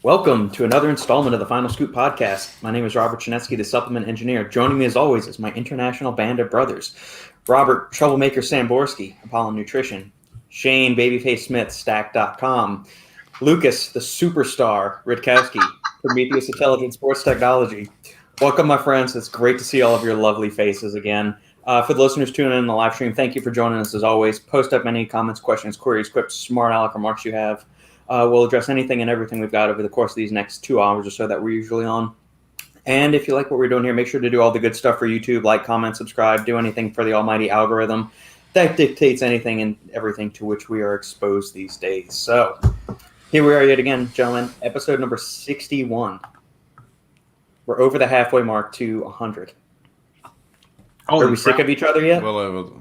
Welcome to another installment of the Final Scoop podcast. My name is Robert Schinetsky, the supplement engineer. Joining me as always is my international band of brothers. Robert, troublemaker Samborsky, Apollon Nutrition. Shane, babyface Smith, stack.com. Lukasz, the superstar, Rytkowski, Prometeus Intelligent Sports Technology. Welcome, my friends. It's great to see all of your lovely faces again. For the listeners tuning in the live stream, thank you for joining us as always. Post up any comments, questions, queries, quips, smart aleck remarks you have. We'll address anything and everything we've got over the course of these next 2 hours or so that we're usually on. And if you like what we're doing here, make sure to do all the good stuff for YouTube, like, comment, subscribe, do anything for the almighty algorithm that dictates anything and everything to which we are exposed these days. So here we are yet again, gentlemen, episode number 61. We're over the halfway mark to 100. Are we sick of each other yet? Well over.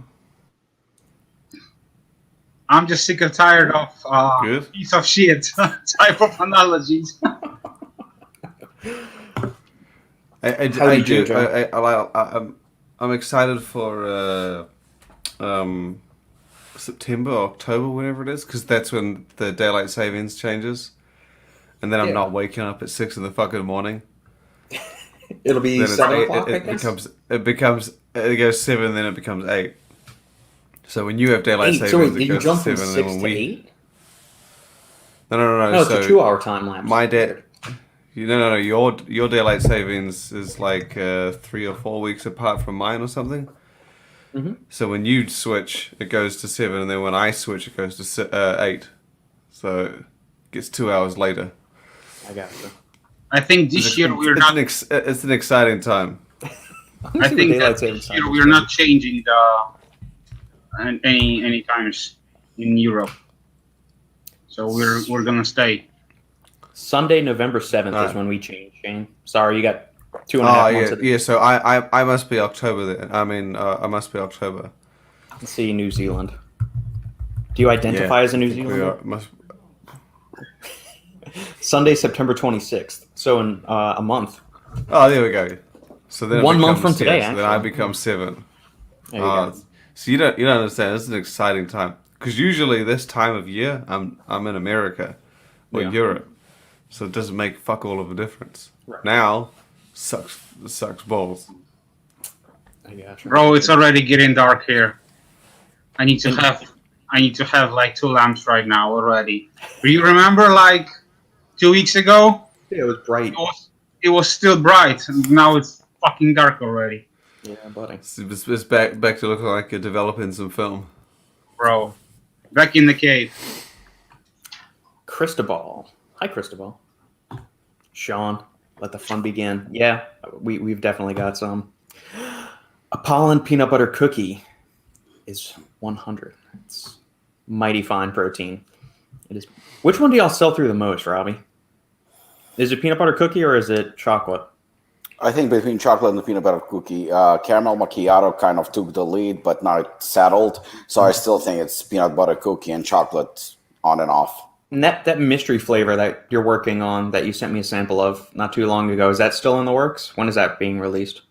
I'm just sick and tired of piece of shit type of analogies. I'm excited for September, October, whenever it is, because that's when the daylight savings changes, and then I'm not waking up at 6 in the fucking morning. It'll be 7 o'clock. It goes 7, then it becomes 8. So when you have daylight savings, it goes to 7, and then when we 8? No. No, it's a 2-hour time lapse. My day. No. Your daylight savings is like 3 or 4 weeks apart from mine or something. Mm-hmm. So when you switch, it goes to 7, and then when I switch, it goes to 8. So it gets 2 hours later. I got you. I think this year we're not. It's an exciting time. I think that this year we're not changing any times in Europe. So we're gonna stay. Sunday, November 7th is when we change, Shane. Sorry, you got 2.5 months. Yeah. So I must be October then. I must be October. Let's see, New Zealand. Do you identify as a New Zealander? Sunday, September 26th. So in a month. Oh, there we go. So then 1 month from today, so then I become 7. There you go. So you don't understand. This is an exciting time, because usually this time of year I'm in America or Europe, so it doesn't make fuck all of a difference. Right. Now, sucks balls. I got you. Bro, it's already getting dark here. I need to have like 2 lamps right now already. Do you remember like 2 weeks ago? Yeah, it was bright. It was still bright, and now it's fucking dark already. Yeah, buddy. It's back to looking like a developer in some film. Bro, back in the cave. Cristobal. Hi, Cristobal. Sean, let the fun begin. Yeah, we've definitely got some. Apollon peanut butter cookie is 100. It's mighty fine protein. It is. Which one do y'all sell through the most, Robbie? Is it peanut butter cookie or is it chocolate? I think between chocolate and the peanut butter cookie, caramel macchiato kind of took the lead, but now it's settled. So I still think it's peanut butter cookie and chocolate on and off. And that mystery flavor that you're working on that you sent me a sample of not too long ago, is that still in the works? When is that being released?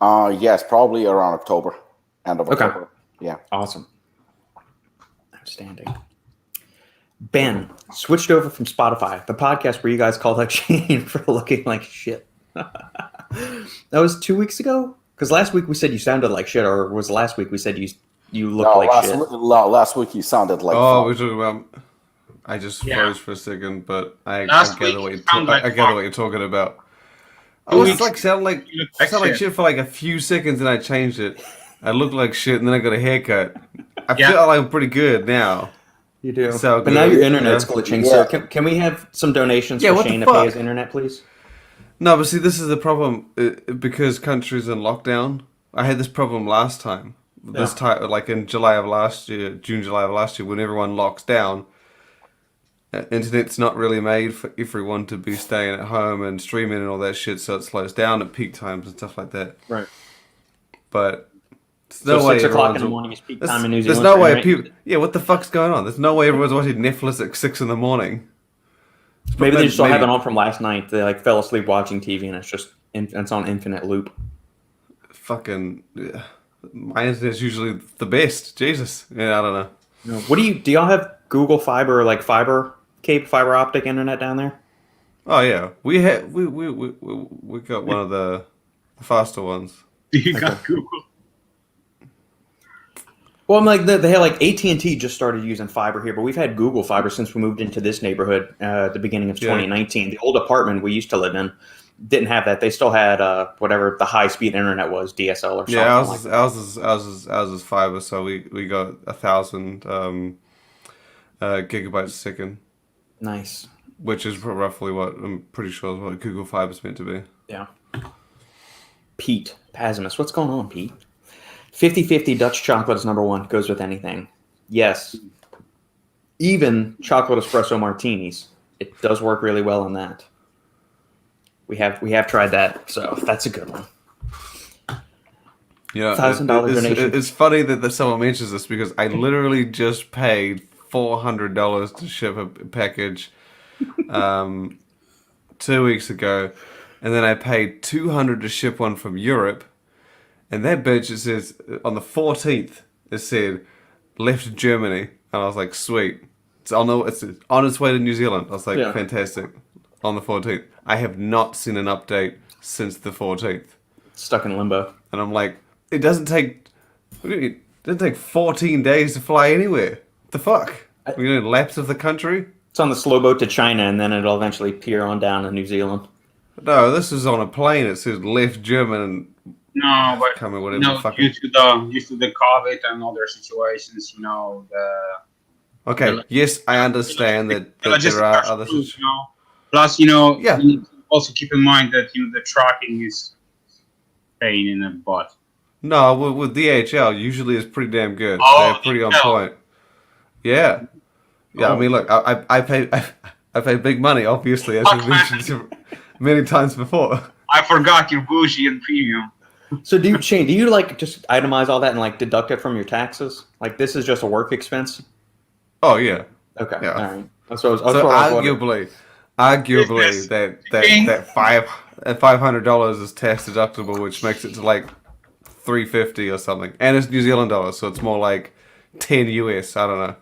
Yes, probably around October, end of October. Okay. Yeah. Awesome. Outstanding. Ben switched over from Spotify, the podcast where you guys called out Shane for looking like shit. That was 2 weeks ago? Because last week we said you sounded like shit, or was last week we said you looked like shit? Last week you sounded like we're talking about... I just froze for a second, but I gather what you're talking about. I was like sound like shit for like a few seconds, and I changed it. I looked like shit, and then I got a haircut. I feel like I'm pretty good now. You do. So but now your internet's glitching. Yeah. So can we have some donations for Shane to pay his internet, please? No, but see, this is the problem. Because countries in lockdown, I had this problem last time. This time, like in June, July of last year, when everyone locks down, internet's not really made for everyone to be staying at home and streaming and all that shit, so it slows down at peak times and stuff like that. Right. But so 6 o'clock in the morning is peak time in New Zealand. There's no way people... Yeah, what the fuck's going on? There's no way everyone's watching Netflix at 6 in the morning. Maybe they just still have it on from last night. They like fell asleep watching TV and it's on infinite loop. Fucking... Yeah. My internet's usually the best. Jesus. Yeah, I don't know. What do y'all have Google Fiber or like fiber optic internet down there? Oh yeah, we got one of the faster ones. You got Google. Well, I'm like they had like AT&T just started using fiber here, but we've had Google Fiber since we moved into this neighborhood at the beginning of 2019. The old apartment we used to live in didn't have that. They still had whatever the high speed internet was, DSL or something. Yeah, ours is fiber, so we got 1,000 gigabytes a second. Nice. Which is roughly what I'm pretty sure is what Google Fiber is meant to be. Yeah. Pete Pasimus, what's going on, Pete? 50-50 Dutch chocolate is number one. Goes with anything. Yes. Even chocolate espresso martinis. It does work really well in that. We have tried that, so that's a good one. Yeah, $1,000 donation. It's funny that someone mentions this because I literally just paid $400 to ship a package 2 weeks ago, and then I paid $200 to ship one from Europe. And that bitch, it says, on the 14th, it said, left Germany. And I was like, sweet. It's on its way to New Zealand. I was like, fantastic. On the 14th. I have not seen an update since the 14th. Stuck in limbo. And I'm like, it doesn't take 14 days to fly anywhere. The fuck? We're going to lapse of the country? It's on the slow boat to China, and then it'll eventually peer on down to New Zealand. No, this is on a plane. It says left German. No, but due to the COVID and other situations, Okay, yes, I understand that there are other situations. Plus, you need to also keep in mind that the tracking is pain in the butt. No, with DHL, usually it's pretty damn good. Oh, they're pretty on point. Yeah. Yeah, I mean, look, I pay big money, obviously, as we've mentioned many times before. I forgot your bougie and premium. So, Shane, do you like just itemize all that and like deduct it from your taxes? Like this is just a work expense? Oh yeah. Okay. Yeah. All right. So arguably that $500 is tax deductible, which makes it to like $350 or something, and it's New Zealand dollars, so it's more like 10 US. I don't know.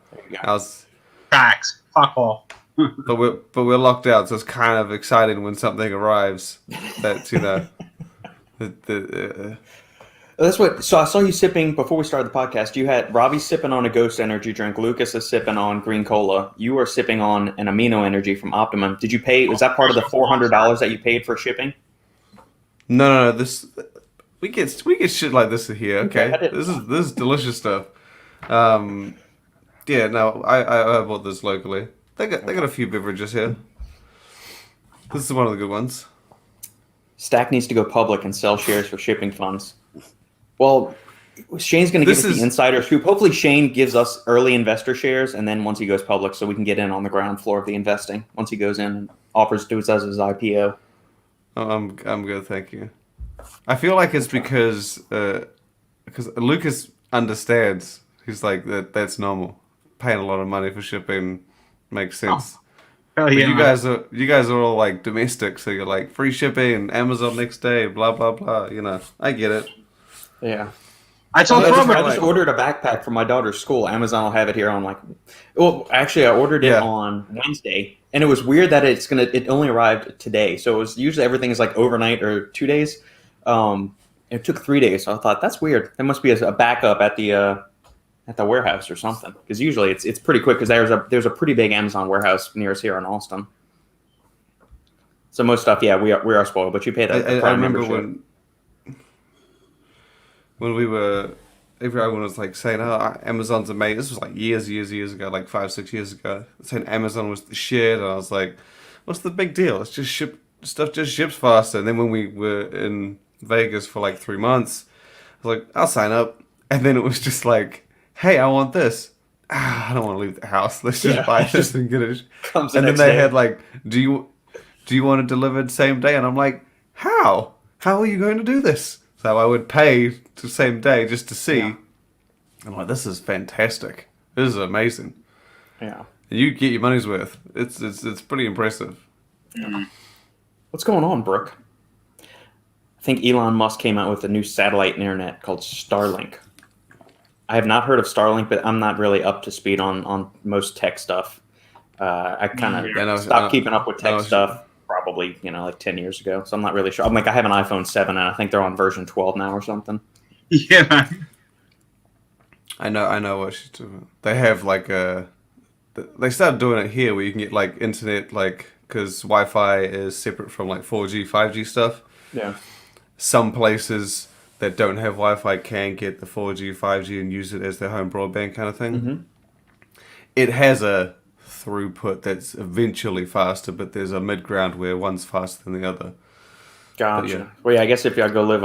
Tax. Fuck off. but we're locked out, so it's kind of exciting when something arrives. That's That's what. So I saw you sipping before we started the podcast. You had Robbie sipping on a Ghost energy drink. Lukasz is sipping on green cola. You are sipping on an amino energy from Optimum. Did you pay? Was that part of the $400 that you paid for shipping? No. We get shit like this here. Okay, this is delicious stuff. Yeah. No, I bought this locally. They got a few beverages here. This is one of the good ones. Stack needs to go public and sell shares for shipping funds. Well, Shane's going to give us the insider scoop. Hopefully Shane gives us early investor shares, and then once he goes public, so we can get in on the ground floor of the investing. Once he goes in and offers to us as his IPO. Oh, I'm good, thank you. I feel like it's because Lukasz understands. He's like that's normal. Paying a lot of money for shipping makes sense. Oh. Hell yeah, you guys are all like domestic, so you're like free shipping, Amazon next day, blah blah blah. I get it. Yeah. I just ordered a backpack for my daughter's school. Amazon will have it here on I ordered it on Wednesday, and it was weird that it only arrived today. So it was usually everything is like overnight or 2 days. It took 3 days, so I thought that's weird. There must be a backup at the warehouse or something, because usually it's pretty quick, because there's a pretty big Amazon warehouse near us here in Austin. So most stuff, we are spoiled, but you pay that. I remember when we were, everyone was like saying, "Oh, Amazon's amazing." This was like years ago, like 5-6 years ago. Saying Amazon was the shit, and I was like, "What's the big deal? It's just stuff just ships faster." And then when we were in Vegas for like 3 months, I was like, "I'll sign up," and then it was just like, "Hey, I want this." I don't want to leave the house. Let's just buy this and get it. And then they had like, "Do you want it delivered same day?" And I'm like, "How? How are you going to do this?" So I would pay the same day just to see. Yeah. I'm like, this is fantastic. This is amazing. Yeah. You get your money's worth. It's pretty impressive. Yeah. What's going on, Brooke? I think Elon Musk came out with a new satellite internet called Starlink. I have not heard of Starlink, but I'm not really up to speed on most tech stuff. I kind of stopped keeping up with tech stuff probably, like 10 years ago. So I'm not really sure. I'm like, I have an iPhone 7 and I think they're on version 12 now or something. Yeah, man. I know what she's doing. They have like they started doing it here where you can get like internet, like, because Wi-Fi is separate from like 4G, 5G stuff. Yeah. Some places that don't have Wi-Fi can get the 4G, 5G and use it as their home broadband kind of thing. Mm-hmm. It has a throughput that's eventually faster, but there's a mid-ground where one's faster than the other. Gotcha. Yeah. Well, yeah, I guess if I go live,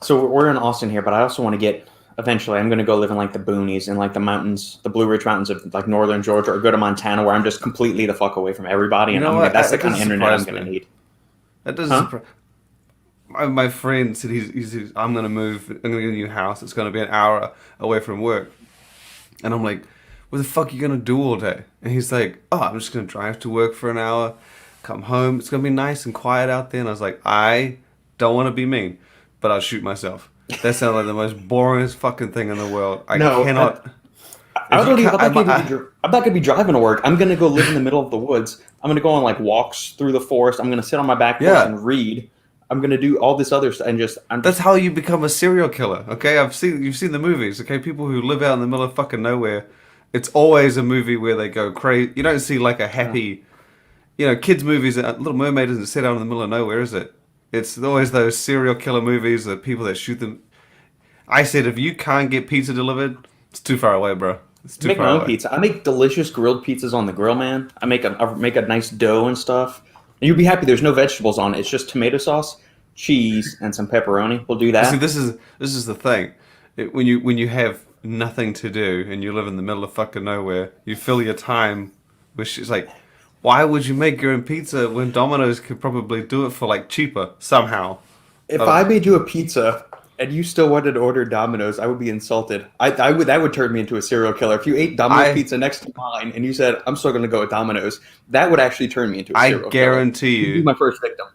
so we're in Austin here, but I also want to get, eventually, I'm going to go live in like the boonies and like the mountains, the Blue Ridge Mountains of like northern Georgia, or go to Montana where I'm just completely the fuck away from everybody. And that's the kind of internet I'm going to need. That doesn't surprise. My friend said he's I'm going to move. I'm going to get a new house. It's going to be an hour away from work. And I'm like, what the fuck are you going to do all day? And he's like, oh, I'm just going to drive to work for an hour, come home. It's going to be nice and quiet out there. And I was like, I don't want to be mean, but I'll shoot myself. That sounds like the most boringest fucking thing in the world. I'm not going to be driving to work. I'm going to go live in the middle of the woods. I'm going to go on like walks through the forest. I'm going to sit on my back porch and read. I'm going to do all this other stuff and That's how you become a serial killer, okay? You've seen the movies, okay? People who live out in the middle of fucking nowhere. It's always a movie where they go crazy. You don't see like a happy, kids' movies. Little Mermaid isn't set out in the middle of nowhere, is it? It's always those serial killer movies, the people that shoot them. I said, if you can't get pizza delivered, it's too far away, bro. It's too far away. I make my own pizza. I make delicious grilled pizzas on the grill, man. I make a nice dough and stuff. And you'd be happy there's no vegetables on it. It's just tomato sauce, cheese, and some pepperoni. We'll do that. See, this is the thing. When you have nothing to do and you live in the middle of fucking nowhere, you fill your time with shit. It's like, why would you make your own pizza when Domino's could probably do it for like cheaper somehow? If I made you a pizza and you still wanted to order Domino's, I would be insulted. That would turn me into a serial killer. If you ate Domino's pizza next to mine and you said, I'm still going to go with Domino's, that would actually turn me into a serial killer. I guarantee you. You'd be my first victim.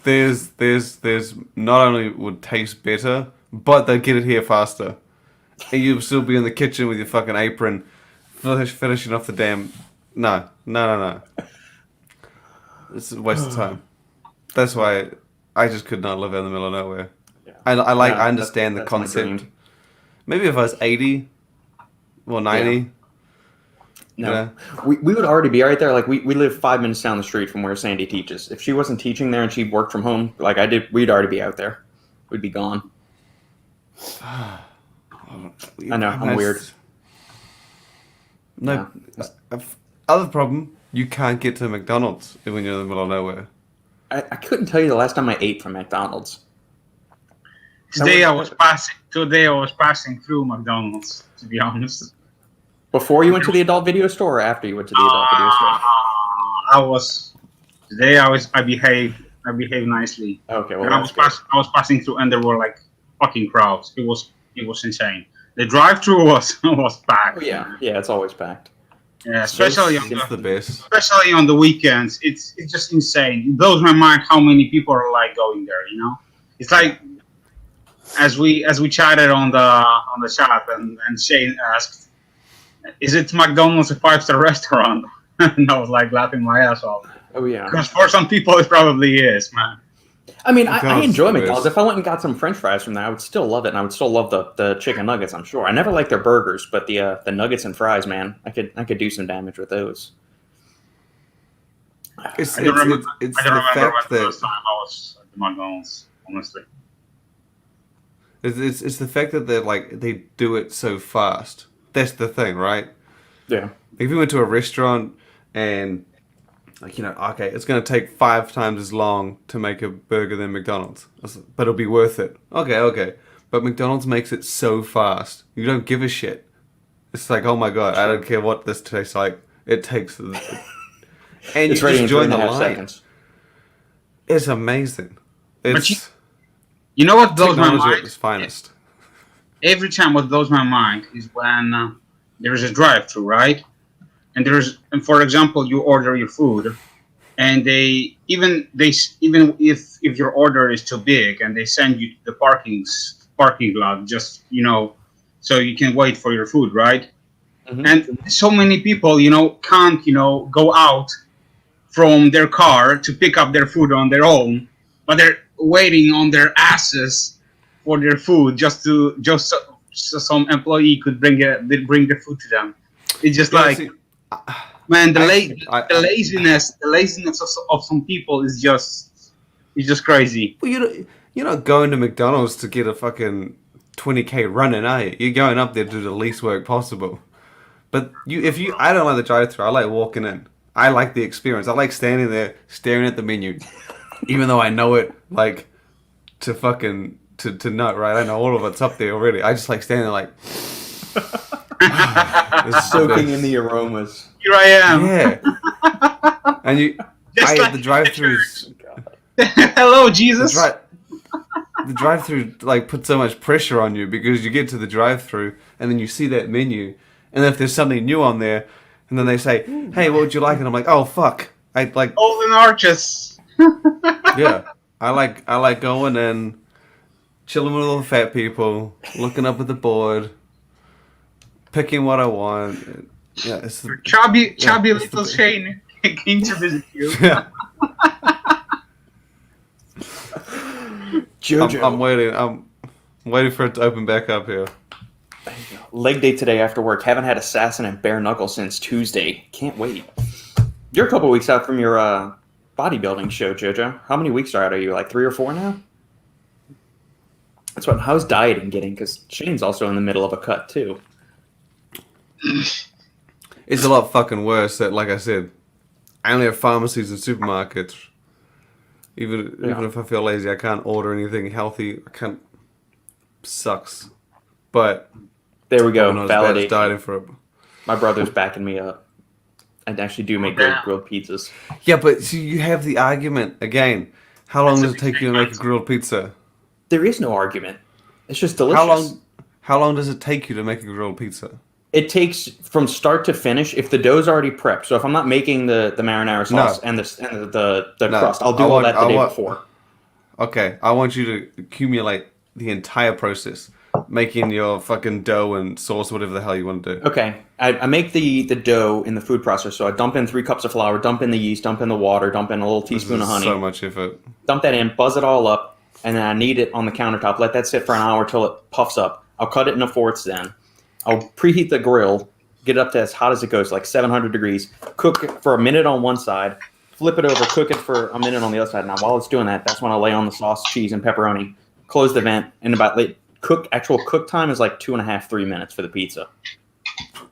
There's not only would taste better, but they'd get it here faster. And you'd still be in the kitchen with your fucking apron finishing off the damn... No. This is a waste of time. That's why I just could not live in the middle of nowhere. Yeah. I understand the concept. Maybe if I was 80 or 90. Yeah. No, we would already be right there. Like we live 5 minutes down the street from where Sandy teaches. If she wasn't teaching there and she worked from home, like I did, we'd already be out there. We'd be gone. I know, I'm weird. No, other problem, you can't get to McDonald's when you're in the middle of nowhere. I couldn't tell you the last time I ate from McDonald's. Today I was passing through McDonald's, to be honest. Before you went to the adult video store or after you went to the adult video store? I behaved nicely. Okay, well, I was passing through and there were like fucking crowds. It was insane. The drive-thru was packed. Oh, yeah, it's always packed. Yeah, especially on especially on the weekends. It's just insane. It blows my mind how many people are like going there. It's like as we chatted on the chat and Shane asked, "Is it McDonald's a 5-star restaurant?" And I was like laughing my ass off. Oh yeah, because for some people it probably is, man. I mean, I enjoy McDonald's. If I went and got some French fries from there, I would still love it, and I would still love the chicken nuggets. I'm sure. I never liked their burgers, but the nuggets and fries, man, I could do some damage with those. I don't remember when the first time I was at the McDonald's. Honestly, it's the fact that they do it so fast. That's the thing, right? Yeah. If you went to a restaurant and okay, it's going to take 5 times as long to make a burger than McDonald's, but it'll be worth it. Okay. But McDonald's makes it so fast. You don't give a shit. It's like, oh my God, I don't care what this tastes like. It takes... and it's ready in 3.5 seconds. It's amazing. It's... You know what blows my mind? At its finest. Every time what blows my mind is when there is a drive-thru, right? And for example, you order your food, and even if your order is too big, and they send you to the parking lot, just so you can wait for your food, right? Mm-hmm. And so many people, can't go out from their car to pick up their food on their own, but they're waiting on their asses for their food just so some employee could bring the food to them. It's just man, the laziness of some people is just crazy. Well, you're not going to McDonald's to get a fucking 20k running, are you? You're going up there to do the least work possible. But I don't like the drive-thru. I like walking in. I like the experience. I like standing there staring at the menu, even though I know it like to nut, right? I know all of it's up there already. I just like standing there like soaking in the aromas. Here I am. Yeah. And the drive-thrus. Hello, Jesus. The drive-thru like puts so much pressure on you because you get to the drive-thru and then you see that menu, and if there's something new on there, and then they say, "Hey, what would you like?" and I'm like, "Oh fuck, I like Golden Arches." Yeah, I like going and chilling with all the fat people, looking up at the board, picking what I want. Yeah, it's the, chubby little Shane came to visit you. Yeah. Jojo. I'm waiting for it to open back up here. Leg day today after work. Haven't had assassin and bare knuckle since Tuesday. Can't wait. You're a couple weeks out from your bodybuilding show, Jojo. How many weeks are you? Like 3 or 4 now? How's dieting getting? Because Shane's also in the middle of a cut too. It's a lot fucking worse that, like I said, I only have pharmacies and supermarkets. Even if I feel lazy, I can't order anything healthy. I can't. Sucks. But there we go. Validation. Dieting for it. My brother's backing me up. I actually do make great grilled pizzas. Yeah, but see, you have the argument again. How long does it take you to make a grilled pizza? There is no argument. It's just delicious. How long does it take you to make a grilled pizza? It takes from start to finish. If the dough's already prepped, so if I'm not making the marinara sauce and the crust, I'll do all that the day before. Okay, I want you to accumulate the entire process, making your fucking dough and sauce, whatever the hell you want to do. Okay, I make the dough in the food processor. So I dump in 3 cups of flour, dump in the yeast, dump in the water, dump in a little teaspoon of honey. So much effort. Dump that in, buzz it all up, and then I knead it on the countertop. Let that sit for an hour till it puffs up. I'll cut it into fourths then. I'll preheat the grill, get it up to as hot as it goes, like 700 degrees. Cook it for a minute on one side, flip it over, cook it for a minute on the other side. Now, while it's doing that, that's when I lay on the sauce, cheese, and pepperoni. Close the vent, and actual cook time is like 2.5, 3 minutes for the pizza.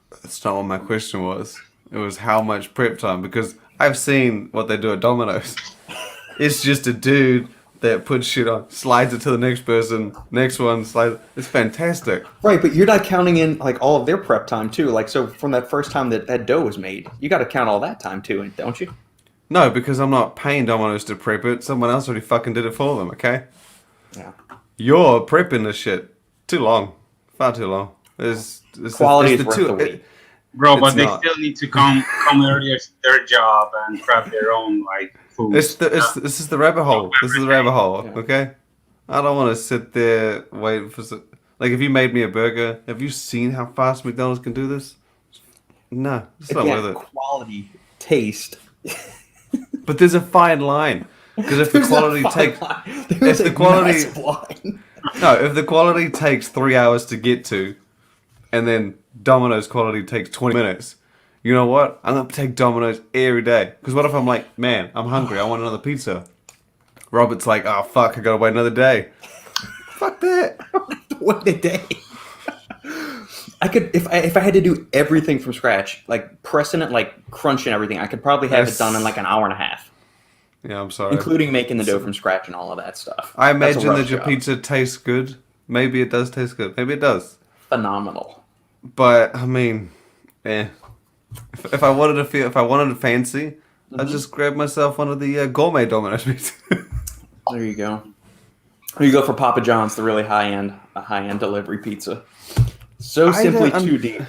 That's not what my question was. It was how much prep time, because I've seen what they do at Domino's. It's just a dude that puts shit on, slides it to the next person, next one, slides. It's fantastic. Right, but you're not counting in like all of their prep time too. Like, so from that first time that dough was made, you got to count all that time too, don't you? No, because I'm not paying Domino's to prep it. Someone else already fucking did it for them, okay? Yeah. You're prepping this shit. Too long. Far too long. Quality is worth the wait. Bro, but they still need to come earlier to their job and prep their own food. This is the rabbit hole. This is the rabbit hole. Yeah. Okay, I don't want to sit there waiting for like if you made me a burger. Have you seen how fast McDonald's can do this? No, it's not worth it. Quality, taste. But there's a fine line because if the quality takes 3 hours to get to, and then Domino's quality takes 20 minutes. You know what? I'm going to take Domino's every day. Because what if I'm like, man, I'm hungry. I want another pizza. Robert's like, oh, fuck, I got to wait another day. Fuck that. Wait a day. I could, if I had to do everything from scratch, like pressing it, like crunching everything, I could probably have it done in like an hour and a half. Yeah, I'm sorry. Including making the dough from scratch and all of that stuff. I imagine that your pizza tastes good. Maybe it does taste good. Maybe it does. Phenomenal. But, I mean, If I wanted to fancy, I'd just grab myself one of the gourmet Domino's pizza. There you go. Or you go for Papa John's, the really high-end delivery pizza. So simply too deep.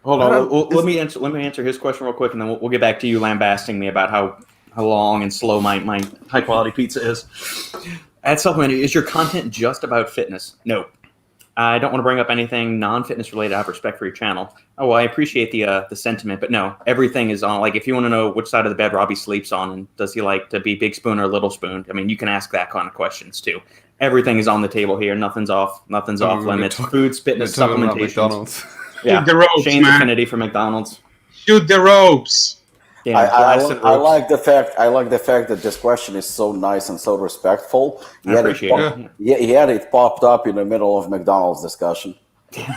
Hold on, let me answer his question real quick, and then we'll get back to you lambasting me about how long and slow my high-quality pizza is. At Supplement, is your content just about fitness? No. I don't want to bring up anything non-fitness related. I have respect for your channel. Oh, well, I appreciate the sentiment, but no, everything is on. Like, if you want to know which side of the bed Robbie sleeps on, and does he like to be big spoon or little spoon? I mean, you can ask that kind of questions too. Everything is on the table here. Nothing's off. Nothing's off limits. Foods, fitness, supplementation. McDonald's. Yeah, Shoot the ropes, Shane's man. affinity for McDonald's. Shoot the ropes. Damn, I like the fact that this question is so nice and so respectful. I appreciate it. Yet it popped up in the middle of McDonald's discussion.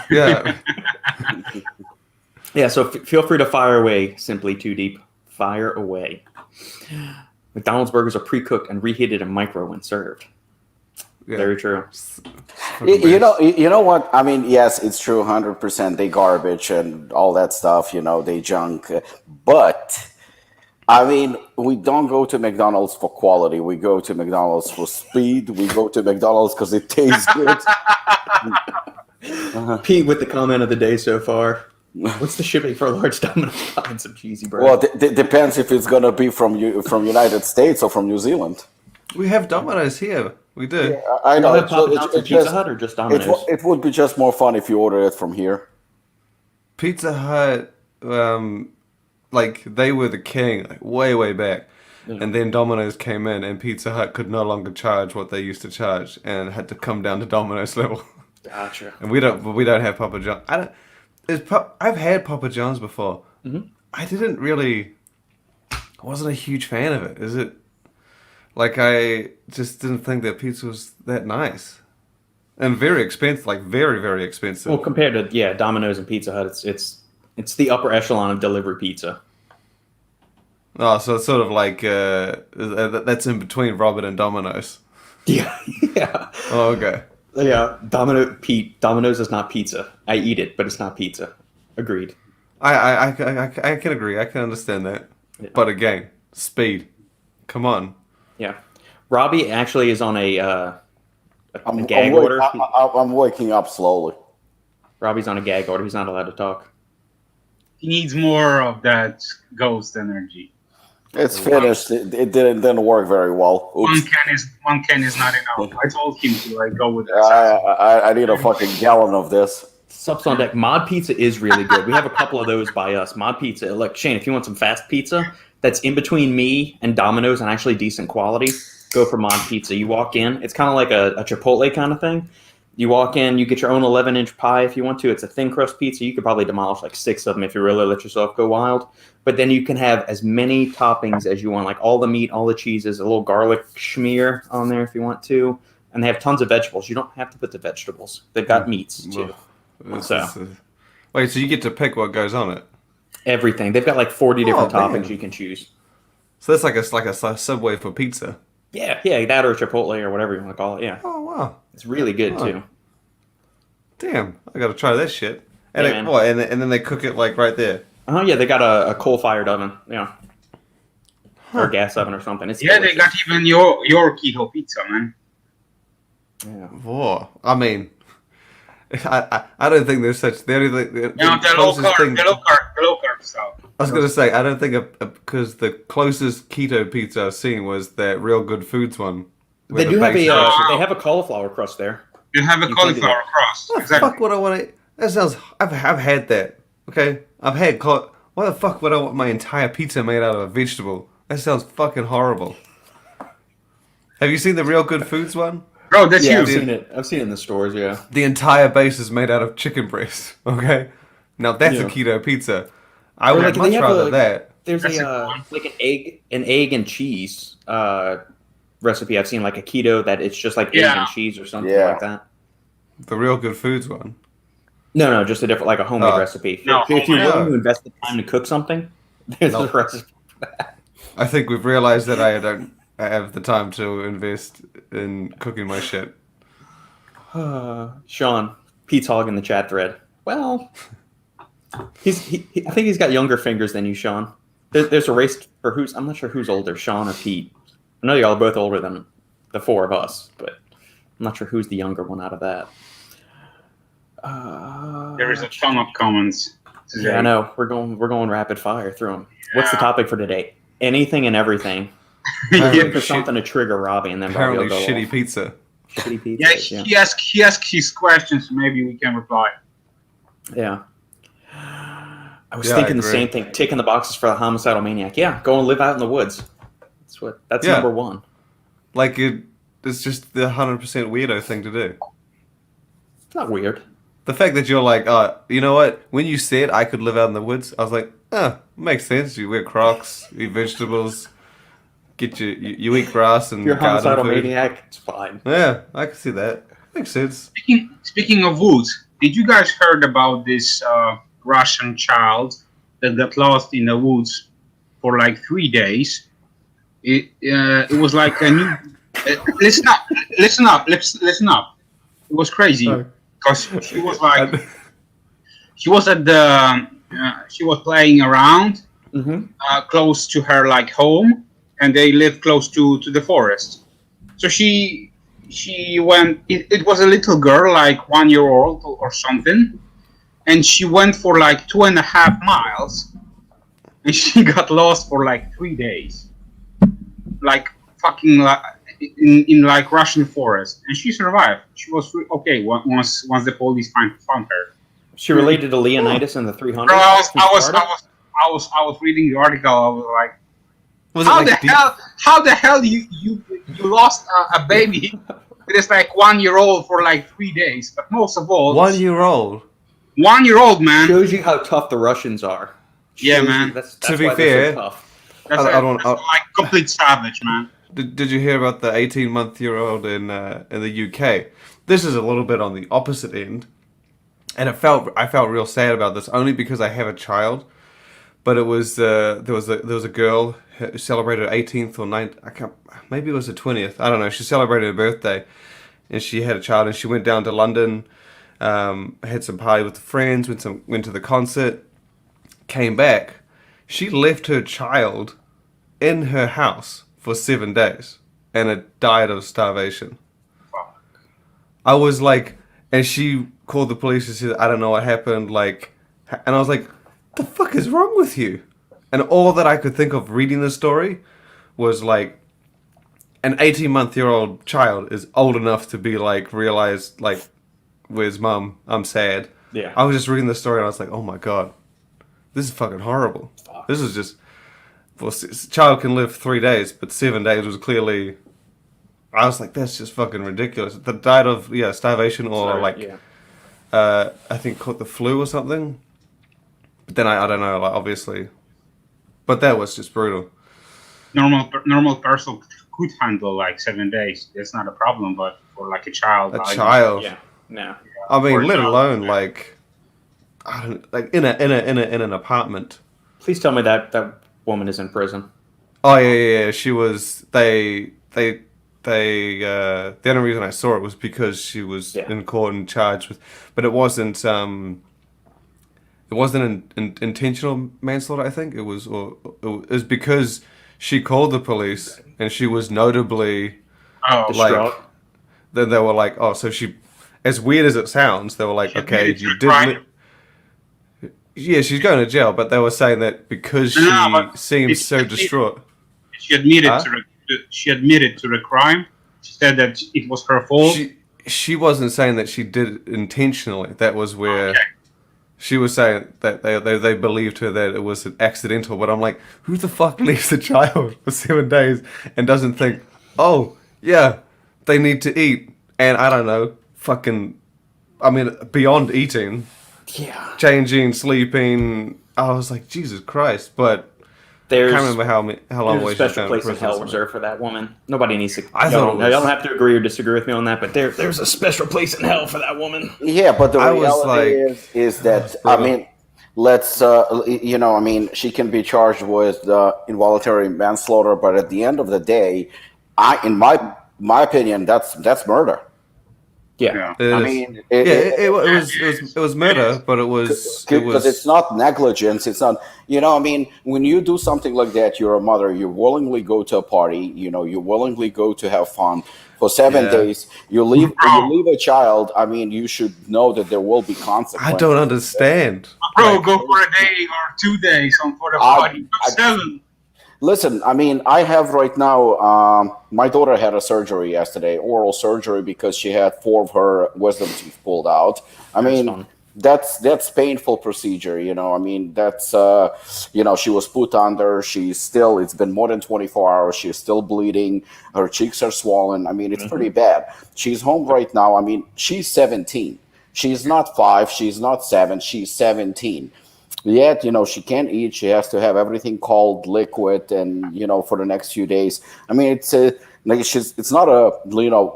Yeah. Yeah, so feel free to fire away. Simply too deep. Fire away. McDonald's burgers are pre-cooked and reheated in micro when served. Yeah. Very true. You know what? I mean, yes, it's true, 100%. They garbage and all that stuff. They junk. But I mean, we don't go to McDonald's for quality. We go to McDonald's for speed. We go to McDonald's because it tastes good. Pete with the comment of the day so far. What's the shipping for a large Domino pie and some cheesy bread? Well, it depends if it's gonna be from United States or from New Zealand. We have Domino's here. We do. Yeah, I know. Are Papa John's and Pizza Hut or just Domino's? It would be just more fun if you order it from here. Pizza Hut, like they were the king, like way back, and then Domino's came in, and Pizza Hut could no longer charge what they used to charge, and had to come down to Domino's level. Gotcha. And we don't have Papa John's. I've had Papa John's before. Mm-hmm. I wasn't a huge fan of it. Is it? Like, I just didn't think that pizza was that nice. And very expensive, like very expensive. Well, compared to Domino's and Pizza Hut, it's the upper echelon of delivery pizza. Oh, so it's sort of like that's in between Robert and Domino's. Yeah. Oh, okay. Yeah, Domino's is not pizza. I eat it, but it's not pizza. Agreed. I can agree. I can understand that. Yeah. But again, speed. Come on. Yeah. Robbie actually is on a gag order. I'm waking up slowly. Robbie's on a gag order. He's not allowed to talk. He needs more of that ghost energy. It's finished. It didn't work very well. Oops. One can is not enough. I told him to go with that. I need a fucking gallon of this. Subs on deck. Mod Pizza is really good. We have a couple of those by us. Mod Pizza. Look, Shane, if you want some fast pizza that's in between me and Domino's and actually decent quality, go for Mod Pizza. You walk in. It's kind of like a Chipotle kind of thing. You walk in, you get your own 11-inch pie if you want to. It's a thin crust pizza. You could probably demolish like 6 of them if you really let yourself go wild. But then you can have as many toppings as you want, like all the meat, all the cheeses, a little garlic schmear on there if you want to. And they have tons of vegetables. You don't have to put the vegetables. They've got meats too. Wait, so you get to pick what goes on it? Everything. They've got like 40 different man. toppings you can choose. So that's like a Subway for pizza. Yeah, that or Chipotle or whatever you want to call it. Yeah. Oh wow. It's really good too. Damn, I gotta try this shit. And Yeah, and then they cook it like right there. Oh yeah, they got a coal-fired oven. Yeah. Or a gas oven or something. It's Yeah, they delicious. got even your keto pizza, man. Yeah. Whoa. I mean, I don't think there's such. The low carb stuff. I was gonna say I don't think because the closest keto pizza I've seen was that Real Good Foods one. They do have they have a cauliflower crust there. You have a cauliflower crust. What the Exactly. fuck would I want to? That sounds. I've had that. Okay, I've had. Why the fuck would I want my entire pizza made out of a vegetable? That sounds fucking horrible. Have you seen the Real Good Foods one? Bro, that's Yeah, you. I've seen it in the stores. Yeah. The entire base is made out of chicken breast. Okay, now that's a Yeah. keto pizza. I would like, much they have rather a- that. There's That's like an egg and cheese recipe. I've seen like a keto that it's just like egg Yeah. and cheese or something Yeah. like that. The Real Good Foods one. No, just a different like a homemade Oh. recipe. No, if you're homemade. willing to invest the time to cook something, there's a recipe. I think we've realized that I don't have the time to invest in cooking my shit. Sean, Pete's hog in the chat thread. Well, I think he's got younger fingers than you, Sean. There's a race for who's. I'm not sure who's older, Sean or Pete. I know y'all are both older than the 4 of us, but I'm not sure who's the younger one out of that. There is a ton of comments today. Yeah, I know. We're going rapid fire through them. What's the topic for today? Anything and everything. Yeah. For something to trigger Robbie, and then Robbie Apparently will go shitty off. pizza. shitty pizza. Yeah, he asked his questions. Maybe we can reply. Yeah. I was thinking the same thing. Ticking the boxes for the homicidal maniac. Yeah, go and live out in the woods. That's number one. Like it's just the 100% weirdo thing to do. It's not weird. The fact that you're like, you know what? When you said I could live out in the woods, I was like, makes sense. You wear Crocs, you eat vegetables, you eat grass and You're a garden homicidal food. maniac. It's fine. Yeah, I can see that. Makes sense. Speaking of woods, did you guys heard about this Russian child that got lost in the woods for like 3 days? It was like a new. Listen up. It was crazy because she was like, she was at the, she was playing around close to her like home, and they lived close to the forest. So she went. It was a little girl, like 1 year old or something, and she went for like 2.5 miles, and she got lost for like 3 days, like fucking in like Russian forest, and she survived. She was okay once the police found her. She related to Leonidas in the 300s. Bro, I was reading the article. I was like, how the hell you lost a baby that is like 1 year old for like 3 days? But most of all, 1 year old. 1 year old, man. Shows you how tough the Russians are. Yeah, man. That's To be why fair, they're so tough. That's like complete savage, man. Did you hear about the 18-month-year-old in the UK? This is a little bit on the opposite end, and I felt real sad about this only because I have a child. But it was there was a girl who celebrated her 18th or 9th. Maybe it was the 20th. I don't know. She celebrated her birthday, and she had a child, and she went down to London, had some party with the friends, went to the concert, came back. She left her child in her house for 7 days, and it died of starvation. I was like, and she called the police and said, I don't know what happened, like, and I was like, what the fuck is wrong with you? And all that I could think of reading the story was like, an 18-month-year-old child is old enough to be like, realize, like, where's mum? I'm sad. Yeah. I was just reading the story and I was like, oh my god, this is fucking horrible. Fuck. This is just, well, a child can live 3 days, but 7 days was clearly, I was like, that's just fucking ridiculous. They died of, starvation or I think caught the flu or something. But then I don't know, like, obviously. But that was just brutal. Normal person could handle like 7 days. That's not a problem, but for like a child. Child. Yeah. No. I mean, let alone like, I don't in an apartment. Please tell me that woman is in prison. Oh yeah. She was. The only reason I saw it was because she was in court and charged with, but it wasn't. It wasn't an intentional manslaughter. I think it was because she called the police and she was notably Distraught. Then they were like, oh, so she. As weird as it sounds, they were like, okay, you did. Yeah, she's going to jail, but they were saying that because she seemed so distraught. She admitted to the crime. She said that it was her fault. She wasn't saying that she did it intentionally. That was where she was saying that they believed her that it was an accidental. But I'm like, who the fuck leaves a child for 7 days and doesn't think, oh yeah, they need to eat, and I don't know, fucking, I mean, beyond eating. Yeah. Changing, sleeping. I was like, Jesus Christ! But I can't remember how long there's a special place in hell reserved for that woman. Nobody needs to. Y'all don't have to agree or disagree with me on that, but there's a special place in hell for that woman. Yeah, but the reality is that I mean, let's I mean, she can be charged with involuntary manslaughter, but at the end of the day, in my opinion, that's murder. Yeah. I mean, it was murder, but it was because it's not negligence. It's not, I mean, when you do something like that, you're a mother. You willingly go to a party. You willingly go to have fun for 7 days. You leave a child. I mean, you should know that there will be consequences. I don't understand. Bro, go for a day or 2 days for the party. 7. Listen, I mean, I have right now. My daughter had a surgery yesterday, oral surgery, because she had 4 of her wisdom teeth pulled out. I That's mean, fun. that's painful procedure. I mean, that's she was put under. She's still. It's been more than 24 hours. She's still bleeding. Her cheeks are swollen. I mean, it's pretty bad. She's home right now. I mean, she's 17. She's not 5. She's not 7. She's 17. Yet, she can't eat. She has to have everything called liquid, and for the next few days. I mean, it's not a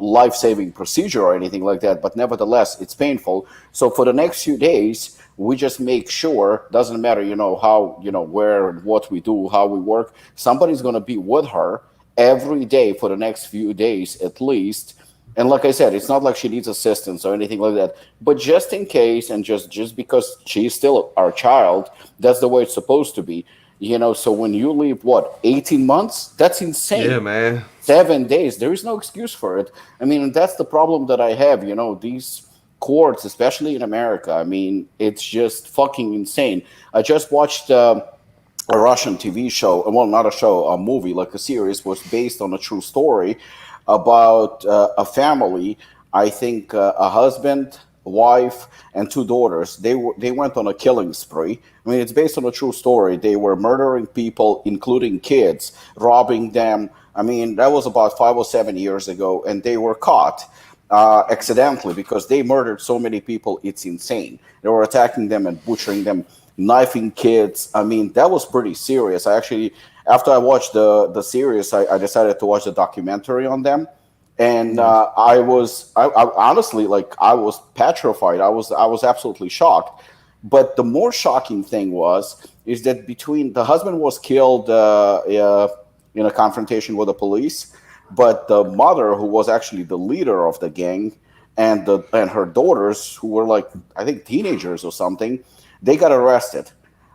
life-saving procedure or anything like that, but nevertheless, it's painful. So for the next few days, we just make sure, doesn't matter, how, where and what we do, how we work. Somebody's going to be with her every day for the next few days at least. And like I said, it's not like she needs assistance or anything like that. But just in case, and just because she's still our child, that's the way it's supposed to be. So when you leave, 18 months? That's insane. Yeah, man. 7 days. There is no excuse for it. I mean, that's the problem that I have. These courts, especially in America, I mean, it's just fucking insane. I just watched a Russian TV show. Well, not a show, a movie, like a series, was based on a true story about a family. I think a husband, wife, and 2 daughters. They went on a killing spree. I mean, it's based on a true story. They were murdering people, including kids, robbing them. I mean, that was about 5 or 7 years ago, and they were caught accidentally because they murdered so many people. It's insane. They were attacking them and butchering them, knifing kids. I mean, that was pretty serious. After I watched the series, I decided to watch the documentary on them, and I honestly, I was petrified. I was absolutely shocked. But the more shocking thing is that between the husband was killed in a confrontation with the police, but the mother, who was actually the leader of the gang, and her daughters, who were I think teenagers or something, they got arrested.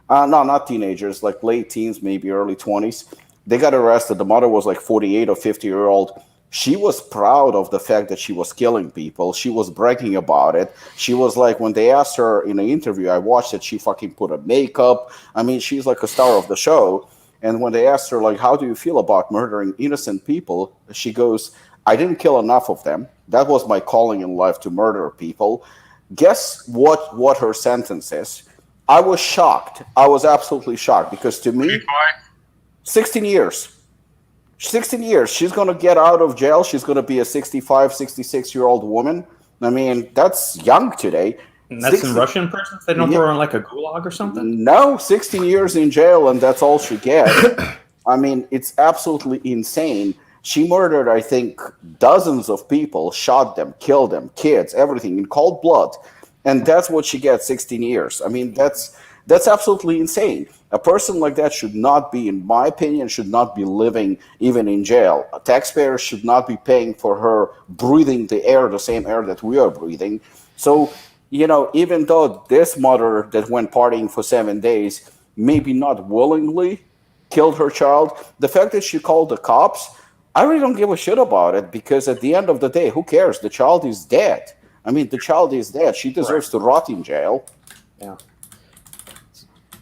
No, not teenagers, like late teens, maybe early 20s. They got arrested. The mother was 48 or 50-year-old. She was proud of the fact that she was killing people. She was bragging about it. She was when they asked her in an interview, I watched it, she fucking put on makeup. I mean, she's like a star of the show. And when they asked her, how do you feel about murdering innocent people? She goes, I didn't kill enough of them. That was my calling in life, to murder people. Guess what her sentence is? I was shocked. I was absolutely shocked, because to me, 16 years. 16 years. She's going to get out of jail. She's going to be a 65, 66-year-old woman. I mean, that's young today. And that's in Russian prisons? They don't throw her in a gulag or something? No, 16 years in jail, and that's all she gets. I mean, it's absolutely insane. She murdered, I think, dozens of people, shot them, killed them, kids, everything, in cold blood. And that's what she gets, 16 years. I mean, that's absolutely insane. A person like that should not be, in my opinion, should not be living even in jail. Taxpayers should not be paying for her breathing the same air that we are breathing. So, even though this mother that went partying for 7 days maybe not willingly killed her child, the fact that she called the cops, I really don't give a shit about it, because at the end of the day, who cares? The child is dead. I mean, the child is dead. She deserves to rot in jail. Yeah.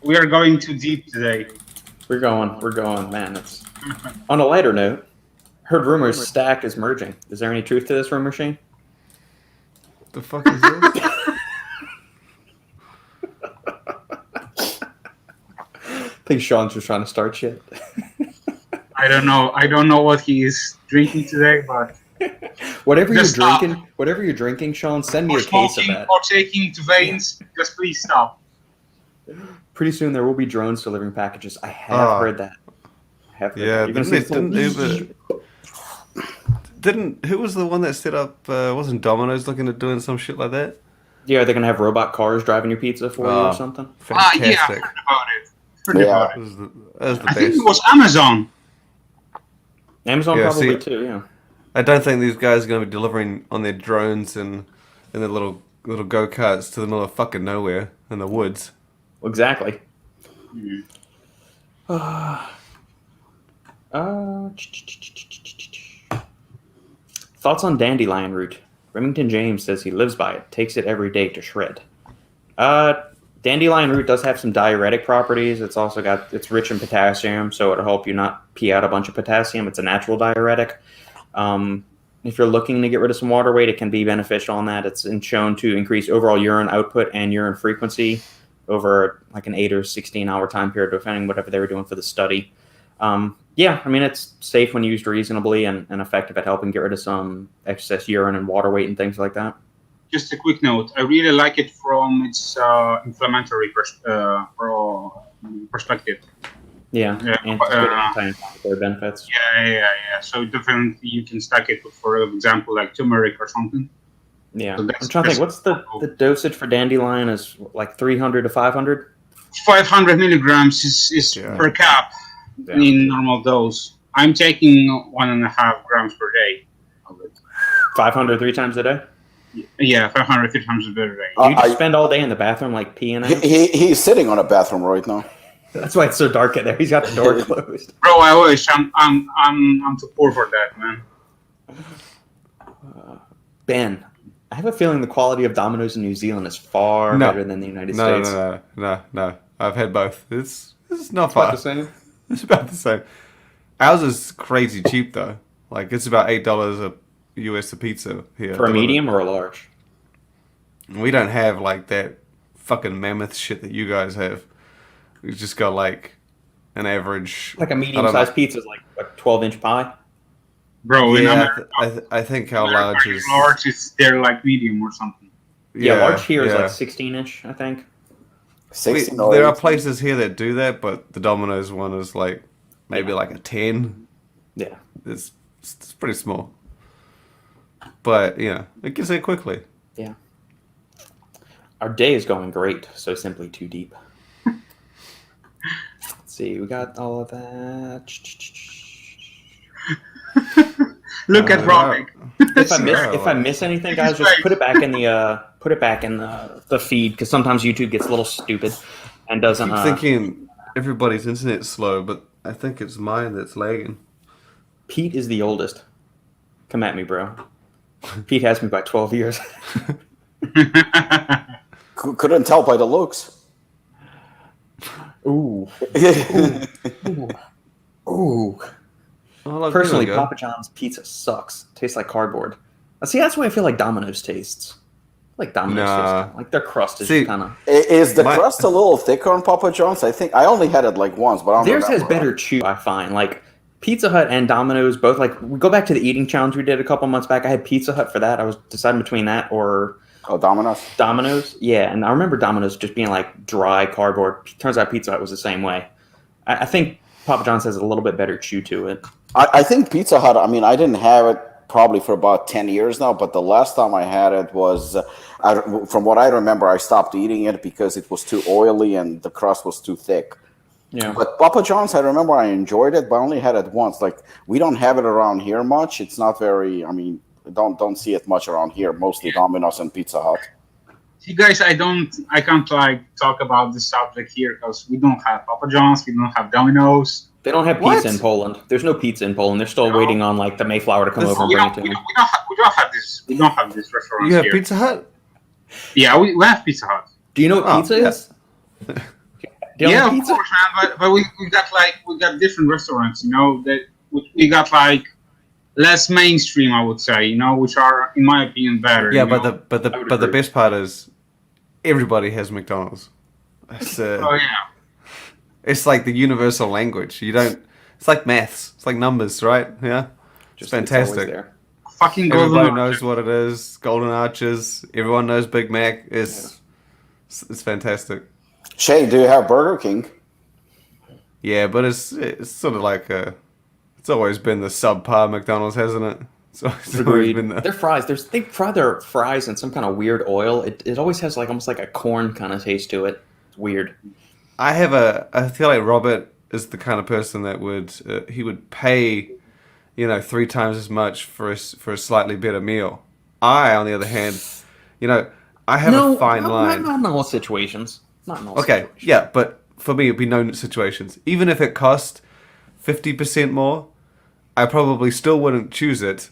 We are going too deep today. We're going, man. It's on a lighter note. Heard rumors Stack is merging. Is there any truth to this rumor, Shane? The fuck is this? I think Sean's just trying to start shit. I don't know what he is drinking today, but whatever just you're drinking, Sean, send me a case of that. Or taking to veins, just please stop. Pretty soon there will be drones delivering packages. I have heard that. Who was the one that set up? Wasn't Domino's looking at doing some shit like that? Yeah, they're gonna have robot cars driving your pizza for you or something. Fantastic. Yeah, I heard about it. About it. That was the I best. think it was Amazon. Amazon probably too. Yeah. I don't think these guys are going to be delivering on their drones and their little go-karts to the middle of fucking nowhere in the woods. Exactly. Thoughts on dandelion root? Remington James says he lives by it, takes it every day to shred. Dandelion root does have some diuretic properties. It's rich in potassium, so it'll help you not pee out a bunch of potassium. It's a natural diuretic. If you're looking to get rid of some water weight, it can be beneficial on that. It's been shown to increase overall urine output and urine frequency over like an 8 or 16-hour time period, depending whatever they were doing for the study. Yeah, I mean, it's safe when used reasonably and effective at helping get rid of some excess urine and water weight and things like that. Just a quick note. I really like it from its inflammatory perspective. Yeah, and it's good anti-inflammatory benefits. Yeah. So definitely you can stack it with, for example, like turmeric or something. Yeah, So I'm trying to think. What's the dosage for dandelion? Is like 300 to 500? 500 milligrams is per cap in normal dose. I'm taking 1.5 grams per day of it. 500 3 times a day? Yeah, 500 3 times a day. You just spend all day in the bathroom like peeing out? He's sitting on a bathroom right now. That's why it's so dark in there. He's got the door closed. Bro, I wish I'm too poor for that, man. Ben, I have a feeling the quality of Domino's in New Zealand is far better than the United States. No. I've had both. It's not About far. the same. It's about the same. Ours is crazy cheap though. Like it's about $8 a US a pizza here. For a medium or a large? We don't have like that fucking mammoth shit that you guys have. We just got like an average. Like a medium-sized pizza is like a 12-inch pie? Bro, in Yeah, America, I think how large is. large is they're like medium or something. Yeah, large here is like 16-inch, I think. 16 There are places here that do that, but the Domino's one is like maybe like a 10. Yeah. It's pretty small. But yeah, it gets there quickly. Yeah. Our day is going great, so simply too deep. Let's see, we got all of that. Look at Robbie. If I miss anything, guys, just put it back in the feed, because sometimes YouTube gets a little stupid and doesn't. I'm thinking everybody's internet's slow, but I think it's mine that's lagging. Pete is the oldest. Come at me, bro. Pete has me by 12 years. Couldn't tell by the looks. Ooh. Ooh. Oh, Personally, Papa John's pizza sucks. Tastes like cardboard. See, that's the way I feel like Domino's tastes. Like Domino's tastes. Like their crust is kind of. Is the crust a little thicker on Papa John's? I think I only had it like once, but I don't Theirs remember. has better chew, I find. Like Pizza Hut and Domino's both. Like we go back to the eating challenge we did a couple months back. I had Pizza Hut for that. I was deciding between that or. Oh, Domino's? Domino's, yeah. And I remember Domino's just being like dry cardboard. Turns out Pizza Hut was the same way. I think Papa John's has a little bit better chew to it. I think Pizza Hut, I mean, I didn't have it probably for about 10 years now, but the last time I had it was, from what I remember, I stopped eating it because it was too oily and the crust was too thick. Yeah. But Papa John's, I remember I enjoyed it, but I only had it once. Like, we don't have it around here much. It's not very, I mean, don't see it much around here, mostly Domino's and Pizza Hut. See, guys, I can't like talk about this subject here because we don't have Papa John's, we don't have Domino's. They don't have pizza in Poland. There's no pizza in Poland. They're still waiting on like the Mayflower to come over and bring it to them. We don't have this. We don't have this restaurant. You have here. Pizza Hut? Yeah, we have Pizza Hut. Do you know what pizza is? Yeah, of course, man. But we got different restaurants. You know that we got like less mainstream, I would say. You know, which are in my opinion better. Yeah, you know? but the best part is everybody has McDonald's. It's, oh yeah. It's like the universal language. You don't. It's like maths. It's like numbers, right? Yeah. Just fantastic. There. Fucking golden Everybody arches. knows what it is. Golden Arches. Everyone knows Big Mac. It's fantastic. Shane, do you have Burger King? Yeah, but it's sort of like it's always been the subpar McDonald's, hasn't it? It's always been the... Their fries. They fry their fries in some kind of weird oil. It always has like almost like a corn kind of taste to it. It's weird. I feel like Robert is the kind of person that he would pay, 3 times as much for a slightly better meal. I, on the other hand, I have a fine line. Not in all situations. Not in all situations. Yeah, but for me, it'd be no situations. Even if it cost 50% more, I probably still wouldn't choose it.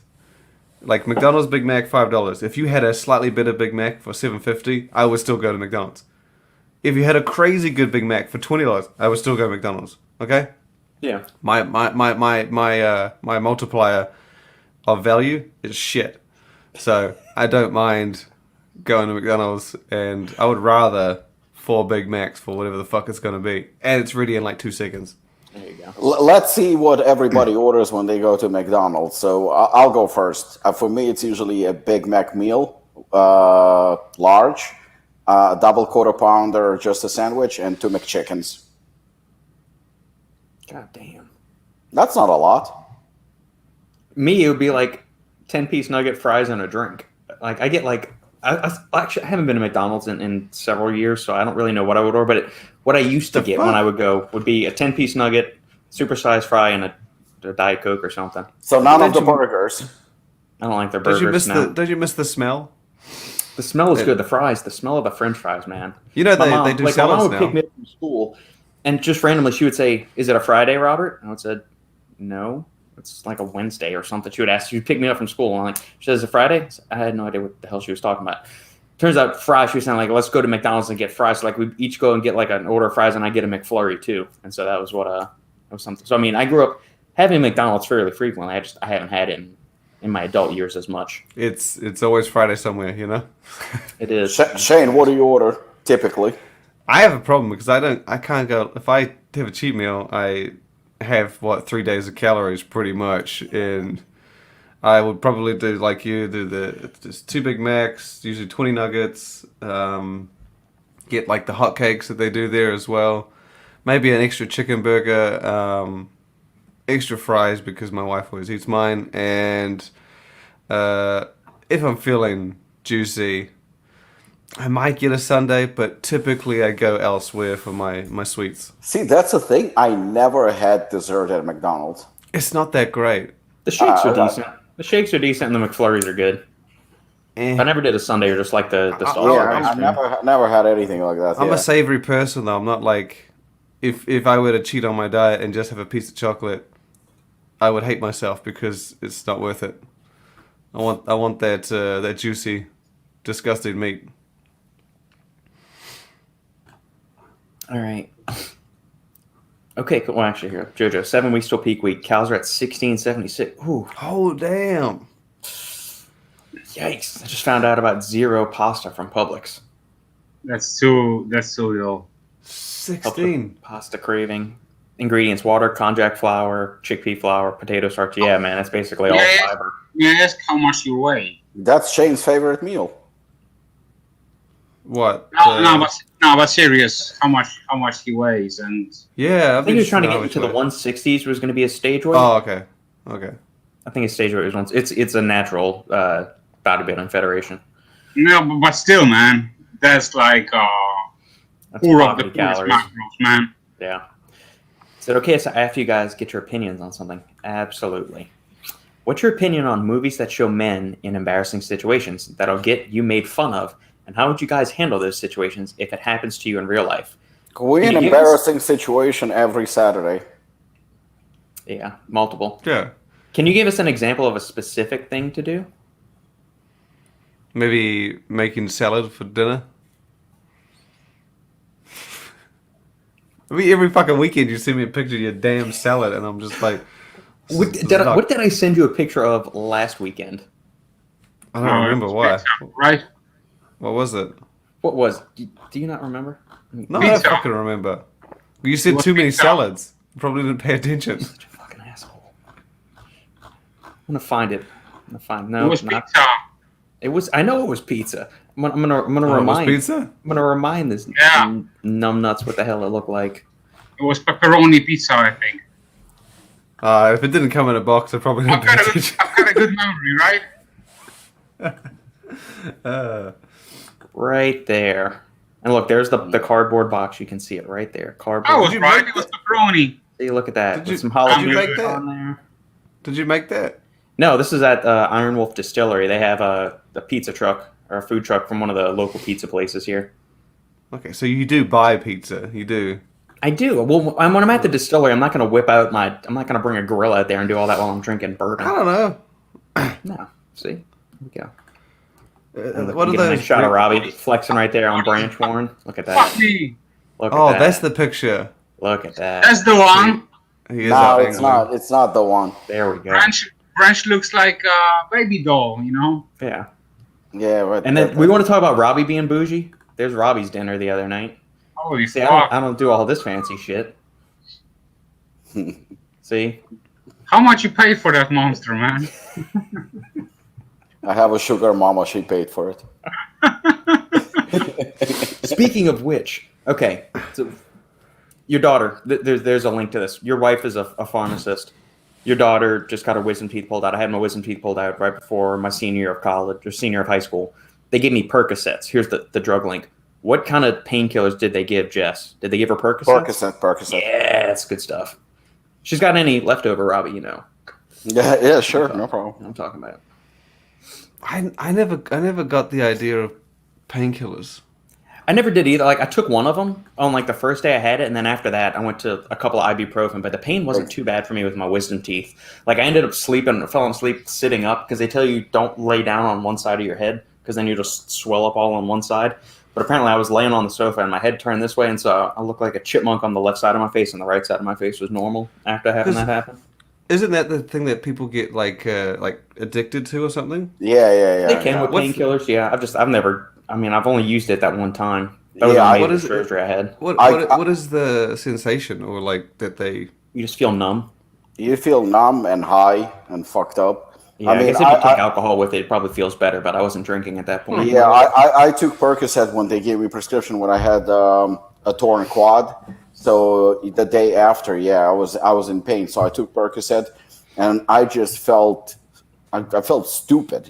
Like McDonald's Big Mac, $5. If you had a slightly better Big Mac for $7.50, I would still go to McDonald's. if you had a crazy good Big Mac for $20, I would still go McDonald's. Okay. Yeah. My multiplier of value is shit. So I don't mind going to McDonald's, and I would rather 4 Big Macs for whatever the fuck it's going to be. And it's ready in like 2 seconds. There you go. Let's see what everybody orders when they go to McDonald's. So I'll go first. For me, it's usually a Big Mac meal, large, double quarter pounder, just a sandwich, and 2 McChickens. God damn. That's not a lot. Me, it would be like 10-piece nugget, fries, and a drink. Like I get like actually I haven't been to McDonald's in several years, so I don't really know what I would order. But what I used to get when I would go would be a 10-piece nugget, supersized fry, and a Diet Coke or something. So none of the burgers. I don't like their burgers. Did you miss the smell? The smell is good. The fries, the smell of the French fries, man. You know My mom, they do like, salads my mom would now. pick me up from school, and just randomly she would say, "Is it a Friday, Robert?" And I would say, "No, it's like a Wednesday or something." She would ask. She would pick me up from school, and I'm like, she says, "Is it Friday?" I had no idea what the hell she was talking about. Turns out fries. She was saying like, "Let's go to McDonald's and get fries." So like we each go and get like an order of fries, and I get a McFlurry too. And so that was what that was something. So I mean, I grew up having McDonald's fairly frequently. I haven't had it in my adult years as much. It's always Friday somewhere, you know. It is. Shane, what do you order typically? I have a problem because I can't go. If I have a cheat meal, I have 3 days of calories pretty much, and I would probably do like you do just 2 Big Macs, usually 20 nuggets. Get like the hotcakes that they do there as well. Maybe an extra chicken burger, extra fries because my wife always eats mine, and if I'm feeling juicy, I might get a sundae, but typically I go elsewhere for my sweets. See, that's the thing. I never had dessert at McDonald's. It's not that great. The shakes are decent. The shakes are decent, and the McFlurries are good. I never did a sundae or just like the Star Yeah, Wars. I never had anything like that. I'm yeah. a savory person though. I'm not like if I were to cheat on my diet and just have a piece of chocolate, I would hate myself because it's not worth it. I want that juicy, disgusting meat. All right. Okay, cool. Well, actually, here, JoJo, 7 weeks till peak week. Cows are at 1676. Ooh, Oh damn! yikes! I just found out about zero pasta from Publix. That's too low. 16. Pasta craving. Ingredients: water, konjac flour, chickpea flour, potato starch. Yeah, man, that's basically all Yeah. fiber. May I ask how much you weigh? That's Shane's favorite meal. What? No, but serious. How much he weighs and Yeah, I think he was trying to get into the 160s. Was going to be a stage weight. Oh, okay. Okay. I think his stage weight was once. It's a natural bodybuilding federation. no, but still, man, that's like That's poor of the poverty poorest calories. macros, man. Yeah. Is it okay so after you guys get your opinions on something? Absolutely. What's your opinion on movies that show men in embarrassing situations that'll get you made fun of? And how would you guys handle those situations if it happens to you in real life? We're in Can an you give us- embarrassing situation every Saturday. Yeah, multiple. Yeah. Can you give us an example of a specific thing to do? Maybe making salad for dinner. I mean, every fucking weekend you send me a picture of your damn salad, and I'm just like, What did I send you a picture of last weekend? I don't remember why. Right? What was it? What was? Do you not remember? No, I don't Pizza. fucking remember. You said too many pizza. salads. Probably didn't pay attention. Such a fucking asshole. I'm gonna find it. I'm gonna find. It No, was not. pizza. It was. I know it was pizza. I'm gonna Oh, it was remind. pizza? I'm gonna remind this Yeah. numbnuts what the hell it looked like. It was pepperoni pizza, I think. If it didn't come in a box, I probably didn't pay attention. I've got a good memory, right? Right there. And look, there's the cardboard box. You can see it right there. I Cardboard. was you right. make It was pepperoni. See, look at that. Did With you- some did you make jalapenos that? on there. Did you make that? No, this is at Iron Wolf Distillery. They have a pizza truck or a food truck from one of the local pizza places here. Okay, so you do buy pizza. You do. I do. Well, when I'm at the distillery, I'm not going to whip out I'm not going to bring a grill out there and do all that while I'm drinking I bourbon. don't know. No. See? Here we go. What are Get a nice those? shot of Robbie flexing right there on branch worn. Look at that. Fuck me. Look at Oh, that. that's the picture. Look at that. That's the one. He is No, out it's angling. not. It's not the one. There we go. Branch looks like a baby doll, you know? Yeah. Yeah, but And then we want to talk about Robbie being bougie. There's Robbie's dinner the other night. Holy See, fuck. I don't do all this fancy shit. See? How much you pay for that monster, man? I have a sugar mama. She paid for it. Speaking of which, okay, so your daughter, there's a link to this. Your wife is a pharmacist. Your daughter just got her wisdom teeth pulled out. I had my wisdom teeth pulled out right before my senior year of college or senior of high school. They gave me Percocets. Here's the drug link. What kind of painkillers did they give Jess? Did they give her Percocets? Percocet. Yeah, that's good stuff. She's got any leftover, Robbie, you know. Yeah, sure, no problem. I'm talking about. I never got the idea of painkillers. I never did either. Like, I took one of them on, like, the first day I had it, and then after that, I went to a couple of ibuprofen, but the pain wasn't too bad for me with my wisdom teeth. Like, I ended up falling asleep sitting up, because they tell you don't lay down on one side of your head, because then you just swell up all on one side. But apparently I was laying on the sofa, and my head turned this way, and so I looked like a chipmunk on the left side of my face, and the right side of my face was normal after having that happen. Isn't that the thing that people get like addicted to or something? Yeah. They can with painkillers, yeah. I've only used it that one time. That was Yeah, the what major surgery I had. What is the sensation or like that they? You just feel numb. You feel numb and high and fucked up. Yeah, I guess if you take alcohol with it, it probably feels better, but I wasn't drinking at that point. Yeah, I took Percocet when they gave me prescription when I had a torn quad. So the day after, I was in pain. So I took Percocet, and I just felt stupid,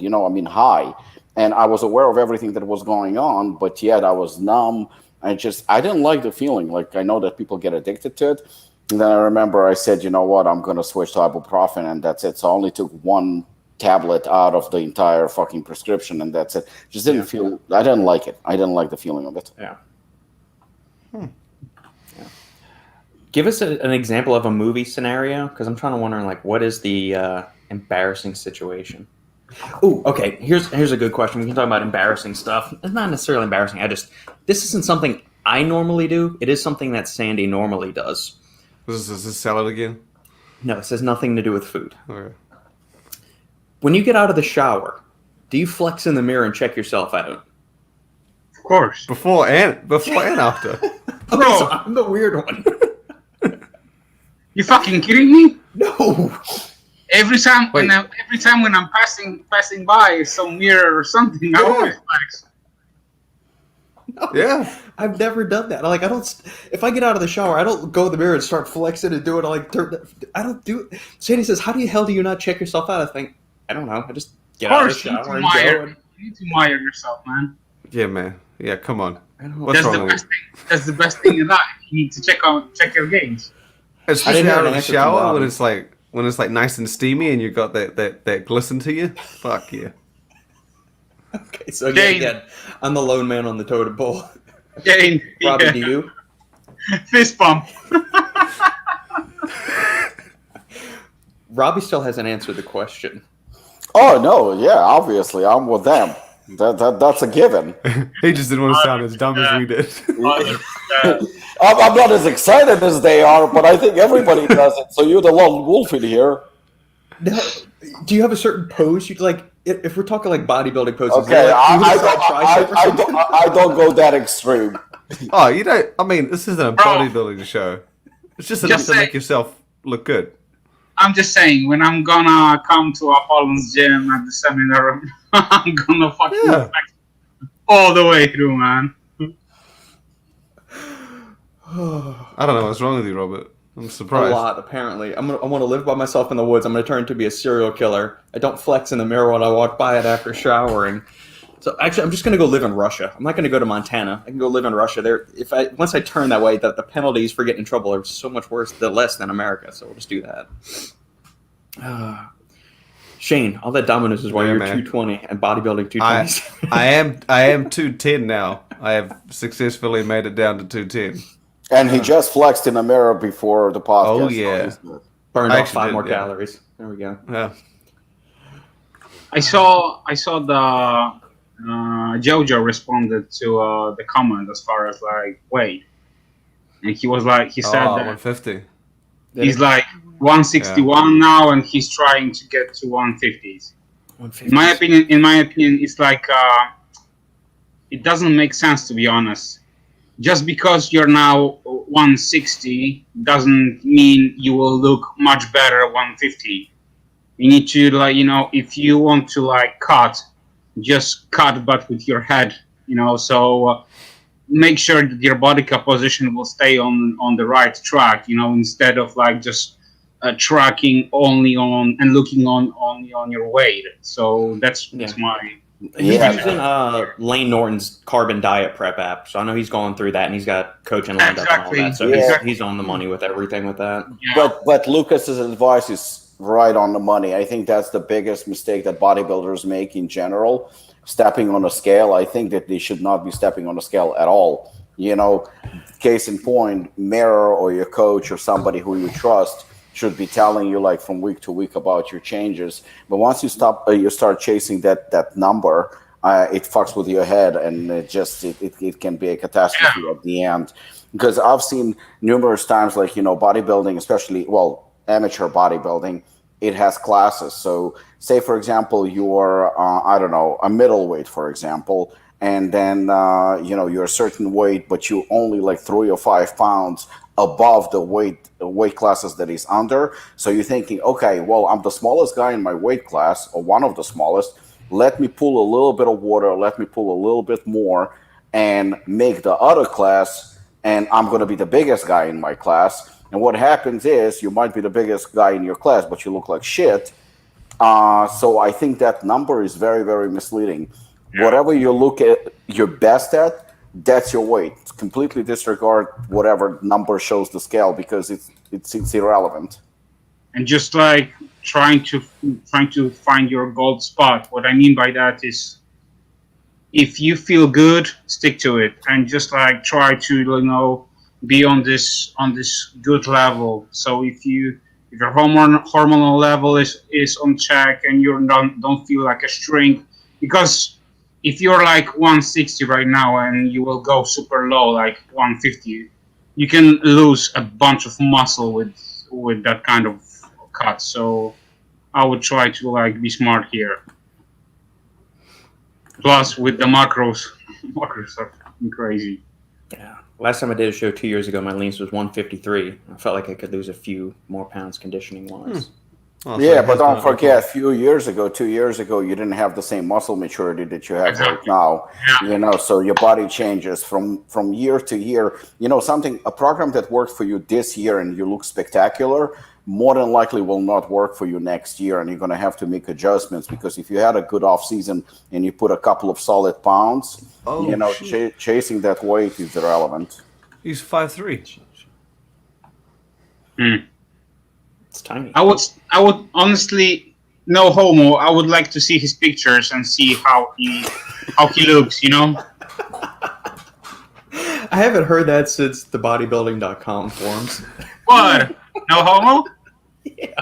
high, and I was aware of everything that was going on, but yet I was numb. I didn't like the feeling. Like, I know that people get addicted to it. And then I remember I said, you know what, I'm going to switch to ibuprofen, and that's it. So I only took one tablet out of the entire fucking prescription, and that's it. Just didn't feel. I didn't like it. I didn't like the feeling of it. Yeah. Give us an example of a movie scenario, because I'm trying to wonder, like, what is the embarrassing situation? Oh, okay. Here's a good question. We can talk about embarrassing stuff. It's not necessarily embarrassing. This isn't something I normally do. It is something that Sandy normally does. Is this salad again? No, this has nothing to do with food. Okay. When you get out of the shower, do you flex in the mirror and check yourself out? Of course. Before and after. Okay, so I'm the weird one. You fucking kidding me? No. Every time when I'm passing by some mirror or something, I always flex. No. Yeah. I've never done that. Like, I don't. If I get out of the shower, I don't go in the mirror and start flexing and do it. I don't do it. Sandy says, "How the hell do you not check yourself out?" I think, I don't know. I just get out of the shower and go. You need to admire yourself, man. Yeah, man. Yeah, come on. That's the best thing in life. You need to check your games. Especially out of the shower when it's like nice and steamy and you got that glisten to you. Fuck yeah. Okay, so again, I'm the lone man on the totem pole. Jane, Robbie, do you? Fist bump. Robbie still hasn't answered the question. Oh no, yeah, obviously I'm with them. That's a given. He just didn't want to sound as dumb as we did. I'm not as excited as they are, but I think everybody does it. So you're the lone wolf in here. No, do you have a certain pose you like? If we're talking like bodybuilding poses, Okay, like, I don't go that extreme. Oh, you don't. I mean, this isn't a bodybuilding show. It's just enough to make yourself look good. I'm just saying, when I'm gonna come to Apollon's gym at the seminar, I'm gonna fucking flex all the way through, man. I don't know what's wrong with you, Robert. I'm surprised. A lot, apparently. I want to live by myself in the woods. I'm going to turn to be a serial killer. I don't flex in the mirror when I walk by it after showering. So actually, I'm just going to go live in Russia. I'm not going to go to Montana. I can go live in Russia. Once I turn that way, the penalties for getting in trouble are so much less than America. So we'll just do that. Shane, all that Domino's is why you're 220 and bodybuilding 220. I am 210 now. I have successfully made it down to 210. And he just flexed in the mirror before the podcast. Oh yeah, burned off 5 more calories. There we go. Yeah. I saw Jojo responded to the comment as far as like weight, and he said that 150. he's like 161 now, and he's trying to get to 150s. In my opinion, it's like it doesn't make sense, to be honest. Just because you're now 160 doesn't mean you will look much better at 150. You need to, like, if you want to like cut, just cut, but with your head, so make sure that your body composition will stay on the right track, instead of like just tracking only on and looking only on your weight. So that's my. He's using Lane Norton's Carbon Diet Prep app, so I know he's going through that, and he's got coaching lined up and all that. So he's on the money with everything with that. Yeah. But Lukasz's advice is right on the money. I think that's the biggest mistake that bodybuilders make in general. Stepping on a scale, I think that they should not be stepping on a scale at all. Case in point, mirror or your coach or somebody who you trust should be telling you like from week to week about your changes. But once you start chasing that number, it fucks with your head, and it can be a catastrophe at the end. Because I've seen numerous times, like, bodybuilding, especially, amateur bodybuilding, it has classes. So say, for example, you're, a middleweight, for example, and then, you're a certain weight, but you only like 3 or 5 pounds above the weight classes that is under. So you're thinking, okay, well, I'm the smallest guy in my weight class, or one of the smallest. Let me pull a little bit of water, let me pull a little bit more, and make the other class, and I'm going to be the biggest guy in my class. And what happens is you might be the biggest guy in your class, but you look like shit. So I think that number is very, very misleading. Yeah. Whatever you look at your best at, that's your weight. Completely disregard whatever number shows the scale, because it's irrelevant. And just like trying to find your gold spot. What I mean by that is, if you feel good, stick to it, and just like try to be on this good level. So if your hormonal level is on check, and you don't feel like a shrink, because if you're like 160 right now and you will go super low, like 150, you can lose a bunch of muscle with that kind of cut. So I would try to like be smart here. Plus, with the macros are crazy. Yeah. Last time I did a show 2 years ago, my lean was 153. I felt like I could lose a few more pounds conditioning wise. Oh, yeah, but don't forget, 2 years ago, you didn't have the same muscle maturity that you have right now. Yeah. So your body changes from year to year. A program that worked for you this year and you look spectacular, more than likely will not work for you next year, and you're going to have to make adjustments, because if you had a good off season and you put a couple of solid pounds, chasing that weight is irrelevant. He's 5'3". It's tiny. I would honestly, no homo, I would like to see his pictures and see how he looks, I haven't heard that since the bodybuilding.com forums. What? No homo? Yeah.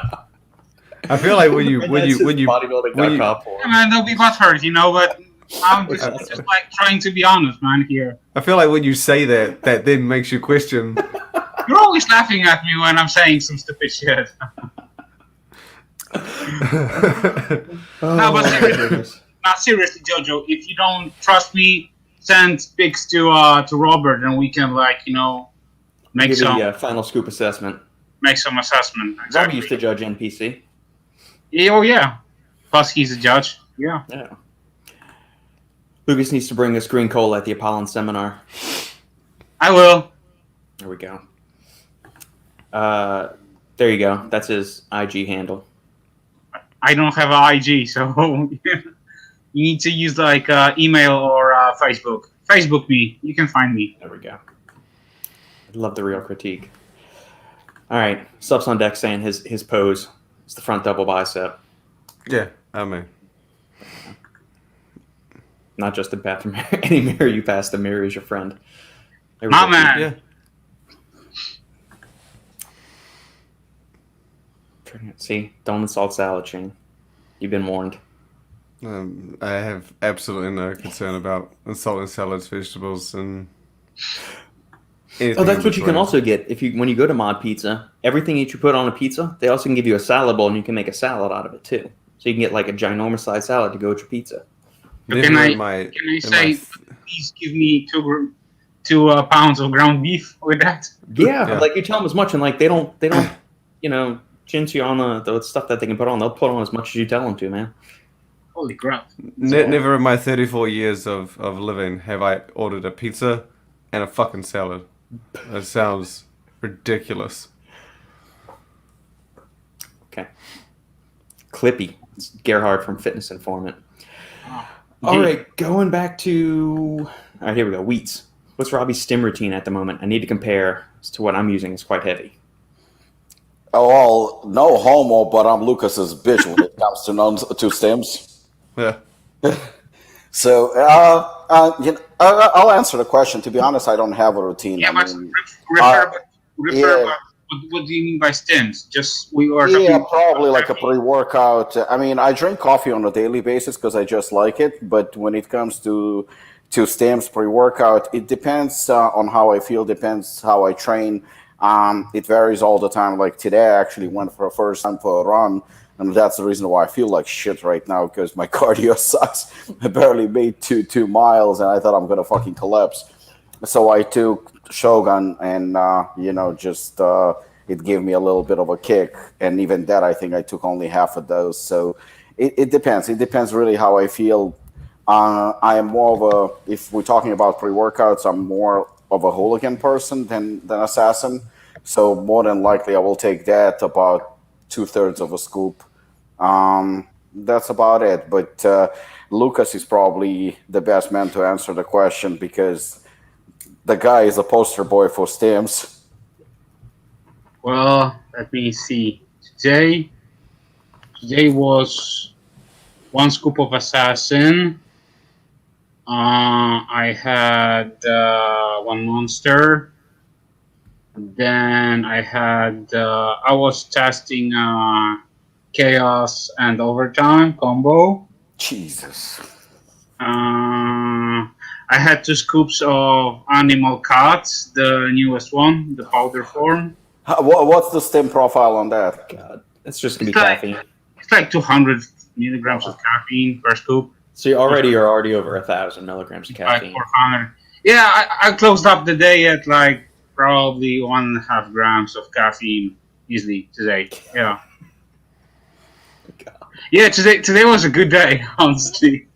I feel like when you bodybuilding.com forums. Yeah, man, they'll be butthurt, but I'm just like trying to be honest, man, here. I feel like when you say that then makes you question. You're always laughing at me when I'm saying some stupid shit. Seriously, Jojo, if you don't trust me, send pics to Robert, and we can make give some final scoop assessment. Make some assessment. Exactly. Rob used to judge NPC. Oh yeah. Plus he's a judge. Yeah. Lukasz needs to bring us green cola at the Apollon seminar. I will. There we go. There you go. That's his IG handle. I don't have an IG, so you need to use like email or Facebook. Facebook me. You can find me. There we go. I love the real critique. All right. Subs on deck saying his pose is the front double bicep. Yeah, I mean. Not just the bathroom. Any mirror you pass, the mirror is your friend. My man. Yeah. See, don't insult salad, Shane. You've been warned. I have absolutely no concern about insulting salads, vegetables, and anything. Oh, that's what you can also get when you go to Mod Pizza. Everything that you put on a pizza, they also can give you a salad bowl, and you can make a salad out of it too. So you can get like a ginormous sized salad to go with your pizza. Can I say, please give me 2 pounds of ground beef with that? Yeah, like you tell them as much, and like they don't, chintz you on the stuff that they can put on. They'll put on as much as you tell them to, man. Holy crap! Never in my 34 years of living have I ordered a pizza and a fucking salad. That sounds ridiculous. Okay. Clippy. It's Gerhard from Fitness Informant. All right, going back to... All right, here we go. Wheats. What's Robbie's stim routine at the moment? I need to compare as to what I'm using. It's quite heavy. Oh, well, no homo, but I'm Lukasz's bitch when it comes to stems. Yeah. So, I'll answer the question. To be honest, I don't have a routine. Yeah, but what do you mean by stems? Just probably like a pre-workout. I mean, I drink coffee on a daily basis because I just like it. But when it comes to stems pre-workout, it depends on how I feel. Depends how I train. It varies all the time. Like today, I actually went for a first time for a run. And that's the reason why I feel like shit right now, because my cardio sucks. I barely made 2 miles, and I thought I'm going to fucking collapse. So I took Shogun, and, it gave me a little bit of a kick. And even that, I think I took only half of those. So it depends. It depends really how I feel. I am more of if we're talking about pre-workouts, I'm more of a hooligan person than assassin. So more than likely, I will take that about 2/3 of a scoop. That's about it. But Lukasz is probably the best man to answer the question because the guy is a poster boy for stems. Well, let me see. Today was 1 scoop of assassin. I had 1 monster. Then I had I was testing chaos and overtime combo. Jesus. I had 2 scoops of animal cuts, the newest one, the powder form. What's the stim profile on that? God, it's just gonna be caffeine. It's like 200 milligrams of caffeine per scoop. So you're already over 1,000 milligrams of caffeine. Like 400. Yeah, I closed up the day at like probably 1.5 grams of caffeine easily today. Yeah. God. Yeah, today was a good day, honestly.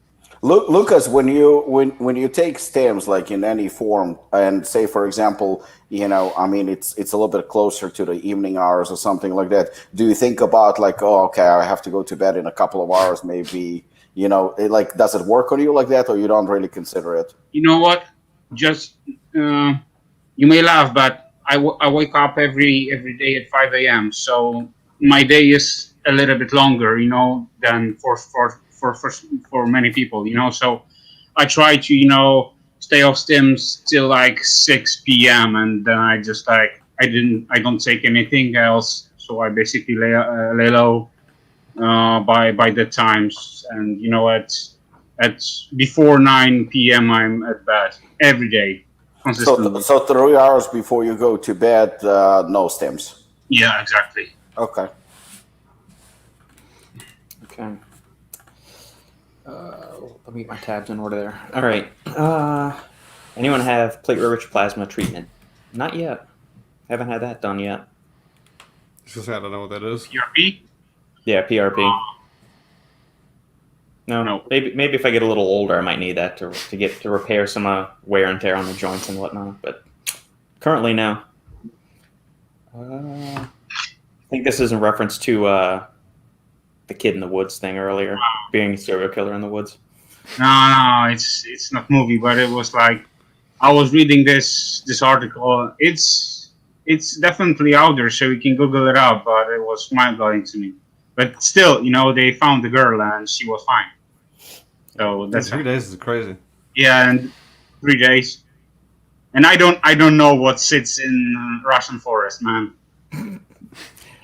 Lukasz, when you take stems like in any form, and say for example, it's a little bit closer to the evening hours or something like that. Do you think about like, oh, okay, I have to go to bed in a couple of hours, maybe? Does it work on you like that, or you don't really consider it? You know what? Just you may laugh, but I wake up every day at 5 a.m. So my day is a little bit longer, than for many people, So I try to, stay off stims till like 6 p.m. and then I just I don't take anything else. So I basically lay low by the times, and at before 9 p.m. I'm at bed every day. So 3 hours before you go to bed, no stems. Yeah, exactly. Okay. Let me get my tabs in order there. All right. Anyone have platelet-rich plasma treatment? Not yet. Haven't had that done yet. Just I don't know what that is. PRP? Yeah, PRP. No. Maybe if I get a little older, I might need that to repair some wear and tear on the joints and whatnot. But currently, no. I think this is in reference to the kid in the woods thing earlier, being a serial killer in the woods. No, it's not movie, but it was like I was reading this article. It's definitely out there, so you can Google it up. But it was mind-blowing to me. But still, they found the girl and she was fine. So that's 3 days is crazy. Yeah, and 3 days. And I don't know what sits in Russian forest, man.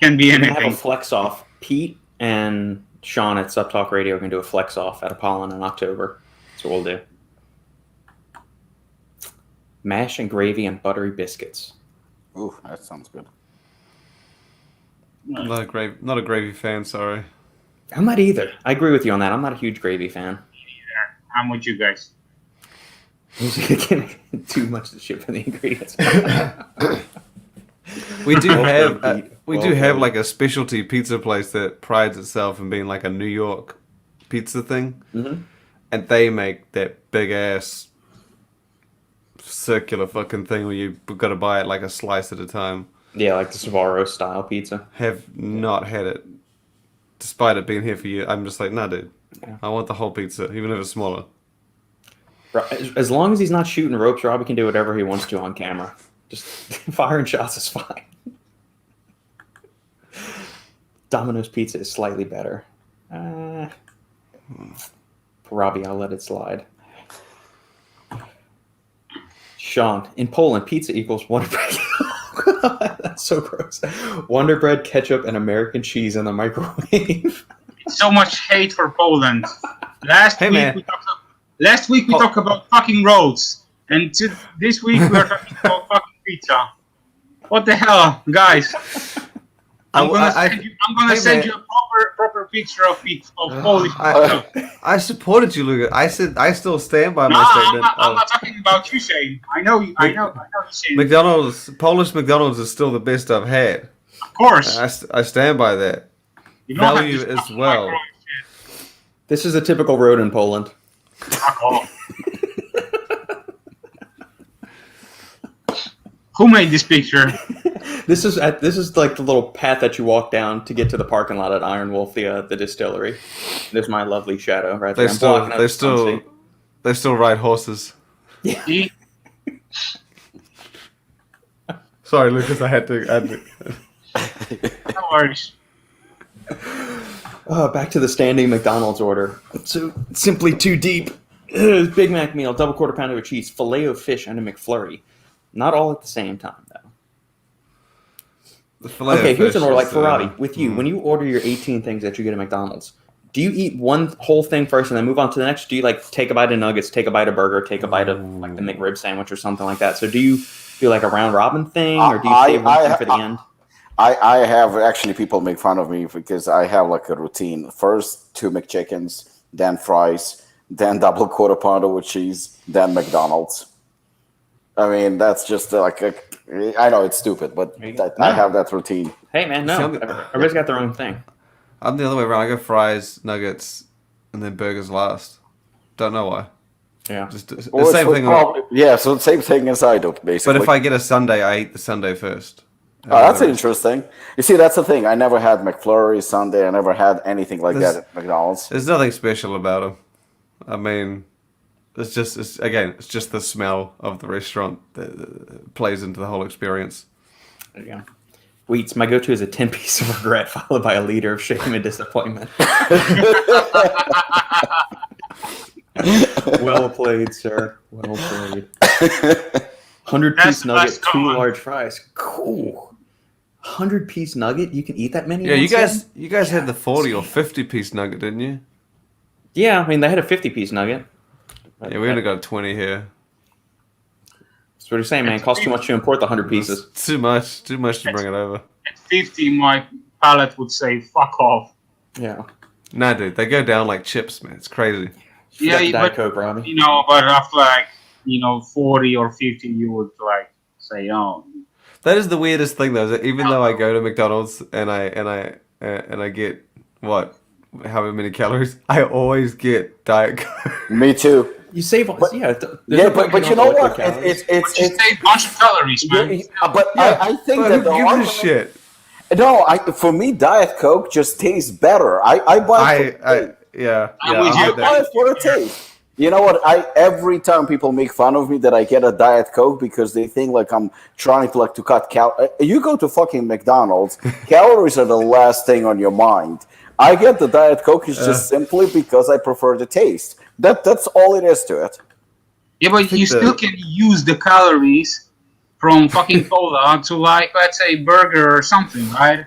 Can be anything. Have a flex off peat and Sean at Sub Talk Radio can do a flex off at Apollon in October. That's what we'll do. Mash and gravy and buttery biscuits. Ooh, that sounds good. Not a gravy fan. Sorry. I'm not either. I agree with you on that. I'm not a huge gravy fan. I'm with you guys. Too much to ship for the ingredients. We do have like a specialty pizza place that prides itself in being like a New York pizza thing, and they make that big ass circular fucking thing where you got to buy it like a slice at a time. Yeah, like the Sbarro style pizza. Have not had it, despite it being here for you. I'm just like, nah, dude. Yeah. I want the whole pizza, even if it's smaller. As long as he's not shooting ropes, Robbie can do whatever he wants to on camera. Just firing shots is fine. Domino's pizza is slightly better. For Robbie, I'll let it slide. Sean, in Poland, pizza equals Wonder Bread. That's so gross. Wonder Bread, ketchup, and American cheese in the microwave. So much hate for Poland. Last week we talked about fucking roads, and this week we are talking about fucking pizza. What the hell, guys? I'm gonna send you a proper picture of Polish pizza. I supported you, Lukasz. I said I still stand by my statement. I'm not talking about you, Shane. I know you, Shane. Polish McDonald's is still the best I've had. Of course. I stand by that. Value as well. This is a typical road in Poland. Fuck off. Who made this picture? This is like the little path that you walk down to get to the parking lot at Iron Wolf, the distillery. There's my lovely shadow right there. They still ride horses. Yeah. Sorry, Lukasz, I had to. No worries. Back to the standing McDonald's order. So simply too deep. Big Mac meal, double quarter pounder with cheese, filet of fish, and a McFlurry. Not all at the same time, though. Okay, here's an order. Like Ferrari, with you, when you order your 18 things that you get at McDonald's, do you eat one whole thing first and then move on to the next? Do you like take a bite of nuggets, take a bite of burger, take a bite of like the McRib sandwich or something like that? So do you do like a round robin thing, or do you save one thing for the end? I have actually people make fun of me because I have like a routine. First 2 McChickens, then fries, then double quarter pounder with cheese, then McDonald's. I mean, that's just like I know it's stupid, but I have that routine. Hey, man, no. Everybody's got their own thing. I'm the other way around. I go fries, nuggets, and then burgers last. Don't know why. Yeah. Just the same thing. So the same thing as I do, basically. But if I get a sundae, I eat the sundae first. Oh, that's interesting. You see, that's the thing. I never had McFlurry, sundae. I never had anything like that at McDonald's. There's nothing special about them. I mean... It's just the smell of the restaurant that plays into the whole experience. There you go. Wheats, my go-to is a 10-piece of regret followed by a liter of shame and disappointment. Well played, sir. Well played. 100-piece nugget, 2 large fries. Cool. 100-piece nugget? You can eat that many? Yeah, you guys had the 40 or 50-piece nugget, didn't you? Yeah, I mean, they had a 50-piece nugget. Yeah, we only got 20 here. That's what you're saying, man. It costs too much to import the 100 pieces. It's too much to bring it over. At 50, my palate would say, fuck off. Yeah. Nah, dude, they go down like chips, man. It's crazy. Yeah, Diet Coke, Robbie. But after 40 or 50, you would say, oh. That is the weirdest thing, though. Is that even though I go to McDonald's and I get however many calories, I always get Diet Coke. Me too. You save, but you know what? It's you save a bunch of calories, man. I think that the give a shit. No, for me, Diet Coke just tastes better. I buy it for the taste. You know what? Every time people make fun of me that I get a Diet Coke because they think like I'm trying to cut calories. You go to fucking McDonald's, calories are the last thing on your mind. I get the Diet Coke is just simply because I prefer the taste. That's all it is to it. Yeah, but you still can use the calories from fucking cola to let's say burger or something, right?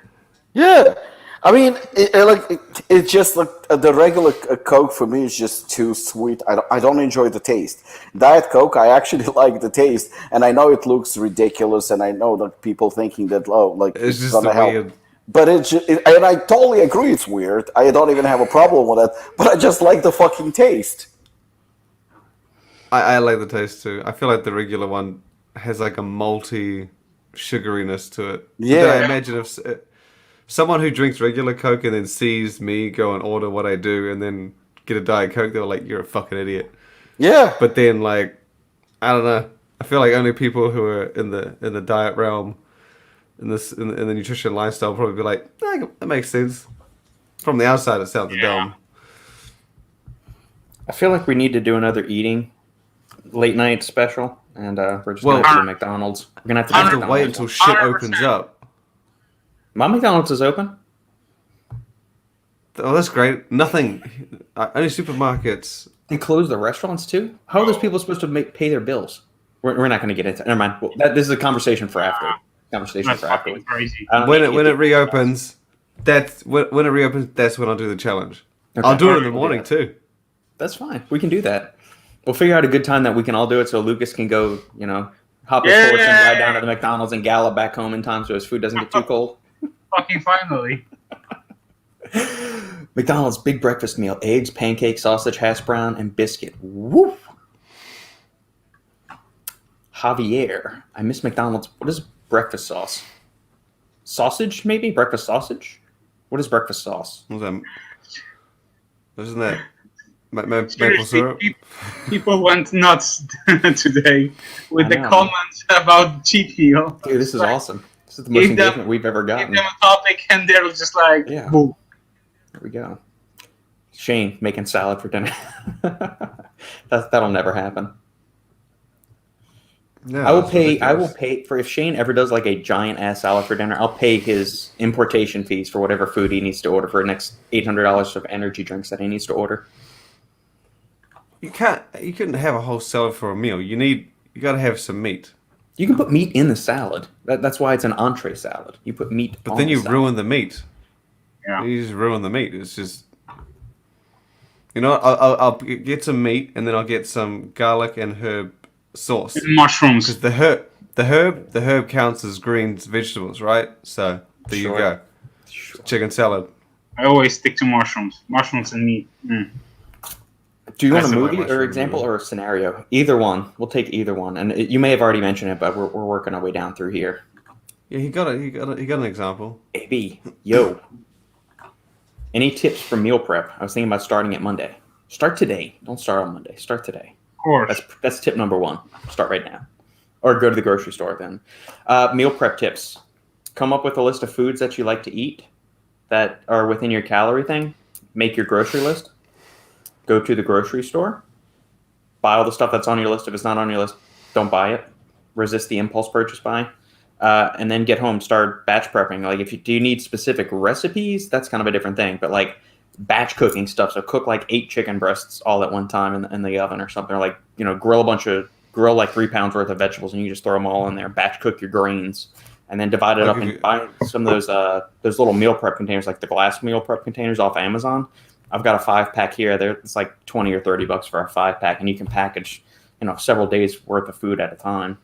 Yeah. I mean, it's just like the regular Coke for me is just too sweet. I don't enjoy the taste. Diet Coke, I actually like the taste, and I know it looks ridiculous, and I know that people thinking that It's just gonna the help. weird. But and I totally agree it's weird. I don't even have a problem with it. But I just like the fucking taste. I like the taste too. I feel like the regular one has like a malty sugariness to it. But then I Yeah. imagine if someone who drinks regular Coke and then sees me go and order what I do and then get a Diet Coke, they're like, "You're a fucking idiot." Yeah. But then, like, I don't know. I feel like only people who are in the diet realm, in the nutrition lifestyle, probably be like, "That makes sense." From the outside, it sounds dumb. I feel like we need to do another eating late night special, and we're just Well, gonna have to do McDonald's. We're gonna have to I do have to McDonald's. wait until shit 100%. opens up. My McDonald's is open. Oh, that's great. Nothing. Only supermarkets. They close the restaurants too. How are those people supposed to pay their bills? We're not going to get into. Never mind. Well, this is a conversation for after. Conversation That's for fucking afterwards. crazy. I don't When need it to when get it reopens, that's when I'll do the challenge. Okay. I'll do it in the We'll do morning that. too. That's fine. We can do that. We'll figure out a good time that we can all do it, so Lucas can go, hop his horse and ride down to the McDonald's and gallop back home in time so his food doesn't get too cold. Fucking finally. McDonald's big breakfast meal: eggs, pancakes, sausage, hash brown, and biscuit. Woo! Javier, I miss McDonald's. What is breakfast sauce? Sausage, maybe? Breakfast sausage? What is breakfast sauce? What's that? Isn't that maple Seriously, syrup? people went nuts today with I the know. comments about cheat meal. Dude, this is Like, awesome. This is the most Give them- engagement we've ever Give gotten. them a topic and they're just like, Yeah. boom. There we go. Shane making salad for dinner. That'll never happen. No, I will that's pay. I ridiculous. will pay for if Shane ever does like a giant ass salad for dinner. I'll pay his importation fees for whatever food he needs to order for the next $800 of energy drinks that he needs to order. You couldn't have a whole salad for a meal. You got to have some meat. You can put meat in the salad. That's why it's an entree salad. You put meat. But on then the you salad. ruin the meat. Yeah. You just ruin the meat. It's just, I'll get some meat and then I'll get some garlic and herb sauce. Mushrooms. Because the herb counts as greens, vegetables, right? So there you Sure. go. Sure. Chicken salad. I always stick to mushrooms. Mushrooms and meat. Do you want a That's the way movie or mushrooms example are. or a scenario? Either one. We'll take either one. And you may have already mentioned it, but we're working our way down through here. Yeah, he got an example. AB, yo. Any tips for meal prep? I was thinking about starting it Monday. Start today. Don't start on Monday. Start today. Of course. That's tip number one. Start right now. Or go to the grocery store then. Meal prep tips. Come up with a list of foods that you like to eat that are within your calorie thing. Make your grocery list. Go to the grocery store. Buy all the stuff that's on your list. If it's not on your list, don't buy it. Resist the impulse purchase buying. And then get home, start batch prepping. Like do you need specific recipes? That's kind of a different thing. But like batch cooking stuff. So cook like 8 chicken breasts all at one time in the oven or something. Or like, grill like 3 pounds worth of vegetables and you just throw them all in there. Batch cook your grains and then divide it Like up if and you- buy some of those little meal prep containers, like the glass meal prep containers off Amazon. I've got a 5-pack here. It's like $20 or $30 for a 5-pack, and you can package, several days worth of food at a time.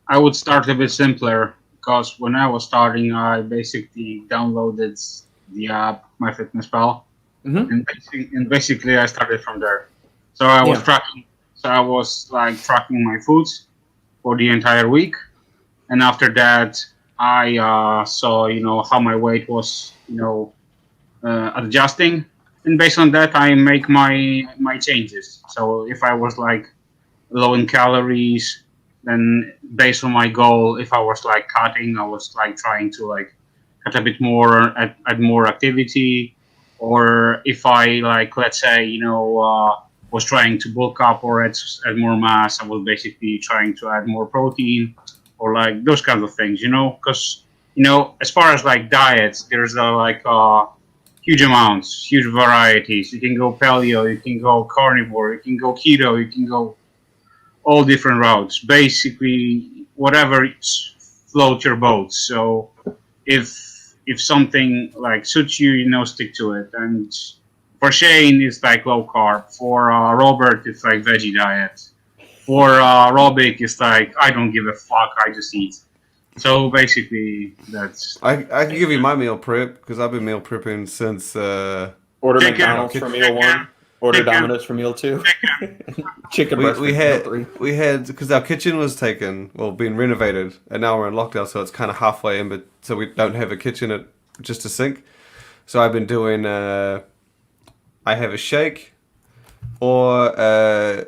I would start a bit simpler because when I was starting, I basically downloaded the app MyFitnessPal, Mhm. and basically I started from there. So I was Yeah. tracking. So I was like tracking my foods for the entire week, and after that, I saw how my weight was adjusting, and based on that, I make my changes. So if I was like low in calories, then based on my goal, if I was like cutting, I was like trying to like cut a bit more, add more activity, or if I like, let's say, was trying to bulk up or add more mass, I was basically trying to add more protein or like those kinds of things, because as far as like diets, there's huge amounts, huge varieties. You can go paleo, you can go carnivore, you can go keto, you can go all different routes. Basically, whatever floats your boat. So if if something like suits you, stick to it. And for Shane, it's like low carb. For Robert, it's like veggie diet. For Robic, it's like I don't give a fuck. I just eat. So basically, that's. I can give you my meal prep because I've been meal prepping since. Order Chicken. McDonald's for meal 1. Order Chicken. Domino's for meal 2. Chicken breast for meal 3. We had because our kitchen was being renovated, and now we're in lockdown, so it's kind of halfway in, but so we don't have a kitchen, just a sink. So I've been doing. I have a shake, or a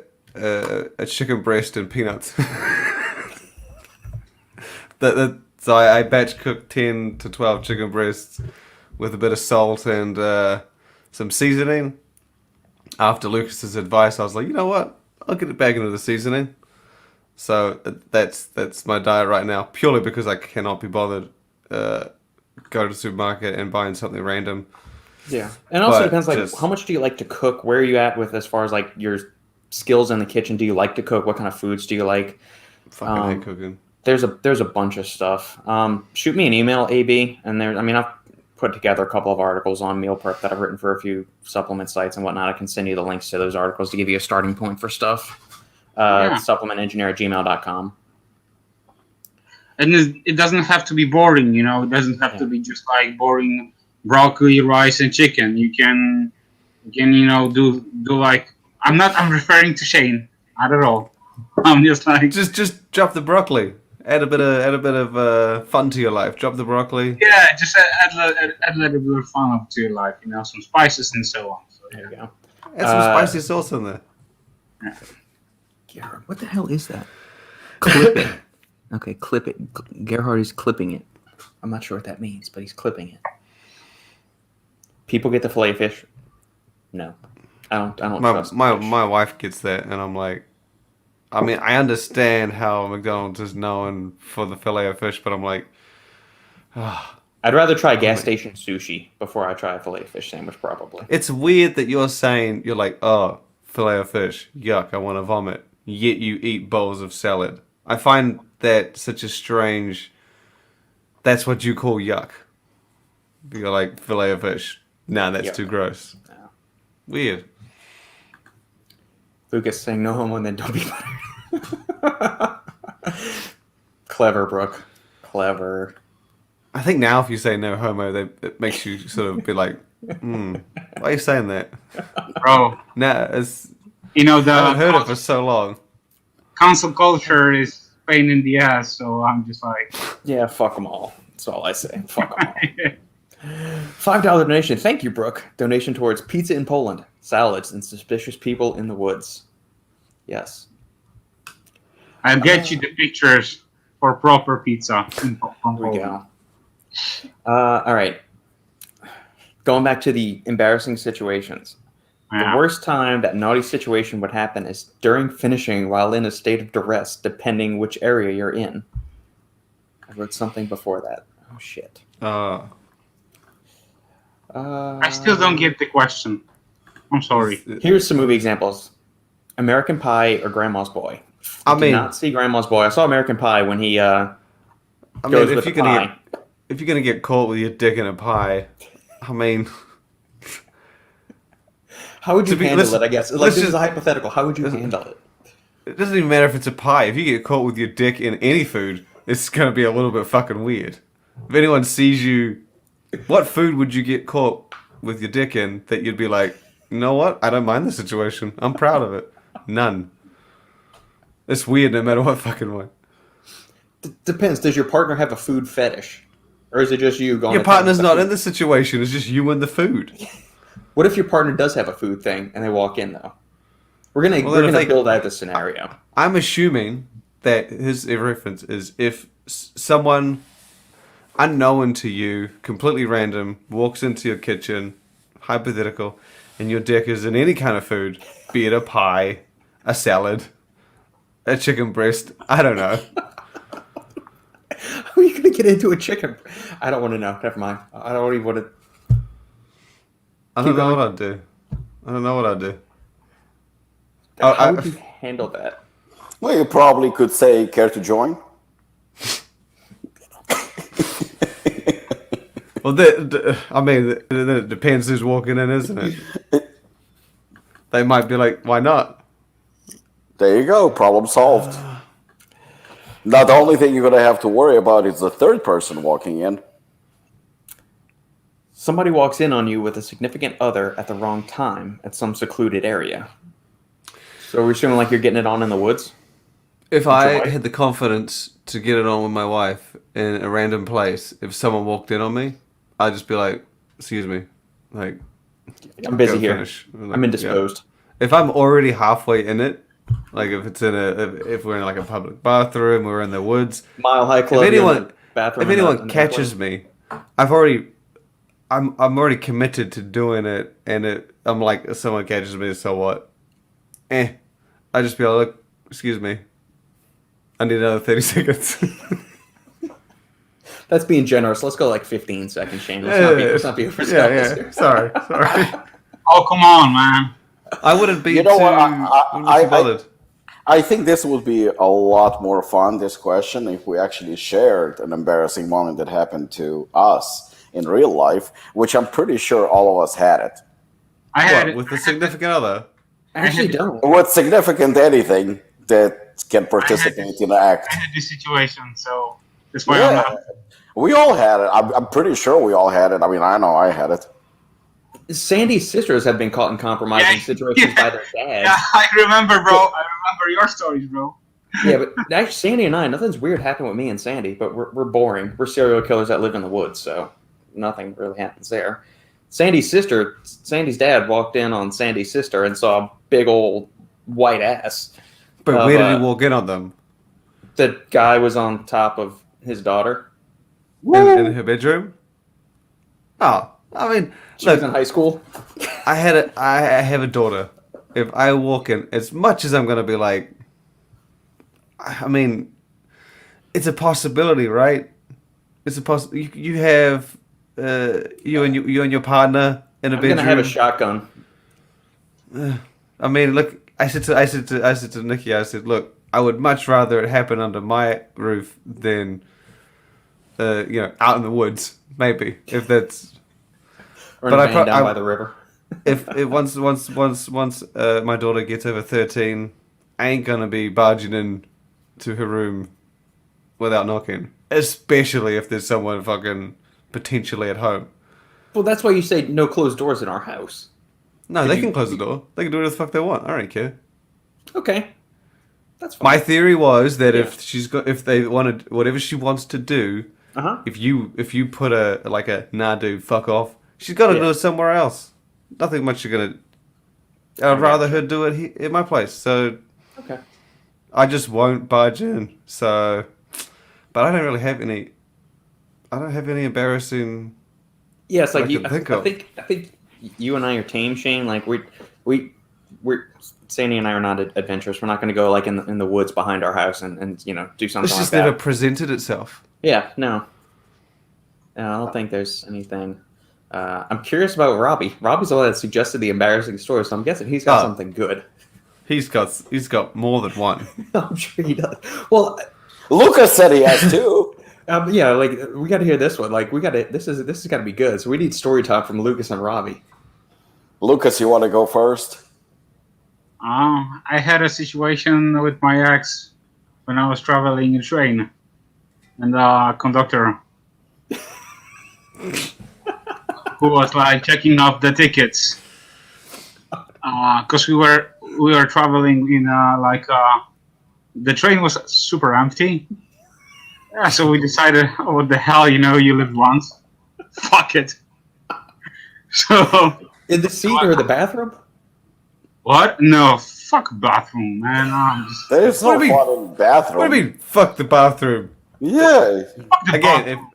chicken breast and peanuts. So I batch cook 10 to 12 chicken breasts with a bit of salt and some seasoning. After Lukasz's advice, I was like, you know what? I'll get it back into the seasoning. So that's my diet right now, purely because I cannot be bothered go to the supermarket and buying something random. Yeah, and also depends how much do you like to cook? Where are you at with as far as like your skills in the kitchen? Do you like to cook? What kind of foods do you like? Fucking hate cooking. There's a bunch of stuff. Shoot me an email, AB, and I've put together a couple of articles on meal prep that I've written for a few supplement sites and whatnot. I can send you the links to those articles to give you a starting point for stuff. Supplementengineer@gmail.com. And it doesn't have to be boring, It doesn't have to be just like boring broccoli, rice, and chicken. You can do like I'm referring to Shane, not at all. I'm just like just drop the broccoli. Add a bit of fun to your life. Drop the broccoli. Yeah, just add a little bit of fun up to your life. Some spices and so on. So, There you go. Add some spicy sauce in there. Yeah. Gerhard, what the hell is that? Clip it. Okay, clip it. Gerhard is clipping it. I'm not sure what that means, but he's clipping it. People get the fillet of fish. No, I don't trust my wife gets that, and I'm like. I mean, I understand how McDonald's is known for the filet of fish, but I'm like, I'd rather try gas station sushi before I try a filet of fish sandwich, probably. It's weird that you're like, oh, filet of fish, yuck, I want to vomit. Yet you eat bowls of salad. I find that such a strange. That's what you call yuck. You're like filet of fish. Nah, that's too gross. No. Weird. Lukasz saying no homo and then don't be buttered. Clever, Brooke. Clever. I think now if you say no homo, it makes you sort of be like, why are you saying that? Bro. Nah, I haven't heard it for so long. Cancel culture is pain in the ass, so I'm just like... Yeah, fuck them all. That's all I say. Fuck them all. $5 donation. Thank you, Brooke. Donation towards pizza in Poland, salads, and suspicious people in the woods. Yes. I'll get you the pictures for proper pizza in Poland. There we go. All right. Going back to the embarrassing situations. Yeah. The worst time that naughty situation would happen is during finishing while in a state of duress, depending which area you're in. I wrote something before that. Oh, shit. I still don't get the question. I'm sorry. Here's some movie examples. American Pie or Grandma's Boy. I did not see Grandma's Boy. I saw American Pie when he goes with the pie. If you're gonna get caught with your dick in a pie, I mean, how would you handle it? I guess this is a hypothetical. How would you handle it? It doesn't even matter if it's a pie. If you get caught with your dick in any food, it's gonna be a little bit fucking weird. If anyone sees you, what food would you get caught with your dick in that you'd be like, you know what? I don't mind the situation. I'm proud of it. None. It's weird no matter what fucking way. Depends. Does your partner have a food fetish? Or is it just you going? Your partner's not in the situation. It's just you and the food. What if your partner does have a food thing and they walk in though? We're gonna build out the scenario. I'm assuming that his reference is if someone unknown to you, completely random, walks into your kitchen, hypothetical, and your dick is in any kind of food, be it a pie, a salad, a chicken breast, I don't know. How are you going to get into a chicken? I don't want to know. Never mind. I don't even want to. I don't know what I'd do. I don't know what I'd do. How would you handle that? Well, you probably could say, care to join? Well, I mean, it depends who's walking in, isn't it? They might be like, why not? There you go. Problem solved. Now, the only thing you're going to have to worry about is the third person walking in. Somebody walks in on you with a significant other at the wrong time at some secluded area. So we're assuming like you're getting it on in the woods? If I had the confidence to get it on with my wife in a random place, if someone walked in on me, I'd just be like, excuse me. Like, I'm busy go here. finish. Like, I'm indisposed. Yeah. If I'm already halfway in it, like if it's if we're in like a public bathroom, we're in the woods. Mile High Club. If anyone catches me, I'm already committed to doing it, and I'm like, if someone catches me, so what? I just be like, look, excuse me, I need another 30 seconds. That's being generous. Let's go like 15 seconds, Shane. Let's not be overzealous. Yeah. Sorry. Oh, come on, man. I wouldn't be What? too bothered. I think this would be a lot more fun, this question, if we actually shared an embarrassing moment that happened to us in real life, which I'm pretty sure all of us had it. I had it With a significant other? I actually don't. With significant anything that can participate in the act. I had this situation, so that's why I'm not. We all had it. I'm pretty sure we all had it. I mean, I know I had it. Sandy's sisters have been caught in compromising situations by their dads. Yeah, I remember, bro. I remember your stories, bro. Yeah, but actually, Sandy and I, nothing's weird happened with me and Sandy, but we're boring. We're serial killers that live in the woods, so nothing really happens there. Sandy's dad walked in on Sandy's sister and saw a big old white ass. But where did he walk in on them? The guy was on top of his daughter. In her bedroom? Oh, I mean, She was in high school. I have a daughter. If I walk in, as much as I'm gonna be like, I mean, it's a possibility, right? It's a You have you and your partner in a bedroom. I'm gonna have a shotgun. I mean, look. I said to Nikki, I said, look, I would much rather it happen under my roof than, out in the woods. Maybe if that's. Or in a van down by the river. if once my daughter gets over 13, I ain't gonna be barging in to her room without knocking. Especially if there's someone fucking potentially at home. Well, that's why you say no closed doors in our house. No, they can close the door. They can do whatever the fuck they want. I don't care. Okay, that's fine. My theory was that if they wanted whatever she wants to do, if you put a nah dude fuck off, she's got to do it somewhere else. Nothing much you're gonna. I'd rather her do it in my place. So okay, I just won't barge in. So, but I don't really have any. I don't have any embarrassing. Yeah, it's like I think you and I are tame, Shane. Like we're Sandy and I are not adventurous. We're not going to go like in the woods behind our house and do something. It's like just that. never presented itself. Yeah, no, I don't think there's anything. I'm curious about Robbie. Robbie's the one that suggested the embarrassing story, so I'm guessing he's got something good. He's got more than one. I'm sure he does. Well, Lukasz said he has two. Yeah, like we got to hear this one. Like we got to. This is got to be good. So we need story time from Lukasz and Robbie. Lukasz, you want to go first? I had a situation with my ex when I was traveling in train, and the conductor who was like checking off the tickets, because we were traveling in the train was super empty. Yeah, so we decided, oh, what the hell, you live once, fuck it. So in the seat or the bathroom? What? No, fuck bathroom, man. There's no fun in the bathroom. What do you mean, fuck the bathroom? Yeah. Again,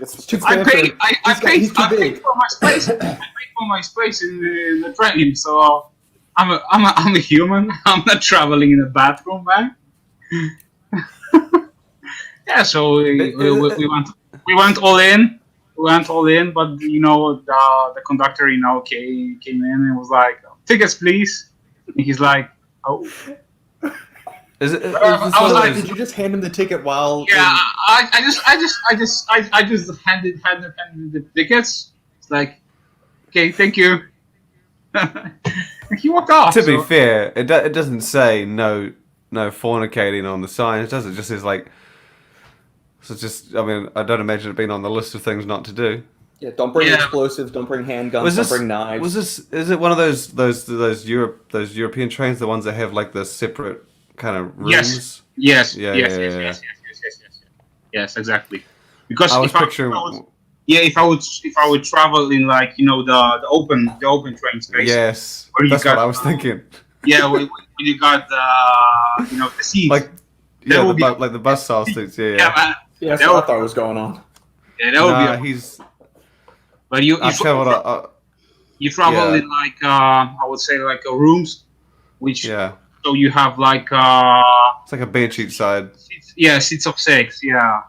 It's I paid for my space. I paid for my space in the train, so I'm a human. I'm not traveling in a bathroom, man. Yeah, so we went all in. We went all in, but the conductor came in and was like, tickets please. And he's like, oh. Is it? I was like, Did you just hand him the ticket while? yeah, I just handed the tickets. It's like, okay, thank you. He walked off. To be fair, it doesn't say no fornicating on the sign. It does. It just says like. So just, I mean, I don't imagine it being on the list of things not to do. Yeah, don't bring explosives. Don't bring handguns. Don't bring knives. Is it one of those European trains, the ones that have like the separate kind of rooms? Yes, exactly. Because I was picturing. If I would travel in like the open train space. Yes, that's what I was thinking. Yeah, when you got the seats. Like the bus style seats. Yeah. Man. Yeah, that's what I thought was going on. Yeah, that would be. But you travel in like I would say like rooms, which so you have like it's like a bench each side. Seats of 6. Yeah,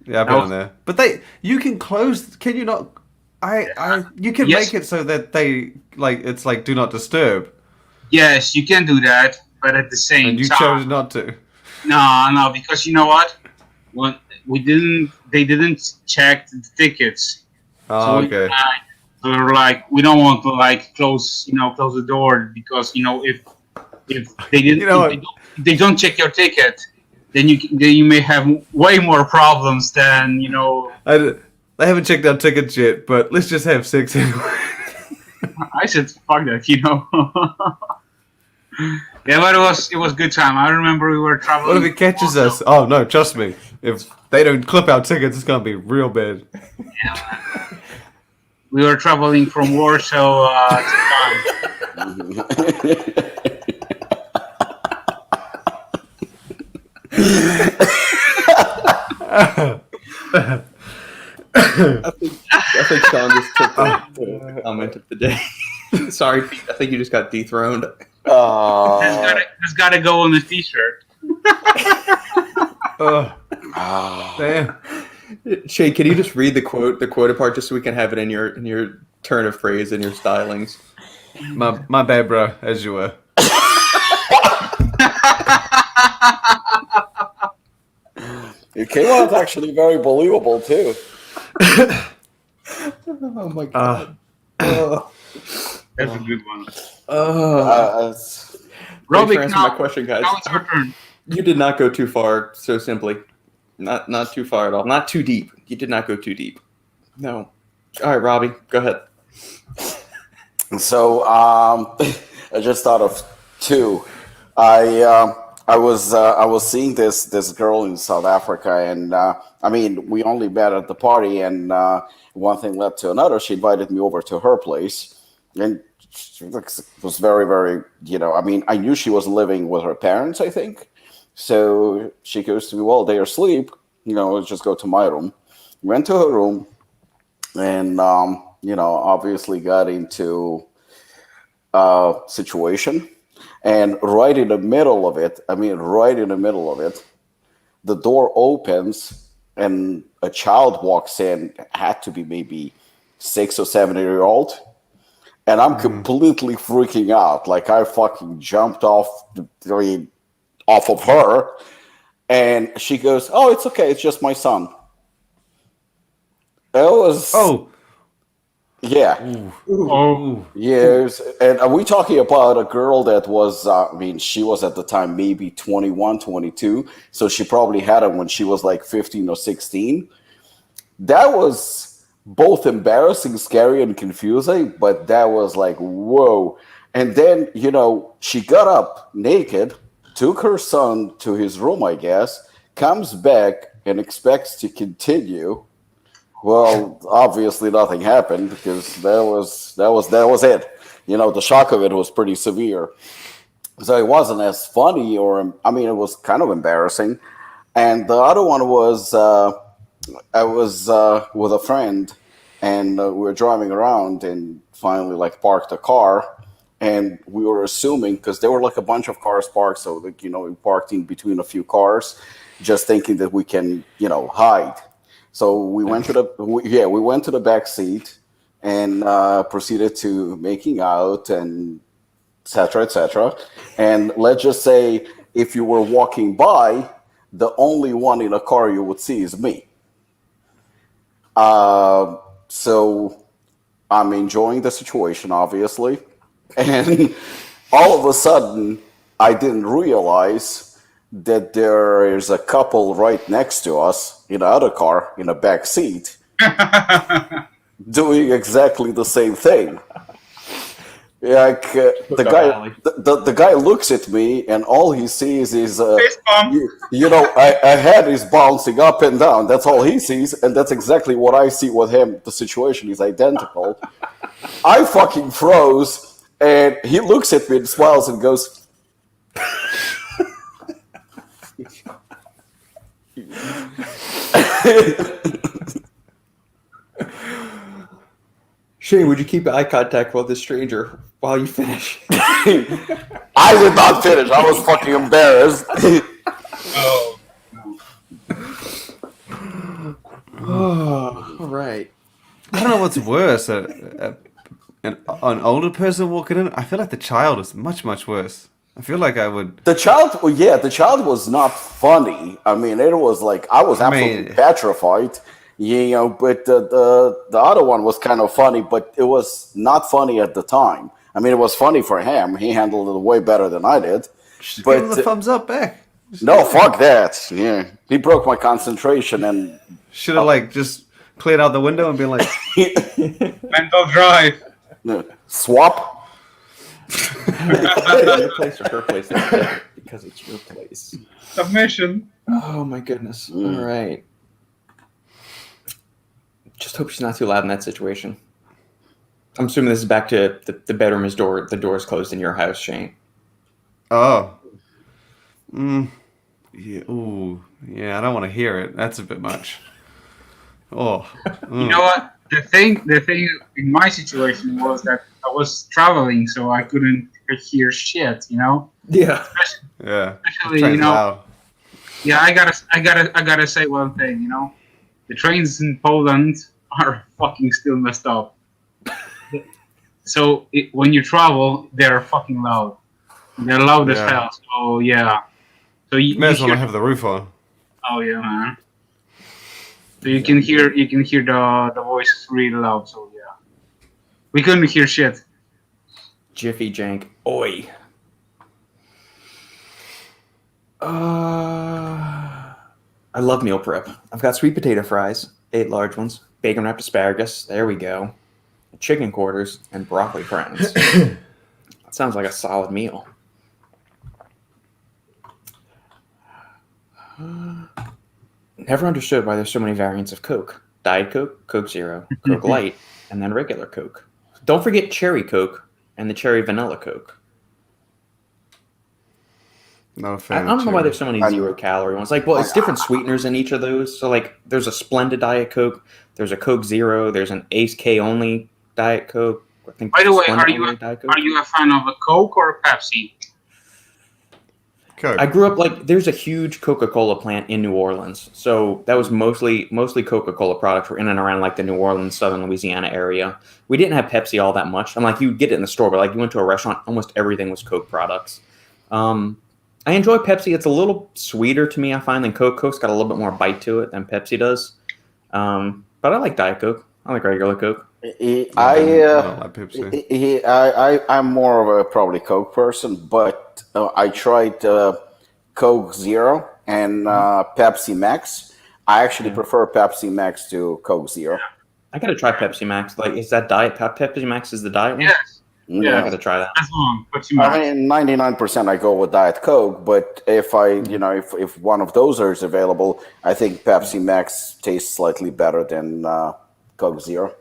I've been in there. But you can close. Can you not? You can make it so that they like it's like do not disturb. Yes, you can do that, but at the same time, and you chose not to. No, because you know what? When they didn't check the tickets. Oh, okay. So we were like, we don't want to like close the door because if they didn't, if they don't check your ticket, then you may have way more problems than They haven't checked our tickets yet, but let's just have sex anyway. I said, fuck that, Yeah, but it was good time. I remember we were traveling. What if it catches us? Oh no, trust me. If they don't clip our tickets, it's gonna be real bad. Yeah, we were traveling from Warsaw to Cannes. I think Sean just took the comment of the day. Sorry, Pete. I think you just got dethroned. That's gotta go on the t-shirt. Damn. Shay, can you just read the quoted part, just so we can have it in your turn of phrase and your stylings? My bad, bro. As you were. It came out actually very believable too. Oh my god. That's a good one. Robbie, answer my question, guys. Now it's your turn. You did not go too far, so simply. Not too far at all. Not too deep. You did not go too deep. No. All right, Robbie, go ahead. So I just thought of two. I was seeing this girl in South Africa, and I mean, we only met at the party, and one thing led to another. She invited me over to her place, and she was very, very, I mean, I knew she was living with her parents, I think. So she goes to me, well, they are asleep, let's just go to my room. Went to her room, and obviously got into a situation. And right in the middle of it, the door opens and a child walks in, had to be maybe 6 or 7 year old. And I'm completely freaking out. Like I fucking jumped off of her. And she goes, oh, it's okay. It's just my son. It was... Oh. Yeah. Oh. Yes. And are we talking about a girl that was, she was at the time maybe 21, 22. So she probably had it when she was like 15 or 16. That was both embarrassing, scary, and confusing. But that was like, whoa. And then, she got up naked, took her son to his room, I guess, comes back and expects to continue. Well, obviously nothing happened because that was it. The shock of it was pretty severe. So it wasn't as funny, it was kind of embarrassing. And the other one was I was with a friend, and we were driving around, and finally parked a car, and we were assuming because there were a bunch of cars parked, so we parked in between a few cars, just thinking that we can hide. So we went to the back seat and proceeded to making out and et cetera, et cetera. And let's just say if you were walking by, the only one in a car you would see is me. So I'm enjoying the situation, obviously. And all of a sudden, I didn't realize that there is a couple right next to us in the other car, in the back seat, doing exactly the same thing. Like the guy looks at me, and all he sees is a head is bouncing up and down. That's all he sees, and that's exactly what I see with him. The situation is identical. I fucking froze, and he looks at me and smiles and goes, Shane, would you keep eye contact with this stranger while you finish? I did not finish. I was fucking embarrassed. Oh, all right. I don't know what's worse, an older person walking in. I feel like the child is much, much worse. I feel like I would. The child was not funny. I mean, it was like I was absolutely petrified. But the other one was kind of funny, but it was not funny at the time. I mean, it was funny for him. He handled it way better than I did. Just give him the thumbs up back. No, fuck that. Yeah, he broke my concentration and should have just cleared out the window and been like, mental drive. Swap. Your place or her place because it's your place. Submission. Oh my goodness! All right. Just hope she's not too loud in that situation. I'm assuming this is back to the bedroom is door. The door is closed in your house, Shane. Oh. Yeah. Ooh. Yeah. I don't want to hear it. That's a bit much. Oh. You know what? The thing in my situation was that I was traveling, so I couldn't hear shit. Yeah. Especially, loud. Yeah. I gotta say one thing. The trains in Poland are fucking still messed up. So when you travel, they're fucking loud. They're loud as hell. So yeah. So you may as well have the roof on. Oh yeah, man. So you can hear the voices really loud. So yeah, we couldn't hear shit. Jiffy Jank. Oi. I love meal prep. I've got sweet potato fries, 8 large ones, bacon wrapped asparagus. There we go. Chicken quarters and broccoli crowns. That sounds like a solid meal. Never understood why there's so many variants of Coke. Diet Coke, Coke Zero, Coke Light, and then regular Coke. Don't forget Cherry Coke and the Cherry Vanilla Coke. Not a fan. I don't know why there's so many 0-calorie ones. It's different sweeteners in each of those. So, there's a Splendid Diet Coke, there's a Coke Zero, there's an Ace K only Diet Coke. I think. By the way, are you a fan of a Coke or a Pepsi? Coke. I grew up there's a huge Coca-Cola plant in New Orleans, so that was mostly Coca-Cola products were in and around the New Orleans, Southern Louisiana area. We didn't have Pepsi all that much. I'm you get it in the store, but you went to a restaurant, almost everything was Coke products. I enjoy Pepsi. It's a little sweeter to me, I find, than Coke. Coke's got a little bit more bite to it than Pepsi does. But I like Diet Coke. I like regular Coke. I don't like Pepsi. I'm more of a probably Coke person, but I tried Coke Zero and Pepsi Max. I actually prefer Pepsi Max to Coke Zero. I gotta try Pepsi Max. Is that Diet Pepsi Max is the diet one? Yes. Yeah, I gotta try that. That's long, Pepsi Max. I mean, 99% I go with Diet Coke, but if if one of those is available, I think Pepsi Max tastes slightly better than Coke Zero.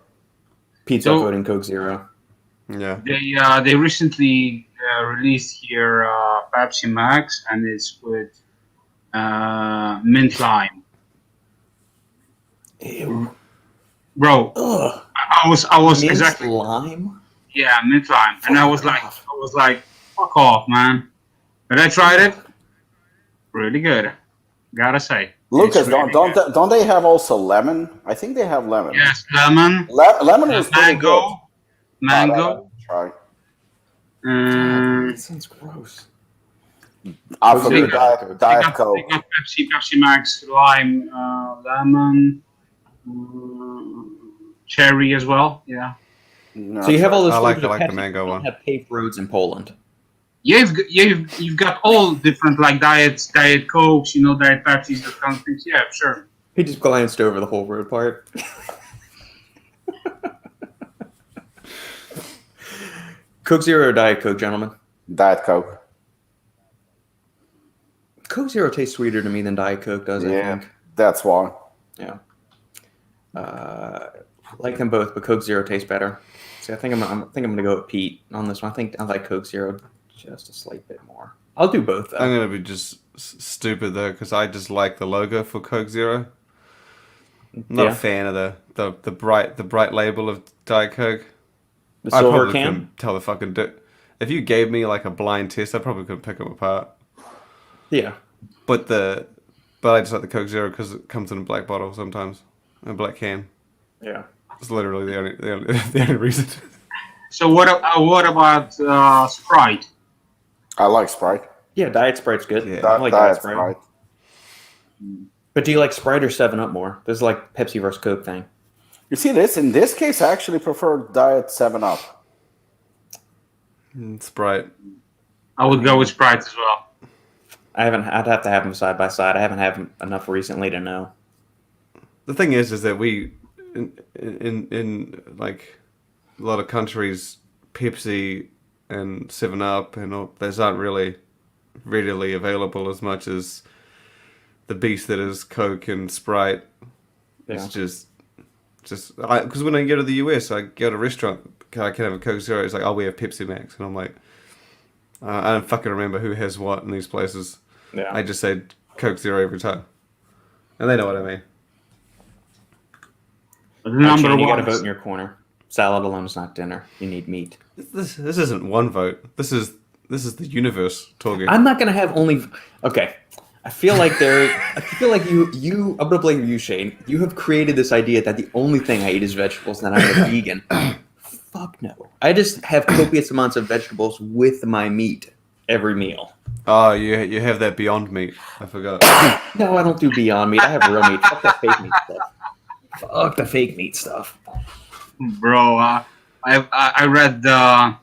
Pizza coating Coke Zero. Yeah. They recently released here Pepsi Max, and it's with mint lime. Ew. Bro, Ugh. I was Mint exactly lime. Yeah, mint lime, and I was like, fuck off, man. But I tried it. Really good, gotta say. Lukasz, don't they have also lemon? I think they have lemon. Yes, lemon. Lemon is pretty good. Mango. Try. That sounds gross. For me, Zero, Diet They Coke. got Pepsi Max, lime, lemon, cherry as well. Yeah. So you have all those I like flavors of the Pepsi. mango You don't one. have paved roads in Poland. Yeah, you've got all different like diet Cokes, diet Pepsis, those kind of things. Yeah, sure. He just glanced over the whole road part. Coke Zero or Diet Coke, gentlemen? Diet Coke. Coke Zero tastes sweeter to me than Diet Coke does, I Yeah, think. that's why. Yeah. Like them both, but Coke Zero tastes better. See, I think I'm gonna go with Pete on this one. I think I like Coke Zero just a slight bit more. I'll do both though. I'm gonna be just stupid though, because I just like the logo for Coke Zero. I'm not a fan of the bright label of Diet Coke. The I silver probably can. couldn't tell the fucking. If you gave me like a blind test, I probably couldn't pick them apart. Yeah. But I just like the Coke Zero because it comes in a black bottle sometimes, a black can. Yeah. It's literally the only reason. So what about Sprite? I like Sprite. Yeah, Diet Sprite's good. Yeah. I like Diet Diet Sprite. Sprite. But do you like Sprite or 7-Up more? This is like Pepsi versus Coke thing. You see this? In this case, I actually prefer Diet 7-Up. Sprite. I would go with Sprite as well. I'd have to have them side by side. I haven't had enough recently to know. The thing is that we, in like a lot of countries, Pepsi and 7-Up and all, those aren't really readily available as much as the beast that is Coke and Sprite. Yeah. It's just because when I go to the US, I go to a restaurant, I can have a Coke Zero. It's like, oh, we have Pepsi Max, and I'm like, I don't fucking remember who has what in these places. Yeah. I just say Coke Zero every time, and they know what I mean. Number Shane, you got one. to vote in your corner. Salad alone is not dinner. You need meat. This isn't one vote. This is the universe talking. I'm not gonna have only. Okay, I feel like you. I'm gonna blame you, Shane. You have created this idea that the only thing I eat is vegetables, and that I'm a vegan. Fuck no. I just have copious amounts of vegetables with my meat every meal. Oh, you have that Beyond Meat. I forgot. No, I don't do Beyond Meat. I have real meat. Fuck that fake meat stuff. Fuck the fake meat stuff. Bro, I read the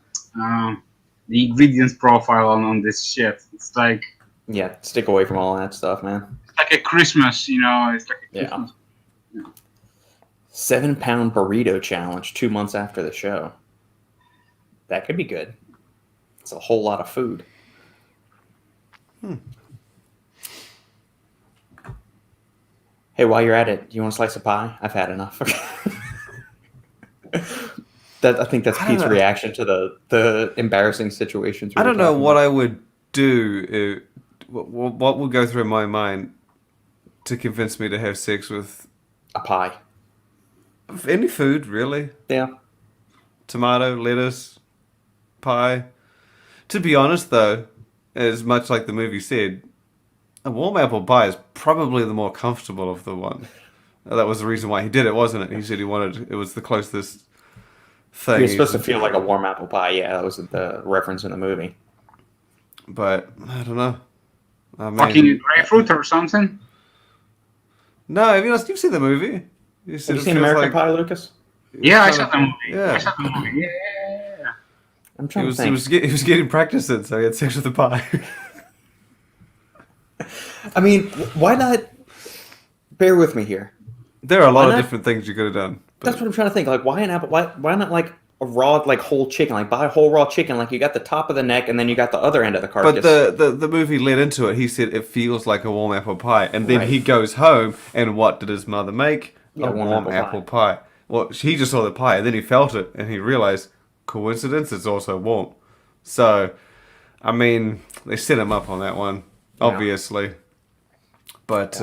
ingredients profile on this shit. It's like Yeah, stick away from all that stuff, man. a Christmas, It's like a Yeah. Christmas. 7-pound burrito challenge 2 months after the show. That could be good. It's a whole lot of food. Hey, while you're at it, do you want a slice of pie? I've had enough. I think that's I don't Pete's know. reaction to the embarrassing situations. I don't know what I would do. What would go through my mind to convince me to have sex with A pie. any food, really? Yeah. Tomato, lettuce, pie. To be honest, though, as much like the movie said, a warm apple pie is probably the more comfortable of the one. That was the reason why he did it, wasn't it? He said it was the closest thing. You're supposed to feel like a warm apple pie. Yeah, that was the reference in the movie. But I don't know. I mean, Fucking grapefruit or something. no, you've seen the movie. You Have you seen American Pie, Lucas? Yeah, I saw the movie. Yeah. I saw the movie. Yeah. I'm He trying was, to he, think. was getting practice in, so he had sex with the pie. I mean, why not? Bear with me here. There are a lot Why of not? different things you could have done. That's what I'm trying to think. Like, why an apple? Why not like a raw, like whole chicken? Like, buy a whole raw chicken. Like, you got the top of the neck, and then you got the other end of the carcass. But the movie led into it. He said it feels like a warm apple pie, and then Right. he goes home, and what did his mother make? Yeah, a warm apple pie. Well, he just saw the pie, and then he felt it, and he realized, coincidence, it's also warm. So, I mean, they set him up on that one, obviously. But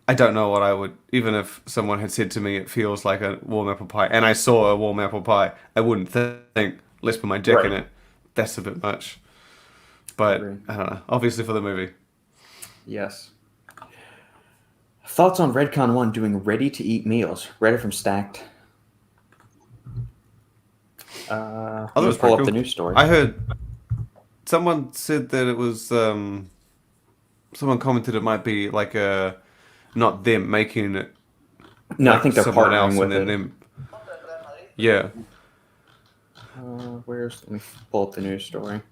I don't know what I would, even if someone had said to me it feels like a warm apple pie, and I saw a warm apple pie, I wouldn't think, let's put my dick in Right. it. That's a bit much. But, Agree. I don't know, obviously for the movie. Yes. Thoughts on Redcon 1 doing ready-to-eat meals? Read it from Stacked. Oh, that Let's was pull pretty up cool. the news story. I heard someone said that it was. Someone commented it might be like not them making it. No, I like think they're someone partnering else with and then it. them. Yeah. Let me pull up the news story.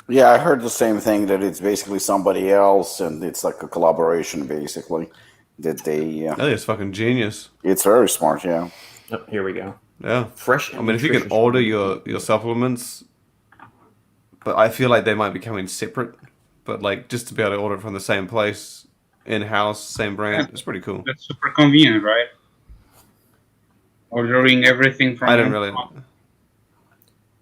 Yeah, I heard the same thing, that it's basically somebody else, and it's like a collaboration, basically. That they. I think it's fucking genius. It's very smart, yeah. Oh, here we go. Yeah. Fresh. I mean, if you can order your supplements, but I feel like they might be coming separate. But like just to be able to order it from the same place, in house, same brand, it's pretty cool. That's super convenient, right? Ordering everything from. I didn't really.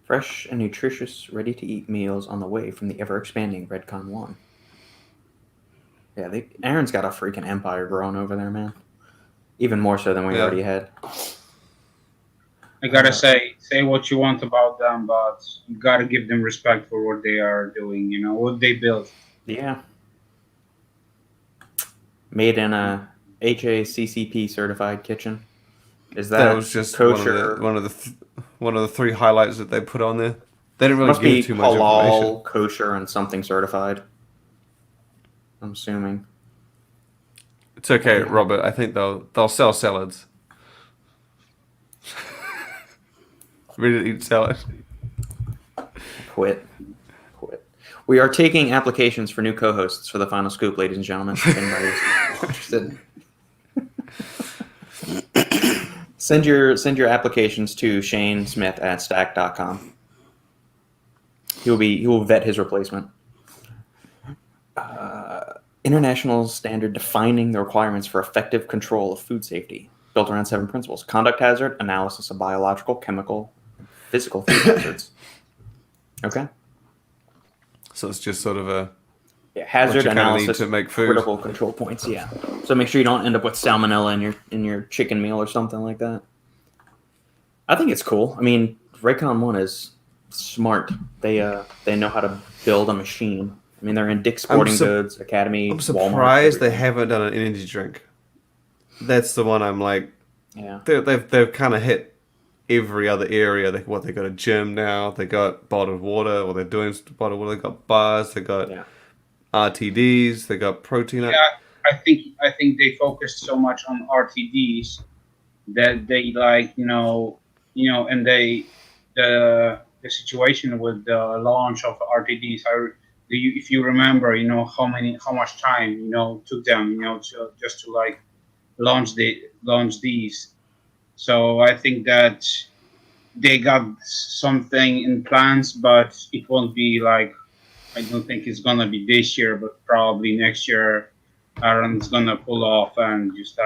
Fresh and nutritious, ready-to-eat meals on the way from the ever-expanding Redcon 1. Yeah, Aaron's got a freaking empire growing over there, man. Even more so than we already had. I gotta say what you want about them, but you gotta give them respect for what they are doing. You know what they built. Yeah. Made in a HACCP certified kitchen. Is that was just kosher? one of the three highlights that they put on there. They didn't really Must be give too much information. halal, kosher, and something certified. I'm assuming. It's okay, Robert. I think they'll sell salads. Ready to eat salad. Quit. We are taking applications for new co-hosts for the Final Scoop, ladies and gentlemen. If anybody's interested. Send your applications to Shane Smith at stack.com. He will vet his replacement. International standard defining the requirements for effective control of food safety, built around 7 principles: conduct hazard, analysis of biological, chemical, physical food hazards. Okay. So it's just sort of a hazard what you kinda need analysis to make food. critical control points. Yeah. So make sure you don't end up with salmonella in your chicken meal or something like that. I think it's cool. I mean, Raycon 1 is smart. They know how to build a machine. I mean, they're in Dick's Sporting Goods, Academy, I'm Walmart. surprised they haven't done an energy drink. That's the one I'm like. Yeah. They've kind of hit every other area. They got a gym now. They got bottled water, or they're doing bottled water. They got bars. They got RTDs. They got protein. Yeah, I think they focused so much on RTDs that they and the situation with the launch of RTDs. If you remember, how much time took them, just to like launch these. So I think that they got something in plans, but it won't be like, I don't think it's gonna be this year, but probably next year. Aaron's gonna pull off and just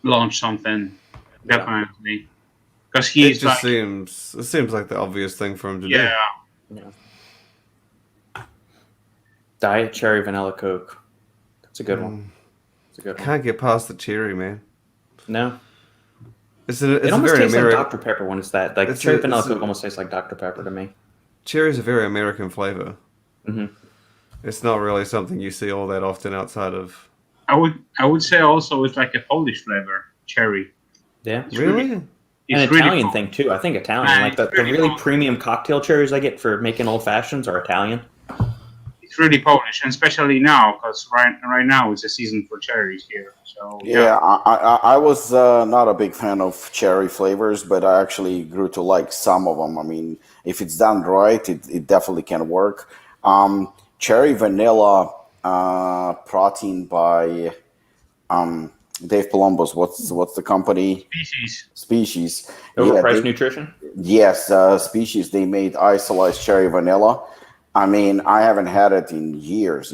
launch something, definitely, because he's it seems like the obvious thing for him to do. Yeah. Diet cherry vanilla Coke. That's a good one. Can't get past the cherry, man. No. It almost very tastes American. like Dr. Pepper when it's that. Like cherry vanilla Coke almost tastes like Dr. Pepper to me. Cherry is a very American flavor. Mm-hmm. It's not really something you see all that often outside of. I would say also it's like a Polish flavor, cherry. Yeah. Really? An Italian thing too. I think Italian, like the really premium cocktail cherries I get for making old fashions are Italian. It's really Polish, and especially now, because right now it's a season for cherries here. So I was not a big fan of cherry flavors, but I actually grew to like some of them. I mean, if it's done right, it definitely can work. Cherry vanilla protein by Dave Palumbo's. What's the company? Species. Overpriced Nutrition? Yes, Species. They made isolized cherry vanilla. I mean, I haven't had it in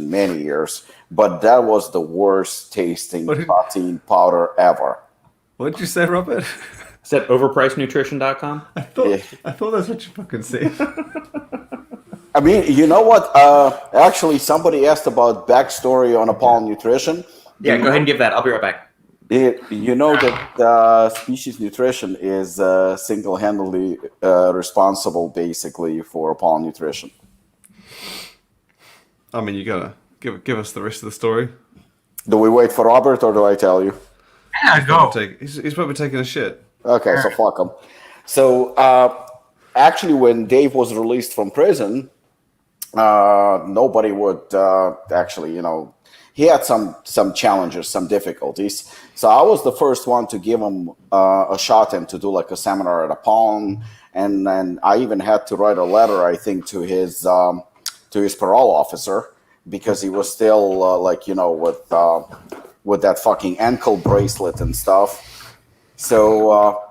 many years, but that was the worst tasting protein powder ever. What did you say, Robert? Is that overpricednutrition.com? I thought that's what you fucking said. I mean, you know what? Actually, somebody asked about backstory on Apollon Nutrition. Yeah, go ahead and give that. I'll be right back. You know that Species Nutrition is single-handedly responsible, basically, for Apollon Nutrition. I mean, you gotta give us the rest of the story. Do we wait for Robert, or do I tell you? Yeah, go. He's probably taking a shit. Okay, so fuck him. So actually, when Dave was released from prison, nobody would actually, he had some challenges, some difficulties. So I was the first one to give him a shot and to do like a seminar at Apollon, and then I even had to write a letter, I think, to his parole officer because he was still with that fucking ankle bracelet and stuff. So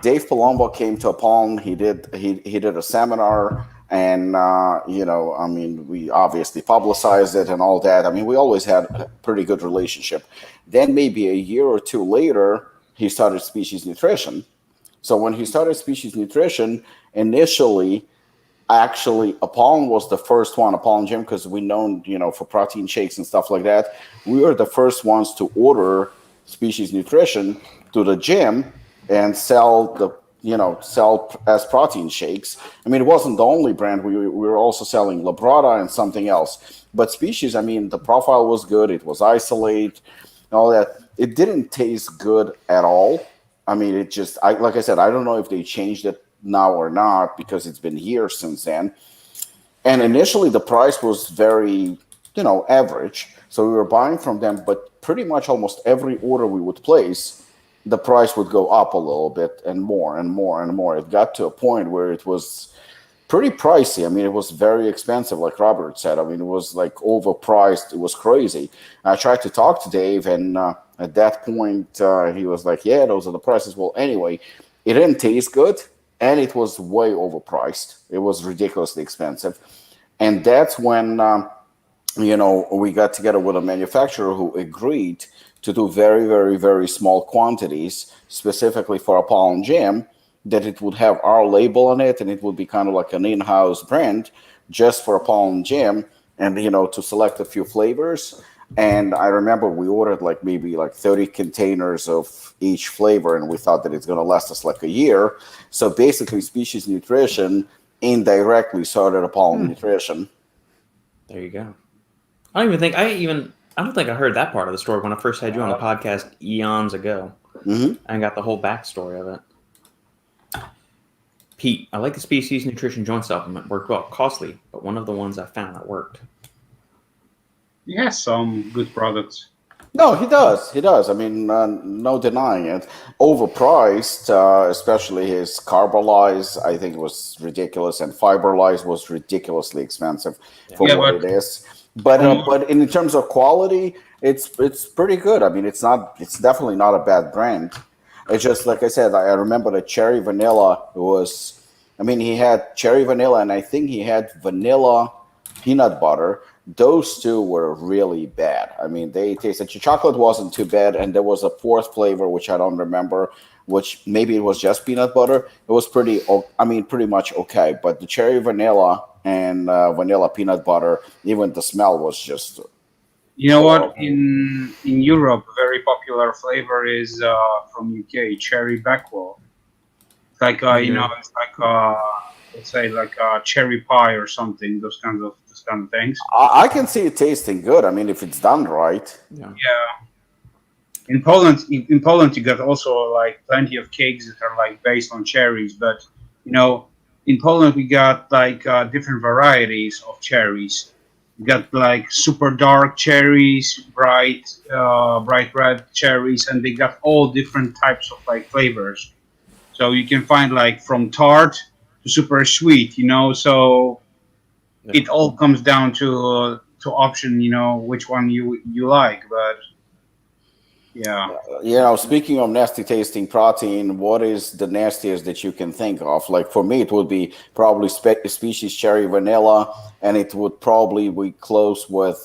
Dave Palumbo came to Apollon. He did a seminar. And, we obviously publicized it and all that. I mean, we always had a pretty good relationship. Then maybe a year or two later, he started Species Nutrition. So when he started Species Nutrition, initially, actually, Apollon was the first one, Apollon Gym, because we known, for protein shakes and stuff like that. We were the first ones to order Species Nutrition to the gym and sell as protein shakes. I mean, it wasn't the only brand. We were also selling Labrada and something else. But Species, I mean, the profile was good. It was isolate, all that. It didn't taste good at all. I mean, it just, like I said, I don't know if they changed it now or not because it's been years since then. And initially, the price was very, average. So we were buying from them, but pretty much almost every order we would place, the price would go up a little bit and more and more and more. It got to a point where it was pretty pricey. I mean, it was very expensive, like Robert said. I mean, it was like overpriced. It was crazy. I tried to talk to Dave, and at that point, he was like, yeah, those are the prices. Well, anyway, it didn't taste good, and it was way overpriced. It was ridiculously expensive. And that's when, we got together with a manufacturer who agreed to do very, very, very small quantities, specifically for Apollon Gym, that it would have our label on it, and it would be kind of like an in-house brand just for Apollon Gym, and, to select a few flavors. And I remember we ordered maybe 30 containers of each flavor, and we thought that it's going to last us like a year. So basically, Species Nutrition indirectly started Apollon Nutrition. There you go. I don't think I heard that part of the story when I first had you on the podcast eons ago. Mm-hmm. I got the whole backstory of it. Pete, I like the Species Nutrition joint supplement. Worked well. Costly, but one of the ones I found that worked. He has some good products. No, he does. He does. I mean, no denying it. Overpriced, especially his Carbolyze, I think it was ridiculous, and Fiberlyze was ridiculously expensive for what it is. But in terms of quality, it's pretty good. I mean, it's definitely not a bad brand. It's just like I said, I remember the cherry vanilla he had cherry vanilla, and I think he had vanilla peanut butter. Those two were really bad. I mean, they tasted, chocolate wasn't too bad, and there was a fourth flavor which I don't remember, which maybe it was just peanut butter. It was pretty much okay. But the cherry vanilla and vanilla peanut butter, even the smell was just. You know what? In Europe, a very popular flavor is from UK, cherry Backwell. It's like it's like let's say like a cherry pie or something. Those kinds of things. I can see it tasting good. I mean, if it's done right. Yeah. In Poland, you got also like plenty of cakes that are like based on cherries, but in Poland we got like different varieties of cherries. You got like super dark cherries, bright red cherries, and they got all different types of like flavors. So you can find like from tart to super sweet, So it all comes down to option, which one you like, but. Yeah. Speaking of nasty tasting protein, what is the nastiest that you can think of? Like for me, it would be probably Species cherry vanilla, and it would probably be close with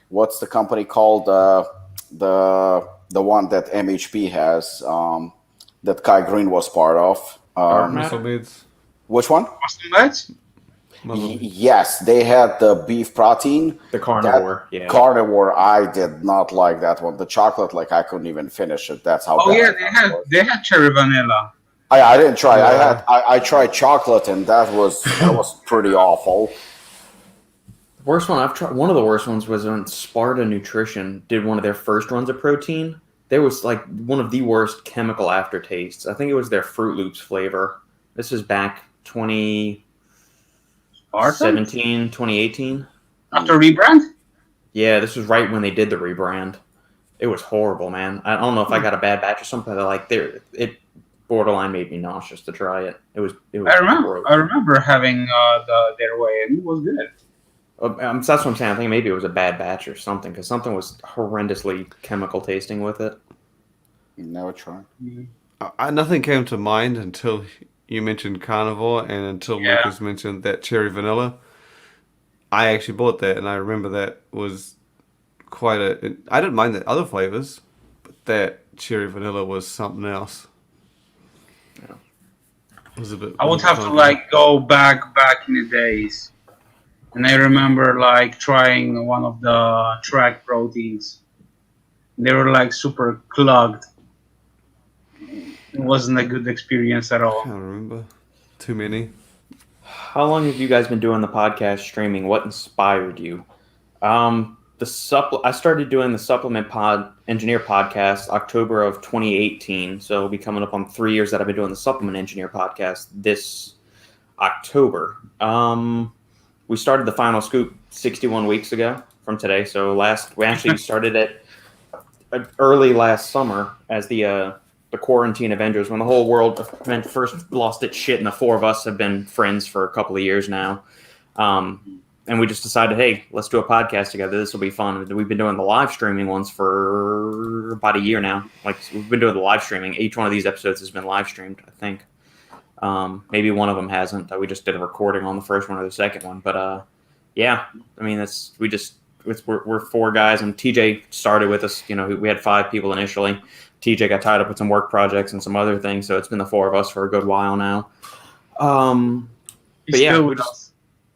what's the company called? The one that MHP has, that Kai Green was part of. Which one? Yes, they had the beef protein. The carnivore, Carnivore, I did not like that one. The chocolate, I couldn't even finish it. That's how. Oh yeah, they had cherry vanilla. I didn't try. Yeah. I tried chocolate, and that was pretty awful. The worst one I've tried. One of the worst ones was when Sparta Nutrition did one of their first runs of protein. There was like one of the worst chemical aftertastes. I think it was their Fruit Loops flavor. This is back 2017, 2018. After rebrand? Yeah, this was right when they did the rebrand. It was horrible, man. I don't know if I got a bad batch or something. It borderline made me nauseous to try it. It was. I remember having their way, and it was good. That's what I'm saying. I think maybe it was a bad batch or something, because something was horrendously chemical tasting with it. Never tried. Nothing came to mind until you mentioned carnivore and until Lukasz mentioned that cherry vanilla. I actually bought that, and I remember that was quite a... I didn't mind the other flavors, but that cherry vanilla was something else. Yeah. It was a bit... I would have to go back in the days. And I remember trying one of the track proteins. They were super clogged. It wasn't a good experience at all. I can't remember. Too many. How long have you guys been doing the podcast streaming? What inspired you? I started doing the Supplement Engineer podcast October of 2018. So it'll be coming up on 3 years that I've been doing the Supplement Engineer podcast this October. We started the Final Scoop 61 weeks ago from today. So we actually started it early last summer as the Quarantine Avengers, when the whole world first lost its shit, and the four of us have been friends for a couple of years now. And we just decided, hey, let's do a podcast together. This will be fun. We've been doing the live streaming ones for about a year now. We've been doing the live streaming. Each one of these episodes has been live streamed, I think. Maybe one of them hasn't. We just did a recording on the first one or the second one. But yeah, I mean, we're four guys, and TJ started with us. We had 5 people initially. TJ got tied up with some work projects and some other things, so it's been the 4 of us for a good while now. But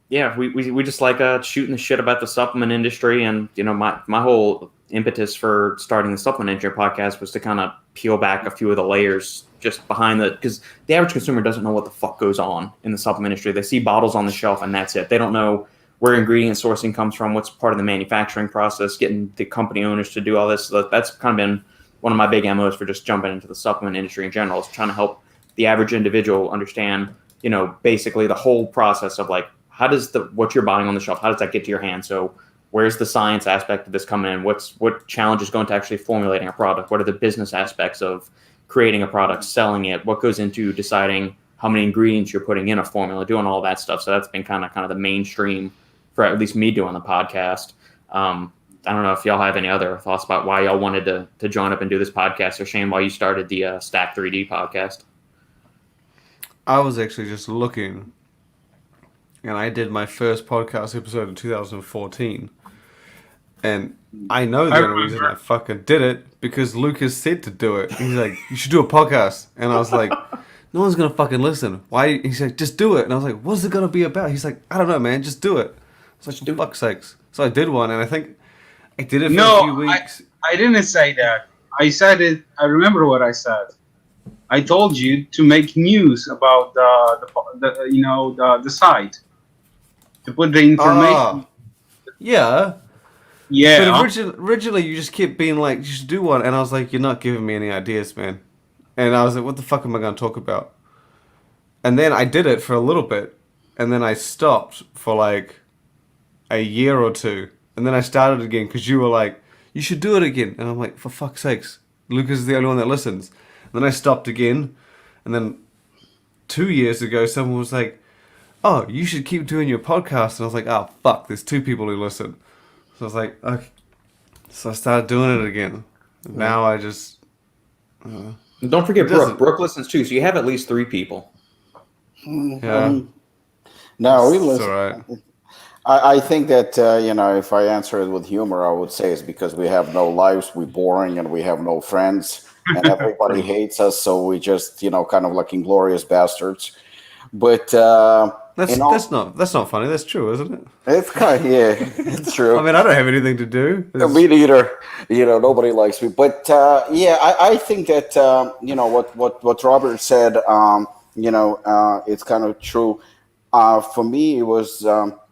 yeah, we just like shooting the shit about the supplement industry, and my whole impetus for starting the Supplement Engineer podcast was to kind of peel back a few of the layers just behind because the average consumer doesn't know what the fuck goes on in the supplement industry. They see bottles on the shelf and that's it. They don't know where ingredient sourcing comes from, what's part of the manufacturing process, getting the company owners to do all this. So that's kind of been one of my big MOs for just jumping into the supplement industry in general, is trying to help the average individual understand, basically the whole process of how does what you're buying on the shelf, how does that get to your hand? So where's the science aspect of this coming in? What challenges go into actually formulating a product? What are the business aspects of creating a product, selling it? What goes into deciding how many ingredients you're putting in a formula, doing all that stuff? So that's been kind of the mainstream for at least me doing the podcast. I don't know if y'all have any other thoughts about why y'all wanted to join up and do this podcast, or Shane, why you started the Stack 3D podcast. I was actually just looking, and I did my first podcast episode in 2014. And I know the only reason I fucking did it because Lukasz said to do it. He's like, you should do a podcast. And I was like, no one's going to fucking listen. Why? He's like, just do it. And I was like, what's it going to be about? He's like, I don't know, man. Just do it. I was like, for fuck's sakes. So I did one, and I think I did it for a few weeks. I didn't say that. I said it. I remember what I said. I told you to make news about the site, to put the information. Yeah. Yeah. But originally you just kept being like, you should do one, and I was like, you're not giving me any ideas, man. And I was like, what the fuck am I going to talk about? And then I did it for a little bit, and then I stopped for a year or two, and then I started again because you were like, you should do it again. And I'm like, for fuck's sakes, Lukasz is the only one that listens. And then I stopped again, and then 2 years ago someone was like, oh, you should keep doing your podcast. And I was like, oh fuck, there's 2 people who listen. So I was like, okay. So I started doing it again. And now I just... Don't forget Brooke. Brooke listens too, so you have at least 3 people. Yeah. No, we listen. It's all right. I think that, if I answer it with humor, I would say it's because we have no lives, we're boring, and we have no friends, and everybody hates us, so we just, kind of like inglorious bastards. But that's not funny. That's true, isn't it? It's kind of, it's true. I mean, I don't have anything to do. Me neither. Nobody likes me. But I think that what Robert said, it's kind of true. For me, it was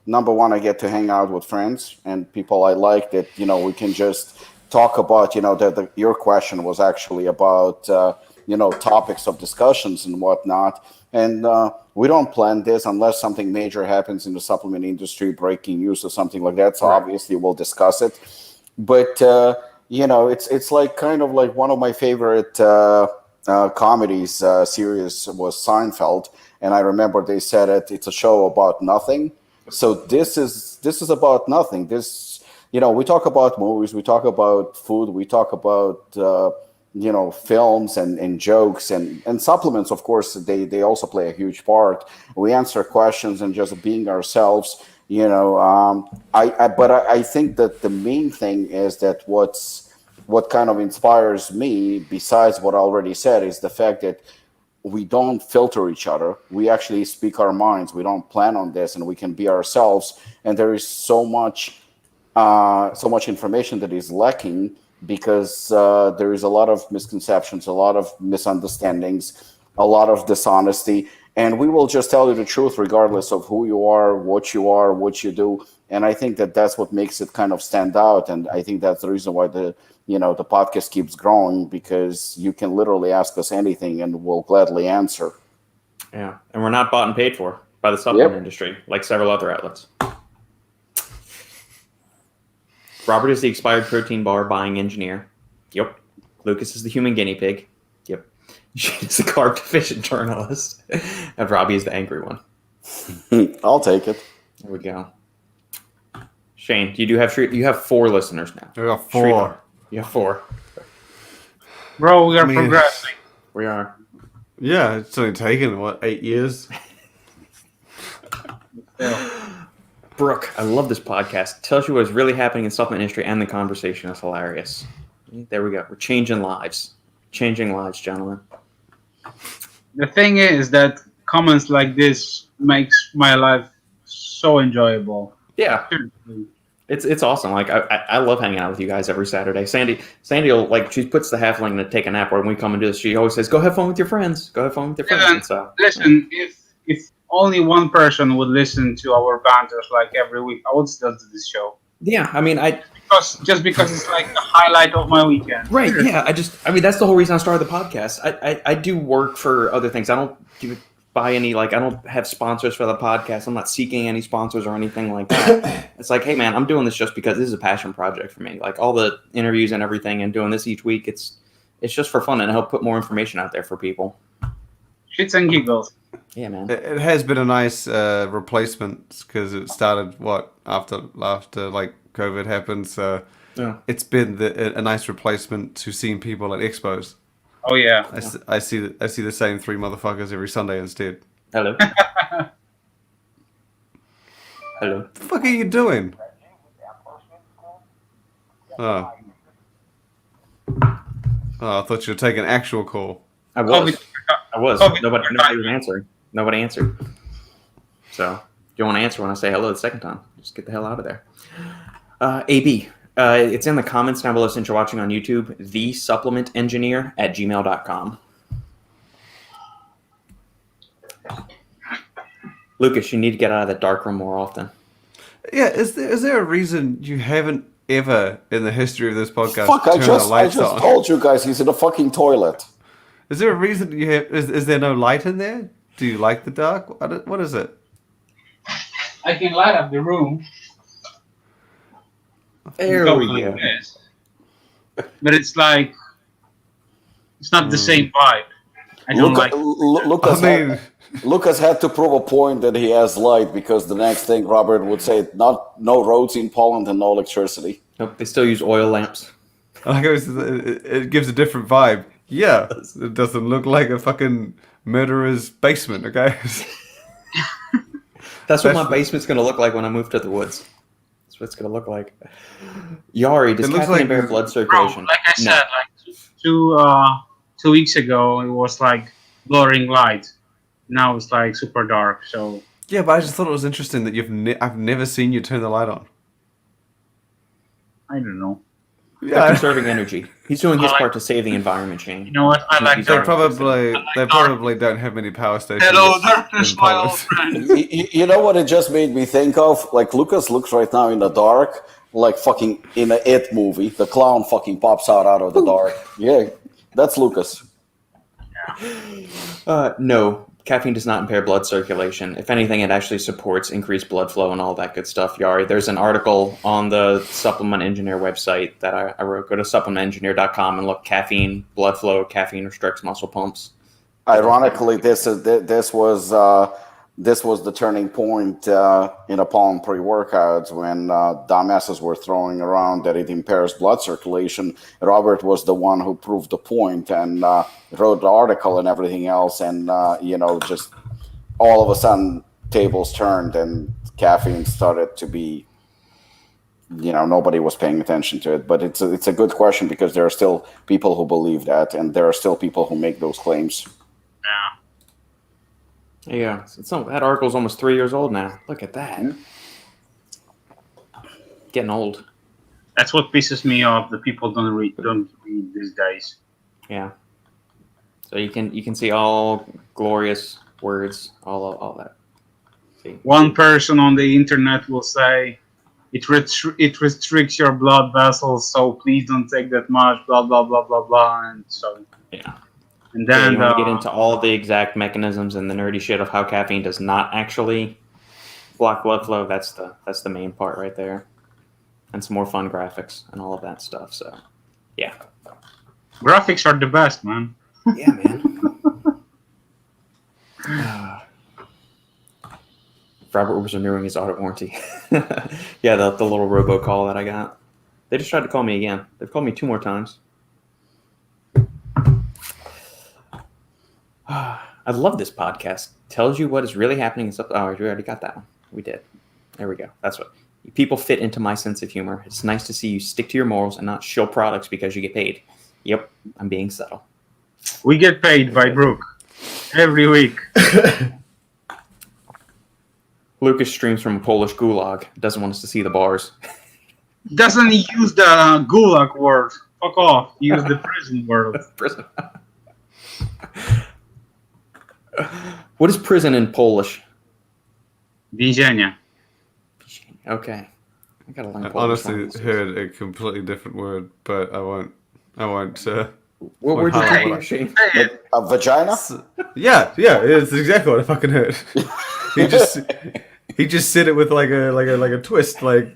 number one, I get to hang out with friends and people I like that we can just talk about. Your question was actually about topics of discussions and whatnot. And we don't plan this unless something major happens in the supplement industry, breaking news or something like that. So obviously we'll discuss it. But it's like kind of like one of my favorite comedies series was Seinfeld, and I remember they said it's a show about nothing. So this is about nothing. This, we talk about movies, we talk about food, we talk about films and jokes and supplements. Of course, they also play a huge part. We answer questions and just being ourselves. I think that the main thing is that what kind of inspires me, besides what I already said, is the fact that we don't filter each other. We actually speak our minds. We don't plan on this, and we can be ourselves. And there is so much information that is lacking because there is a lot of misconceptions, a lot of misunderstandings, a lot of dishonesty. And we will just tell you the truth regardless of who you are, what you do. And I think that that's what makes it kind of stand out. And I think that's the reason why the podcast keeps growing, because you can literally ask us anything and we'll gladly answer. Yeah. And we're not bought and paid for by the supplement industry, like several other outlets. Robert is the expired protein bar buying engineer. Yep. Lukasz is the human guinea pig. Yep. Shane is the carb deficient journalist. And Robbie is the angry one. I'll take it. There we go. Shane, you have 4 listeners now. I got 4. You have 4. Bro, we are progressing. We are. Yeah, it's only taken, 8 years? Brooke, I love this podcast. It tells you what's really happening in the supplement industry, and the conversation is hilarious. There we go. We're changing lives. Changing lives, gentlemen. The thing is that comments like this makes my life so enjoyable. Yeah. It's awesome. Like I love hanging out with you guys every Saturday. Sandy will, she puts the halfling to take a nap, or when we come and do this, she always says, "Go have fun with your friends. Go have fun with your friends." Listen, if only one person would listen to our banters like every week, I would still do this show. Yeah, I mean, just because it's like the highlight of my weekend. Right. Yeah. That's the whole reason I started the podcast. I do work for other things. I don't buy any, I don't have sponsors for the podcast. I'm not seeking any sponsors or anything like that. It's like, hey man, I'm doing this just because this is a passion project for me. Like all the interviews and everything and doing this each week, it's just for fun and help put more information out there for people. Shits and giggles. Yeah, man. It has been a nice replacement, because it started after COVID happened. So it's been a nice replacement to seeing people at expos. Oh yeah. I see the same 3 motherfuckers every Sunday instead. Hello. Hello. What the fuck are you doing? Oh, I thought you were taking actual call. I was. Nobody was answering. Nobody answered. So, if you want to answer when I say hello the second time, just get the hell out of there. AB. It's in the comments down below since you're watching on YouTube. thesupplementengineer@gmail.com. Lukasz, you need to get out of the dark room more often. Yeah, is there a reason you haven't ever in the history of this podcast Fuck, turned the lights on? I just told you guys he's in a fucking toilet. Is there a reason you have? Is there no light in there? Do you like the dark? What is it? I can light up the room. There we go. But it's like, it's not the same vibe. I don't like. Lukasz had to prove a point that he has light, because the next thing Robert would say, no roads in Poland and no electricity. Nope, they still use oil lamps. It gives a different vibe. Yeah, it doesn't look like a fucking murderer's basement, okay? That's what my basement's going to look like when I move to the woods. That's what it's going to look like. Yari, does caffeine impair blood circulation? Like I said, 2 weeks ago, it was like blurring light. Now it's like super dark. So yeah, but I just thought it was interesting that I've never seen you turn the light on. I don't know. Yeah, conserving energy. He's doing his part to save the environment, Shane. You know what? I like They probably don't have many power stations. Hello, darkness, my old friend. You know what it just made me think of? Like, Lukasz looks right now in the dark, like fucking in a It movie. The clown fucking pops out of the dark. Yeah, that's Lukasz. No, caffeine does not impair blood circulation. If anything, it actually supports increased blood flow and all that good stuff. Yari, there's an article on the Supplement Engineer website that I wrote. Go to supplementengineer.com and look caffeine, blood flow, caffeine restricts muscle pumps. Ironically, this was the turning point in Apollon pre-workouts when dumbasses were throwing around that it impairs blood circulation. Robert was the one who proved the point and wrote the article and everything else, and just all of a sudden tables turned and caffeine started to be, nobody was paying attention to it. But it's a good question because there are still people who believe that, and there are still people who make those claims. Yeah, that article's almost 3 years old now. Look at that. Getting old. That's what pisses me off. The people don't read these days. Yeah. So you can see all glorious words, all that. See. One person on the internet will say it restricts your blood vessels, so please don't take that much. Blah blah blah blah blah. And so yeah. And then you want to get into all the exact mechanisms and the nerdy shit of how caffeine does not actually block blood flow. That's the main part right there, and some more fun graphics and all of that stuff. So, yeah, graphics are the best, man. Yeah, man. Robert was renewing his auto warranty. Yeah, the little robocall that I got. They just tried to call me again. They've called me 2 more times. I love this podcast. Tells you what is really happening. Oh, we already got that one. We did. There we go. That's what people fit into my sense of humor. It's nice to see you stick to your morals and not shill products because you get paid. Yep, I'm being subtle. We get paid by Brooke every week. Lukasz streams from a Polish gulag. Doesn't want us to see the bars. Doesn't he use the gulag word? Fuck off. He used the prison word. Prison. What is prison in Polish? Więzienie. Okay. I gotta learn I Polish. honestly heard a completely different word, but I won't. What word did you Say hear? it. A vagina? Yeah, it's exactly what I fucking heard. He just said it with like a twist, like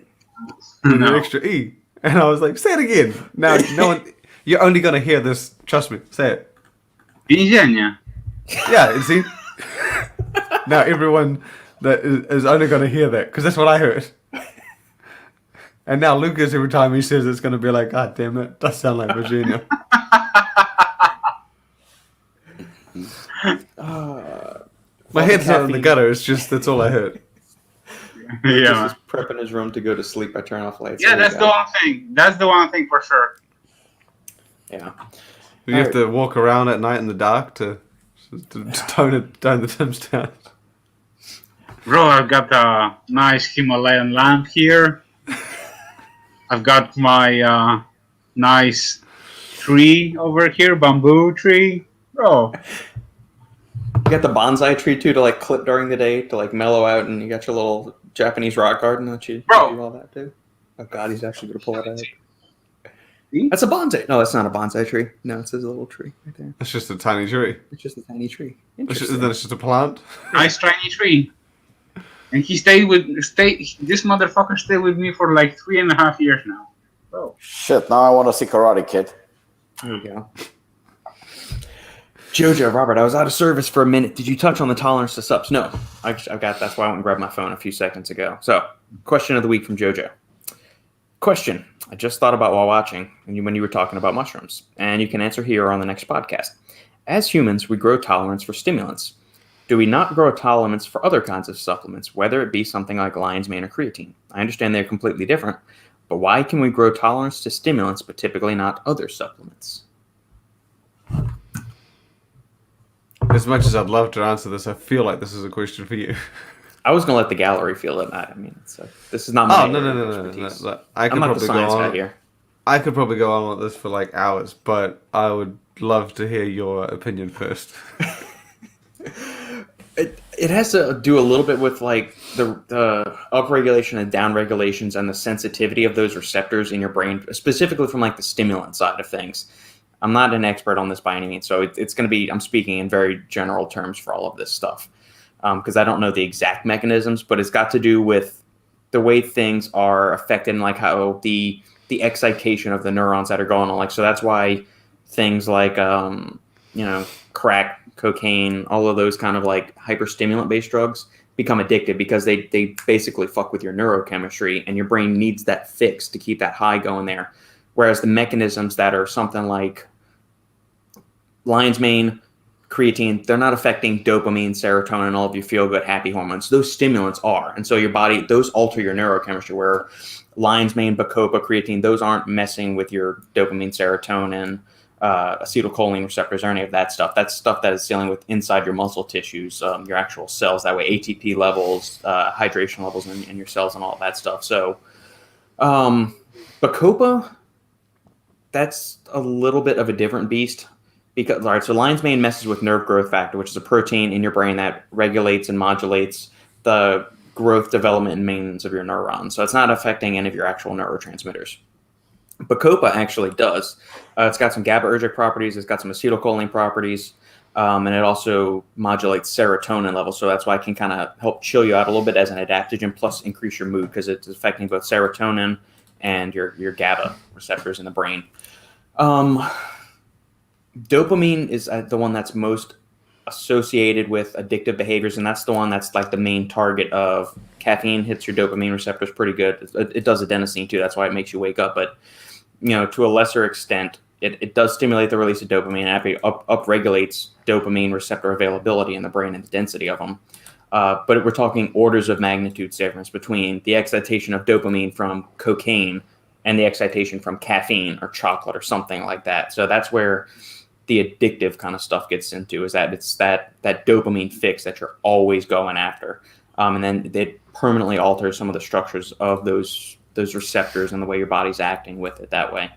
with an extra e, and I was like, say it again. Now, no one, you're only gonna hear this. Trust me, say it. Więzienie. Yeah, you see. Now everyone that is only gonna hear that because that's what I heard. And now Lukasz, every time he says it's gonna be like, God damn it, does sound like Virginia. My head's not in the gutter. It's just that's all I heard. Yeah. Just prepping his room to go to sleep. I turn off lights. Yeah, that's the one thing. That's the one thing for sure. Yeah. You have to walk around at night in the dark to tone the temps down. Bro, I've got a nice Himalayan lamp here. I've got my nice tree over here, bamboo tree. Bro. You got the bonsai tree too to like clip during the day to like mellow out, and you got your little Japanese rock garden that you do all that too. Oh God, he's actually gonna pull it out. That's a bonsai. No, that's not a bonsai tree. No, it's a little tree right there. It's just a tiny tree. It's just a tiny tree. Then it's Interesting. just a plant. Nice tiny tree. And he this motherfucker stayed with me for like 3.5 years now. Bro. Shit, now I want to see Karate Kid. There we go. Jojo, Robert, I was out of service for a minute. Did you touch on the tolerance to subs? No, I've got. That's why I went and grabbed my phone a few seconds ago. So, question of the week from Jojo. Question: I just thought about while watching when you were talking about mushrooms, and you can answer here or on the next podcast. As humans, we grow tolerance for stimulants. Do we not grow a tolerance for other kinds of supplements, whether it be something like lion's mane or creatine? I understand they're completely different, but why can we grow tolerance to stimulants, but typically not other supplements? As much as I'd love to answer this, I feel like this is a question for you. I was going to let the gallery feel it. I mean, this is not my No. I'm not the science guy here. I could probably go on with this for like hours, but I would love to hear your opinion first. It has to do a little bit with like the upregulation and downregulations and the sensitivity of those receptors in your brain, specifically from like the stimulant side of things. I'm not an expert on this by any means, so it's going to be, I'm speaking in very general terms for all of this stuff, because I don't know the exact mechanisms, but it's got to do with the way things are affected and like how the excitation of the neurons that are going on. Like, so that's why things like, crack, cocaine, all of those kind of like hyperstimulant based drugs become addictive, because they basically fuck with your neurochemistry, and your brain needs that fix to keep that high going there. Whereas the mechanisms that are something like lion's mane, creatine, they're not affecting dopamine, serotonin, all of your feel-good, happy hormones. Those stimulants are. And so your body, those alter your neurochemistry, where lion's mane, bacopa, creatine, those aren't messing with your dopamine, serotonin, acetylcholine receptors, or any of that stuff. That's stuff that is dealing with inside your muscle tissues, your actual cells. That way, ATP levels, hydration levels in your cells, and all that stuff. So bacopa, that's a little bit of a different beast, because all right, so lion's mane messes with nerve growth factor, which is a protein in your brain that regulates and modulates the growth, development, and maintenance of your neurons. So it's not affecting any of your actual neurotransmitters. Bacopa actually does. It's got some GABAergic properties. It's got some acetylcholine properties, and it also modulates serotonin levels. So that's why it can kind of help chill you out a little bit as an adaptogen, plus increase your mood, because it's affecting both serotonin and your GABA receptors in the brain. Dopamine is the one that's most associated with addictive behaviors, and that's the one that's like the main target of caffeine. Hits your dopamine receptors pretty good. It does adenosine too. That's why it makes you wake up. But to a lesser extent, it does stimulate the release of dopamine, and upregulates dopamine receptor availability in the brain and the density of them. But we're talking orders of magnitude difference between the excitation of dopamine from cocaine and the excitation from caffeine or chocolate or something like that. So that's where the addictive kind of stuff gets into, is that it's that dopamine fix that you're always going after. And then it permanently alters some of the structures of those receptors and the way your body's acting with it that way.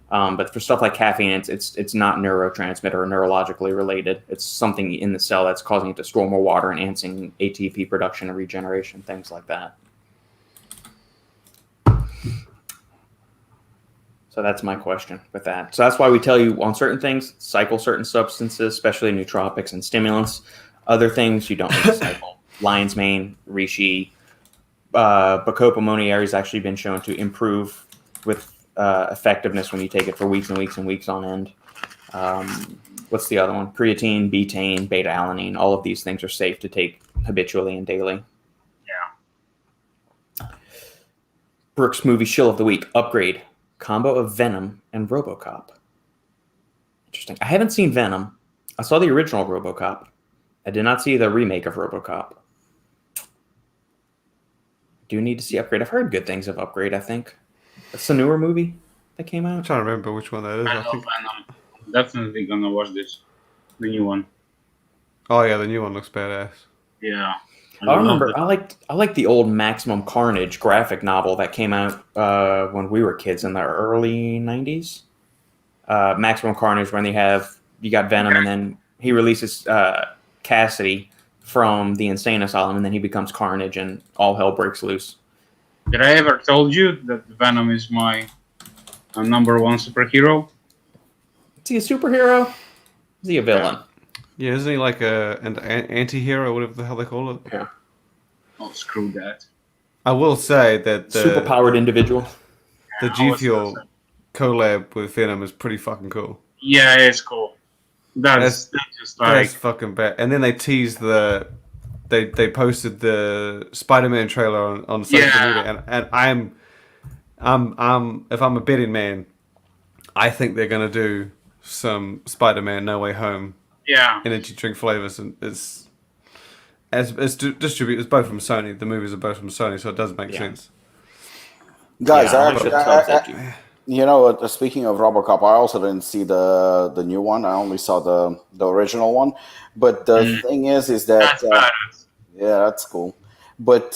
But for stuff like caffeine, it's not neurotransmitter or neurologically related. It's something in the cell that's causing it to store more water, enhancing ATP production and regeneration, things like that. So that's my question with that. So that's why we tell you on certain things, cycle certain substances, especially nootropics and stimulants. Other things you don't need to cycle. Lion's mane, reishi, bacopa monieri has actually been shown to improve with effectiveness when you take it for weeks and weeks and weeks on end. What's the other one? Creatine, betaine, beta-alanine. All of these things are safe to take habitually and daily. Yeah. Brooks movie shill of the week, Upgrade. Combo of Venom and RoboCop. Interesting. I haven't seen Venom. I saw the original RoboCop. I did not see the remake of RoboCop. Do need to see Upgrade. I've heard good things of Upgrade, I think. That's the newer movie that came out. I'm trying to remember which one that is. I think I'm definitely gonna watch this. The new one. Oh yeah, the new one looks badass. Yeah. I remember. I liked the old Maximum Carnage graphic novel that came out when we were kids in the early '90s. Maximum Carnage, when you got Venom, and then he releases Cassidy from the insane asylum, and then he becomes Carnage, and all hell breaks loose. Did I ever told you that Venom is my number one superhero? Is he a superhero? Is he a villain? Yeah, isn't he like an anti-hero, whatever the hell they call it? Yeah. Oh, screw that. I will say that Superpowered individual. The G Fuel collab with Venom is pretty fucking cool. Yeah, it's cool. That's just like... That's fucking bad. And then they teased they posted the Spider-Man trailer on social media, and I'm if I'm a betting man, I think they're gonna do some Spider-Man No Way Home energy drink flavors, and it's distributed. It's both from Sony. The movies are both from Sony, so it does make sense. Guys, speaking of RoboCop, I also didn't see the new one. I only saw the original one. But the thing is that that's cool. But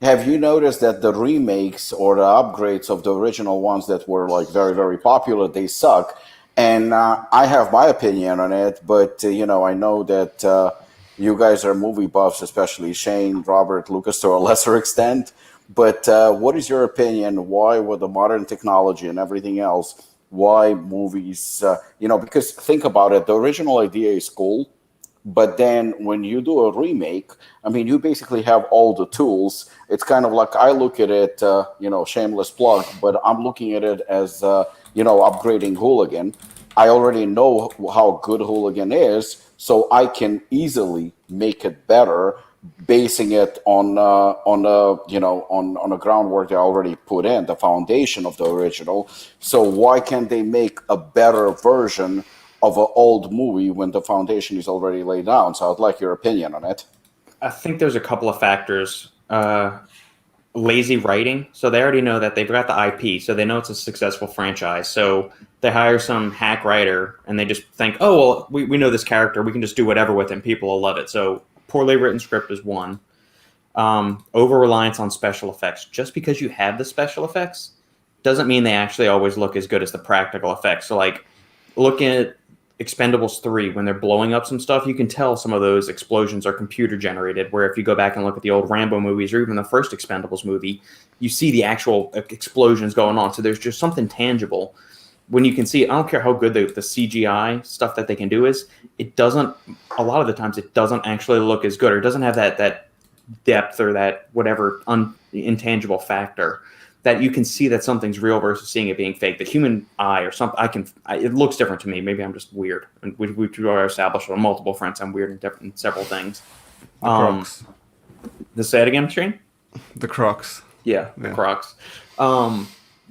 have you noticed that the remakes or the upgrades of the original ones that were like very, very popular, they suck? And I have my opinion on it, but I know that you guys are movie buffs, especially Shane, Robert, Lukasz to a lesser extent. But what is your opinion? Why, with the modern technology and everything else, why movies, because think about it, the original idea is cool, but then when you do a remake, I mean, you basically have all the tools. It's kind of like I look at it, shameless plug, but I'm looking at it as, upgrading Hooligan. I already know how good Hooligan is, so I can easily make it better, basing it on a groundwork they already put in, the foundation of the original. So why can't they make a better version of an old movie when the foundation is already laid down? So I'd like your opinion on it. I think there's a couple of factors. Lazy writing. So they already know that they've got the IP, so they know it's a successful franchise. So they hire some hack writer and they just think, oh, well, we know this character. We can just do whatever with him. People will love it. So poorly written script is one. Over-reliance on special effects. Just because you have the special effects doesn't mean they actually always look as good as the practical effects. So, like, looking at Expendables 3, when they're blowing up some stuff, you can tell some of those explosions are computer-generated, where if you go back and look at the old Rambo movies or even the first Expendables movie, you see the actual explosions going on. So there's just something tangible. When you can see, I don't care how good the CGI stuff that they can do is, it doesn't, a lot of the times, it doesn't actually look as good, or it doesn't have that depth or that whatever intangible factor that you can see that something's real versus seeing it being fake. The human eye or something, it looks different to me. Maybe I'm just weird. And we've established on multiple fronts I'm weird in several things. The Crocs. Say it again, Shane? The Crocs. Yeah, the Crocs.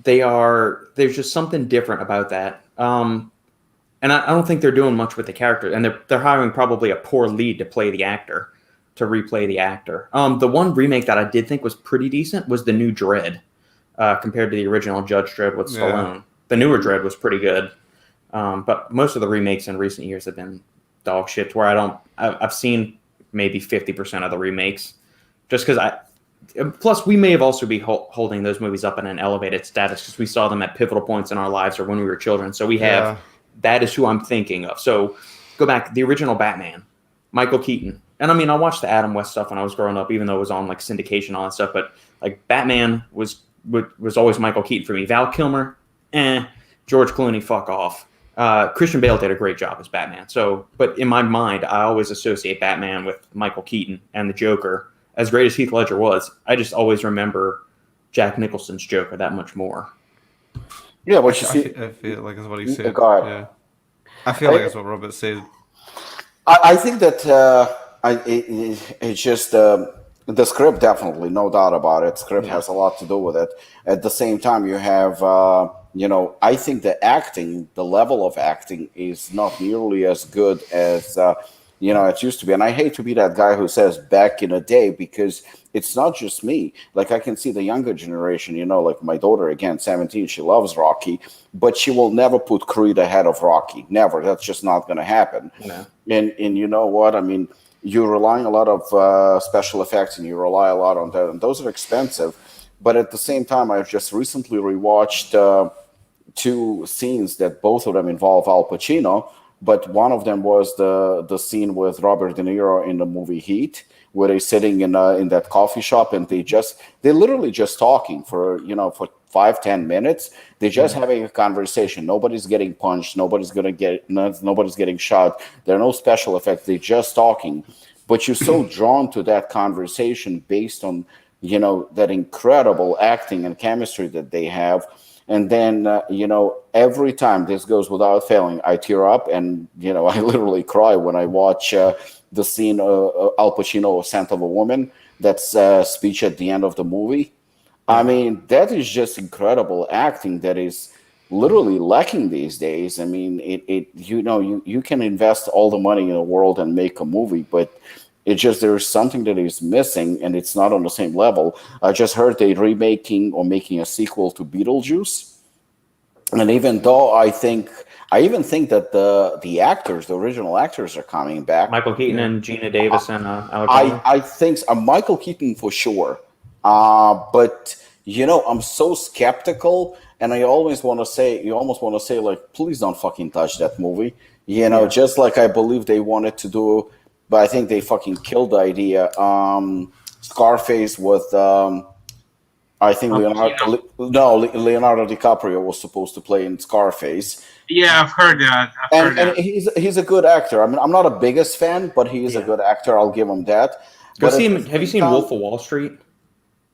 There's just something different about that. And I don't think they're doing much with the character. And they're hiring probably a poor lead to play the actor, to replay the actor. The one remake that I did think was pretty decent was the new Dredd, compared to the original Judge Dredd with Stallone. Yeah. The newer Dredd was pretty good. But most of the remakes in recent years have been dog shit, where I've seen maybe 50% of the remakes. Just because plus, we may have also be holding those movies up in an elevated status because we saw them at pivotal points in our lives or when we were children. So we have, that is who I'm thinking of. So go back, the original Batman, Michael Keaton. And I mean, I watched the Adam West stuff when I was growing up, even though it was on like syndication and all that stuff. But like Batman was always Michael Keaton for me. Val Kilmer, George Clooney, fuck off. Christian Bale did a great job as Batman. So, but in my mind, I always associate Batman with Michael Keaton and the Joker. As great as Heath Ledger was, I just always remember Jack Nicholson's Joker that much more. Yeah, what you see, I feel like that's what he said. Yeah, I feel like that's what Robert said. I think that it's just the script, definitely, no doubt about it. Script has a lot to do with it. At the same time, you have, I think the level of acting is not nearly as good as it used to be. And I hate to be that guy who says back in a day, because it's not just me. Like, I can see the younger generation, like my daughter, again, 17, she loves Rocky, but she will never put Creed ahead of Rocky. Never. That's just not going to happen. No. And you know what? I mean, you're relying a lot of special effects and you rely a lot on that. And those are expensive. But at the same time, I've just recently rewatched two scenes that both of them involve Al Pacino. But one of them was the scene with Robert De Niro in the movie Heat, where they're sitting in that coffee shop and they're literally just talking for 5-10 minutes. They're just having a conversation. Nobody's getting punched. Nobody's getting shot. There are no special effects. They're just talking. But you're so drawn to that conversation based on that incredible acting and chemistry that they have. And then, every time, this goes without failing, I tear up and, I literally cry when I watch the scene Al Pacino, Scent of a Woman, that's speech at the end of the movie. I mean, that is just incredible acting that is literally lacking these days. I mean, you can invest all the money in the world and make a movie, but there's something that is missing, and it's not on the same level. I just heard they're remaking or making a sequel to Beetlejuice, and even though I even think that the original actors are coming back. Michael Keaton and Gina Davis and Alec. I think Michael Keaton for sure, but I'm so skeptical, and I always want to say, like, please don't fucking touch that movie. Just like I believe they wanted to do. But I think they fucking killed the idea. Scarface with I think Al Pacino. Leonardo DiCaprio was supposed to play in Scarface, Yeah, I've heard that. I've heard and that. he's a good actor. I mean, I'm not a biggest fan, but he is a Yeah. good actor. I'll give him that. Go But see at him. the Have you same seen time, Wolf of Wall Street?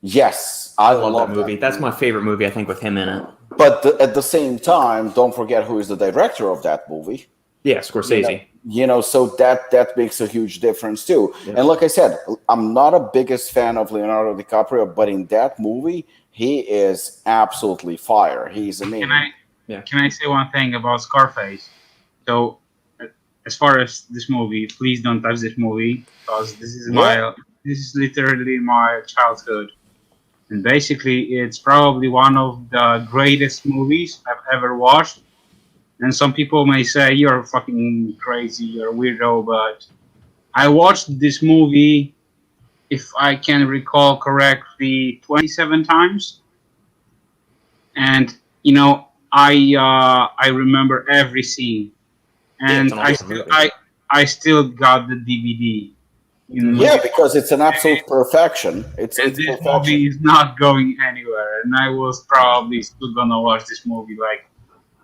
yes, I I love that love movie. that That's movie. my favorite movie, I think, with him in it. But at the same time, don't forget who is the director of that movie. Yeah, You know, Scorsese. so that makes a huge difference too. Yep. And like I said, I'm not a biggest fan of Leonardo DiCaprio, but in that movie, he is absolutely fire. He's Can amazing. I Yeah. can I say one thing about Scarface? So, as far as this movie, please don't touch this movie because Yeah. this is literally my childhood, and basically it's probably one of the greatest movies I've ever watched. And some people may say you're fucking crazy, you're a weirdo, but I watched this movie, if I can recall correctly, 27 times, and I remember every scene, Yeah, it's and an I awesome still movie. I still got the DVD in my, Yeah, because it's an absolute perfection. and It's this perfection. movie is not going anywhere, and I was probably still gonna watch this movie like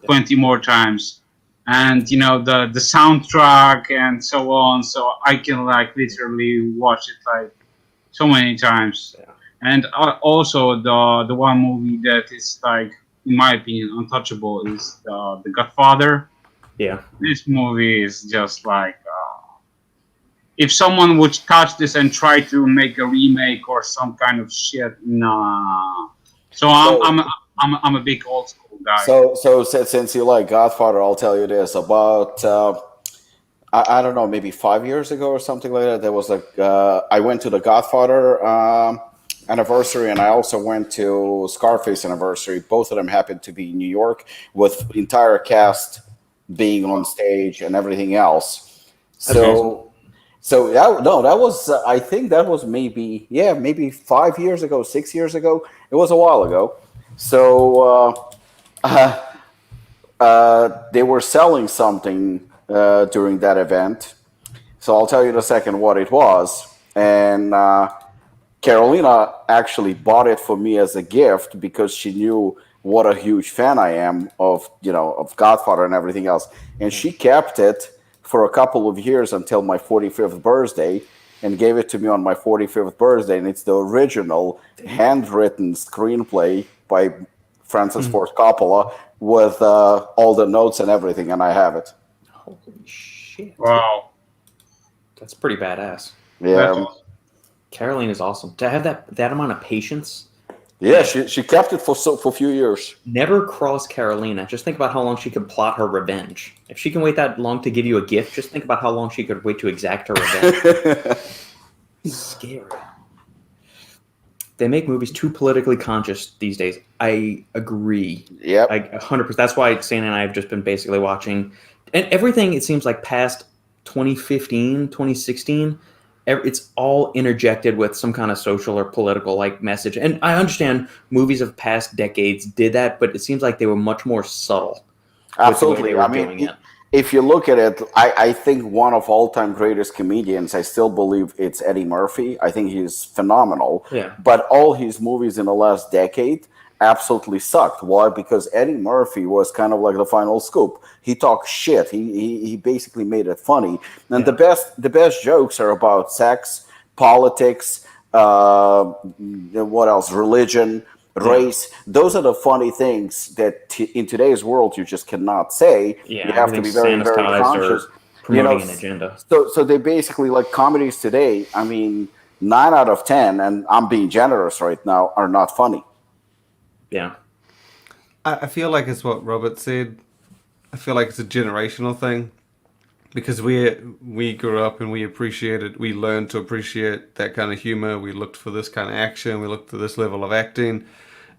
20 more times. And the soundtrack and so on, so I can like literally watch it like so many times. Yeah. And also the one movie that is like, in my opinion, untouchable is the Godfather. Yeah. This movie is just like, if someone would touch this and try to make a remake or some kind of shit, nah. So I'm a big old school guy. Since you like Godfather, I'll tell you this about. I don't know, maybe 5 years ago or something like that. There was I went to the Godfather anniversary, and I also went to Scarface anniversary. Both of them happened to be in New York, with entire cast being on stage and everything else. That's awesome. That was I think that was maybe 5 years ago, 6 years ago. It was a while ago. So they were selling something during that event. So I'll tell you in a second what it was. And Carolina actually bought it for me as a gift because she knew what a huge fan I am of Godfather and everything else. And she kept it for a couple of years until my 45th birthday and gave it to me on my 45th birthday. And it's the original handwritten screenplay by Francis Ford Coppola with all the notes and everything, and I have it. Holy shit. Wow. That's pretty badass. Yeah, Caroline is awesome. To have that amount of patience. yeah. She kept it for a few years. Never cross Carolina. Just think about how long she could plot her revenge. If she can wait that long to give you a gift, just think about how long she could wait to exact her revenge. Scary. They make movies too politically conscious these days. I agree. Yep. 100%. That's why Stan and I have just been basically watching, and everything, it seems like past 2015, 2016, it's all interjected with some kind of social or political like message. And I understand movies of past decades did that, but it seems like they were much more subtle. Absolutely. I Doing mean, it. if you look at it, I think one of all-time greatest comedians, I still believe it's Eddie Murphy. I think he's phenomenal. Yeah. But all his movies in the last decade absolutely sucked. Why? Because Eddie Murphy was kind of like the final scoop. He talked shit. He basically made it funny. And the best jokes are about sex, politics, what else? Religion, race. Those are the funny things that in today's world you just cannot say. Yeah, You have to be very, very sanitized conscious. or promoting an agenda. So they basically, like, comedies today, I mean, 9 out of 10, and I'm being generous right now, are not funny. Yeah. I feel like it's what Robert said. I feel like it's a generational thing because we grew up and we appreciated, we learned to appreciate that kind of humor. We looked for this kind of action. We looked for this level of acting,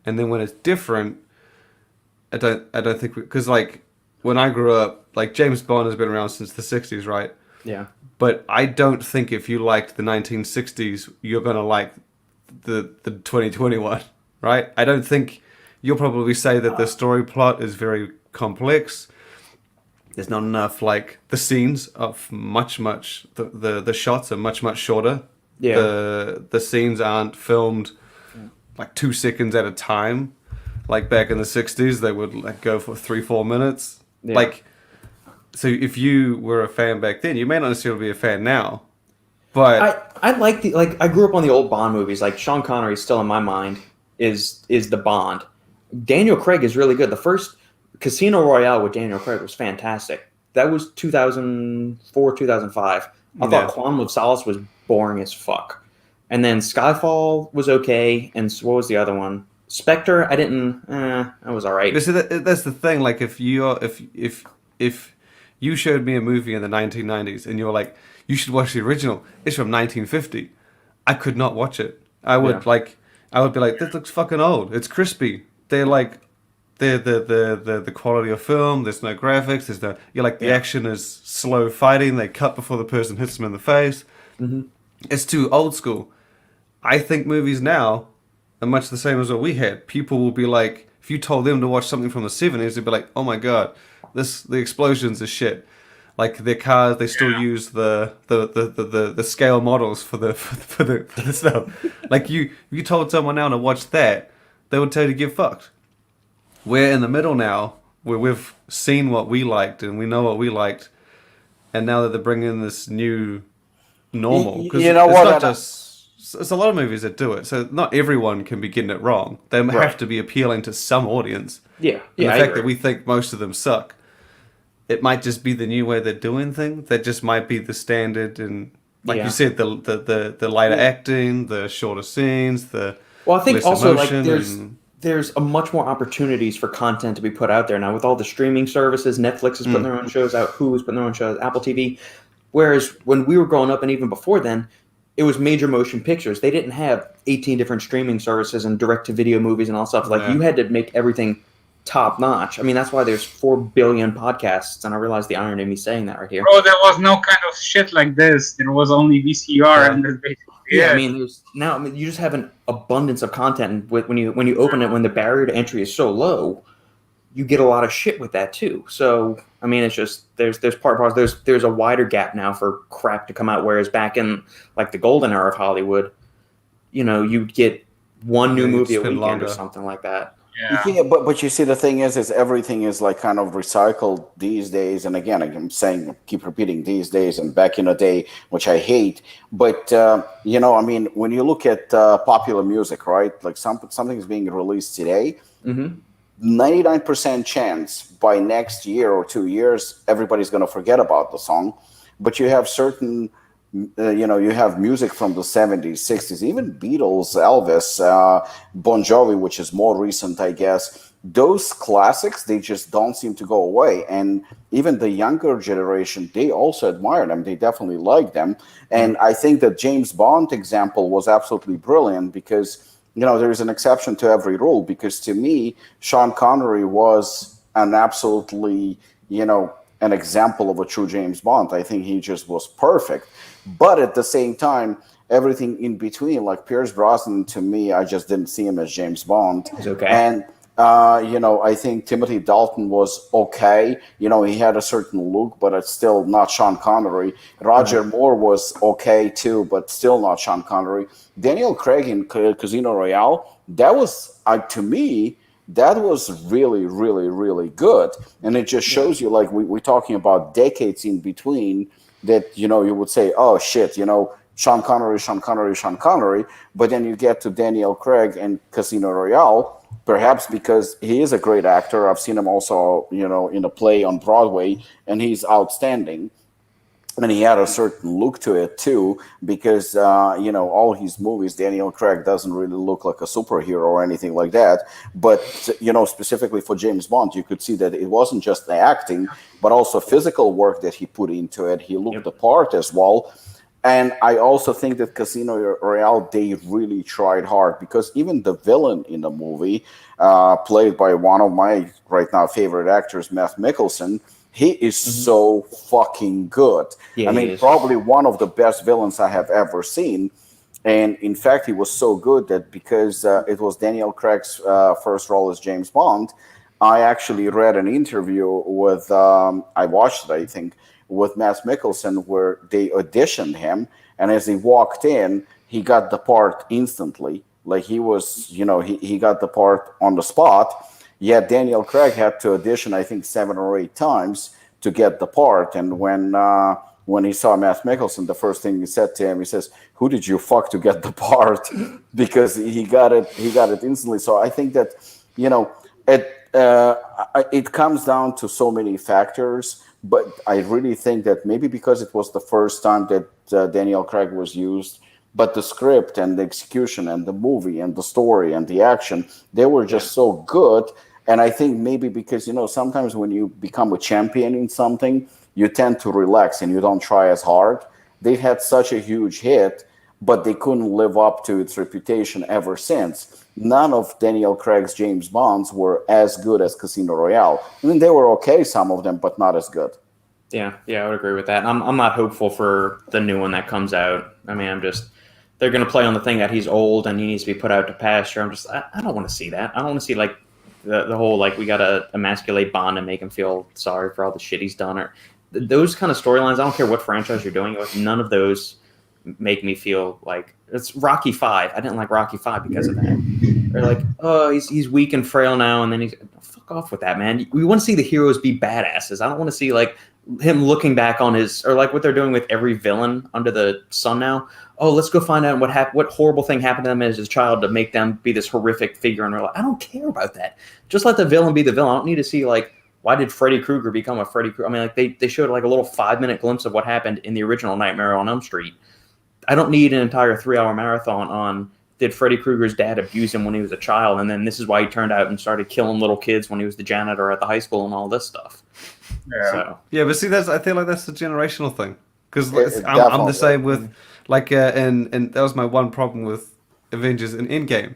and then when it's different, I don't think because like when I grew up, like James Bond has been around since the 60s, right? Yeah. But I don't think if you liked the 1960s, you're gonna like the 2021, right? I don't think. You'll probably say that the story plot is very complex. There's not enough, like, the scenes of much the shots are much shorter. Yeah. The scenes aren't filmed like 2 seconds at a time. Like back in the 60s, they would like go for 3-4 minutes. Yeah. Like, so if you were a fan back then, you may not necessarily be a fan now. But I like I grew up on the old Bond movies. Like Sean Connery, still in my mind, is the Bond. Daniel Craig is really good. The first Casino Royale with Daniel Craig was fantastic. That was 2004, 2005. I thought Quantum of Solace was boring as fuck. And then Skyfall was okay. And what was the other one? Spectre, I didn't. That was all right. So that's the thing. Like if you showed me a movie in the 1990s and you're like, you should watch the original. It's from 1950. I could not watch it. I would be like, this looks fucking old. It's crispy. They're like, the quality of film. There's no graphics. The action is slow fighting. They cut before the person hits them in the face. Mm-hmm. It's too old school. I think movies now are much the same as what we had. People will be like, if you told them to watch something from the 70s, they'd be like, oh my god, the explosions are shit. Like their cars, they still use the scale models for the stuff. Like you told someone now to watch that, they would tell you to get fucked. We're in the middle now, where we've seen what we liked and we know what we liked, and now that they're bringing this new normal, because it's a lot of movies that do it. So not everyone can be getting it wrong. They have to be appealing to some audience. Yeah, and the fact that we think most of them suck. It might just be the new way they're doing things. That just might be the standard, and like you said, the lighter acting, the shorter scenes, the I think less also emotion there's a much more opportunities for content to be put out there now with all the streaming services. Netflix is putting their own shows out. Hulu is putting their own shows. Apple TV. Whereas when we were growing up, and even before then, it was major motion pictures. They didn't have 18 different streaming services and direct-to-video movies and all stuff. Like you had to make everything top notch. I mean, that's why there's 4 billion podcasts, and I realize the irony of me saying that right here. Bro, there was no kind of shit like this. There was only VCR, and that's basically I mean, you just have an abundance of content, and when you open it, when the barrier to entry is so low, you get a lot of shit with that too. So I mean, it's just there's there's a wider gap now for crap to come out. Whereas back in like the golden era of Hollywood, you'd get one new movie a weekend or something like that. Yeah, but you see, the thing is everything is like kind of recycled these days. And again, I'm saying, keep repeating these days and back in the day, which I hate. But I mean, when you look at popular music, right? Like something is being released today. 99% chance by next year or 2 years, everybody's going to forget about the song. But you have certain. You have music from the 70s, 60s, even Beatles, Elvis, Bon Jovi, which is more recent, I guess. Those classics, they just don't seem to go away. And even the younger generation, they also admire them. They definitely like them. And I think that James Bond example was absolutely brilliant because, there is an exception to every rule. Because to me, Sean Connery was an absolutely, an example of a true James Bond. I think he just was perfect. But at the same time, everything in between, like Pierce Brosnan, to me, I just didn't see him as James Bond. He's okay. And, I think Timothy Dalton was okay. He had a certain look, but it's still not Sean Connery. Roger Moore was okay too, but still not Sean Connery. Daniel Craig in Casino Royale, that was, to me, that was really, really, really good. And it just shows you, like, we're talking about decades in between that, you would say, oh, shit, Sean Connery. But then you get to Daniel Craig and Casino Royale, perhaps because he is a great actor. I've seen him also, in a play on Broadway, and he's outstanding. And he had a certain look to it, too, because, all his movies, Daniel Craig doesn't really look like a superhero or anything like that. But, specifically for James Bond, you could see that it wasn't just the acting, but also physical work that he put into it. He looked the part as well. And I also think that Casino Royale, they really tried hard because even the villain in the movie, played by one of my right now favorite actors, Matt Mikkelsen, he is so fucking good. Yeah, I mean, probably one of the best villains I have ever seen. And in fact, he was so good that because it was Daniel Craig's first role as James Bond, I actually read an interview with, I watched it, I think, with Matt Mikkelsen where they auditioned him. And as he walked in, he got the part instantly. Like he was, he got the part on the spot. Yet Daniel Craig had to audition, I think, 7 or 8 times to get the part. And when he saw Matt Mikkelsen, the first thing he said to him, he says, "Who did you fuck to get the part?" Because he got it instantly. So I think that it comes down to so many factors. But I really think that maybe because it was the first time that Daniel Craig was used, but the script and the execution and the movie and the story and the action, they were just so good. And I think maybe because, sometimes when you become a champion in something, you tend to relax and you don't try as hard. They had such a huge hit, but they couldn't live up to its reputation ever since. None of Daniel Craig's James Bonds were as good as Casino Royale. I mean, they were okay, some of them, but not as good. Yeah, I would agree with that. I'm not hopeful for the new one that comes out. I mean, they're going to play on the thing that he's old and he needs to be put out to pasture. I don't want to see that. I don't want to see like the whole like we got to emasculate Bond and make him feel sorry for all the shit he's done, or those kind of storylines. I don't care what franchise you're doing it with. None of those make me feel like it's Rocky V. I didn't like Rocky V because of that. They're like, oh, he's weak and frail now, and then he's fuck off with that, man. We want to see the heroes be badasses. I don't want to see like him looking back on or like what they're doing with every villain under the sun now. Oh, let's go find out what horrible thing happened to them as a child to make them be this horrific figure in real life. I don't care about that. Just let the villain be the villain. I don't need to see like why did Freddy Krueger become a Freddy Krueger. I mean, like they showed like a little 5-minute glimpse of what happened in the original Nightmare on Elm Street. I don't need an entire 3-hour marathon on did Freddy Krueger's dad abuse him when he was a child, and then this is why he turned out and started killing little kids when he was the janitor at the high school and all this stuff. Yeah. So. Yeah, but see, I feel like that's the generational thing. Because I'm the same with, like, and that was my one problem with Avengers and Endgame.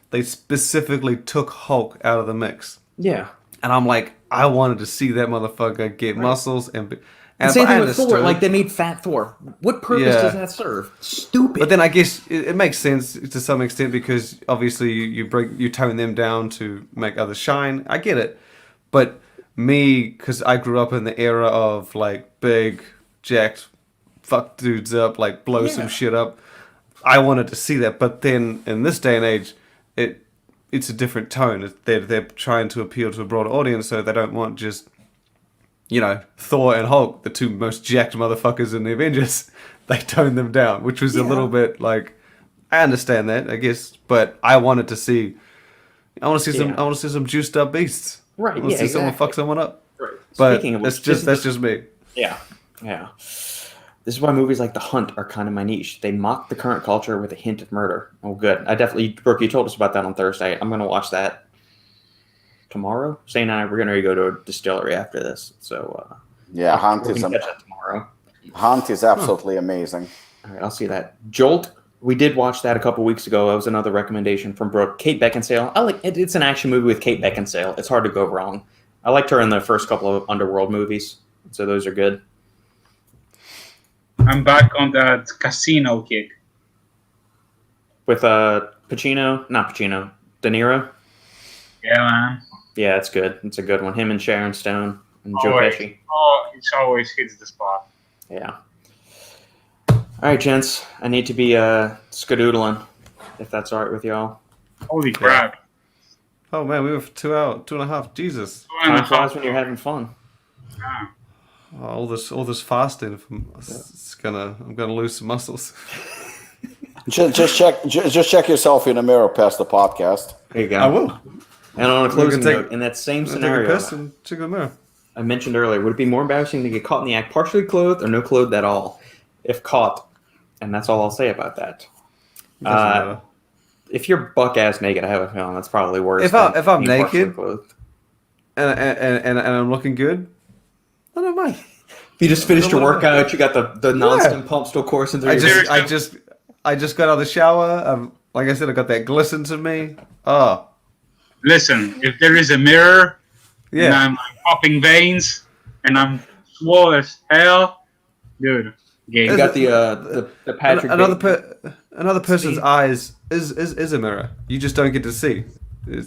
They specifically took Hulk out of the mix. Yeah. And I'm like, I wanted to see that motherfucker get muscles and same thing with Thor. Like they made Fat Thor. What purpose does that serve? Stupid. But then I guess it makes sense to some extent because obviously you tone them down to make others shine. I get it. But me, because I grew up in the era of like big, jacked, fuck dudes up, like blow some shit up. I wanted to see that. But then in this day and age, it's a different tone. They're trying to appeal to a broader audience, so they don't want just, Thor and Hulk, the two most jacked motherfuckers in the Avengers. They toned them down, which was a little bit like, I understand that, I guess, but I want to see some juiced up beasts. Right. I want to see someone fuck someone up. Right. But Speaking of which, that's just me. Yeah. This is why movies like The Hunt are kind of my niche. They mock the current culture with a hint of murder. Oh, good. Brooke, you told us about that on Thursday. I'm going to watch that tomorrow. Shane and I, we're going to go to a distillery after this. So, Hunt we're is gonna catch that tomorrow. Hunt is absolutely amazing. All right, I'll see that. Jolt, we did watch that a couple weeks ago. That was another recommendation from Brooke. Kate Beckinsale. I like it. It's an action movie with Kate Beckinsale. It's hard to go wrong. I liked her in the first couple of Underworld movies, so those are good. I'm back on that Casino kick. With De Niro. Yeah, man. Yeah, it's good. It's a good one. Him and Sharon Stone and Joe Pesci. Oh, it always hits the spot. Yeah. All right, gents. I need to be skadoodling, if that's all right with y'all. Holy crap. Oh, man, we were for 2.5. Jesus. Time flies when you're having fun. Yeah. Oh, all this fasting, I'm gonna lose some muscles. Just check yourself in the mirror past the podcast. There you go. I will. And on a closing note, in that same scenario, check the mirror. I mentioned earlier, would it be more embarrassing to get caught in the act partially clothed or no clothed at all? If caught, and that's all I'll say about that. If you're buck ass naked, I have a feeling that's probably worse. If I'm naked clothed. and I'm looking good, I don't mind. You just finished your workout. You got the non-stim pump still coursing through. I just got out of the shower. Like I said, I got that glisten to me. Oh, listen, if there is a mirror, and I'm like, popping veins, and I'm swole as hell, dude. You got the Patrick. Another person's eyes is a mirror. You just don't get to see. They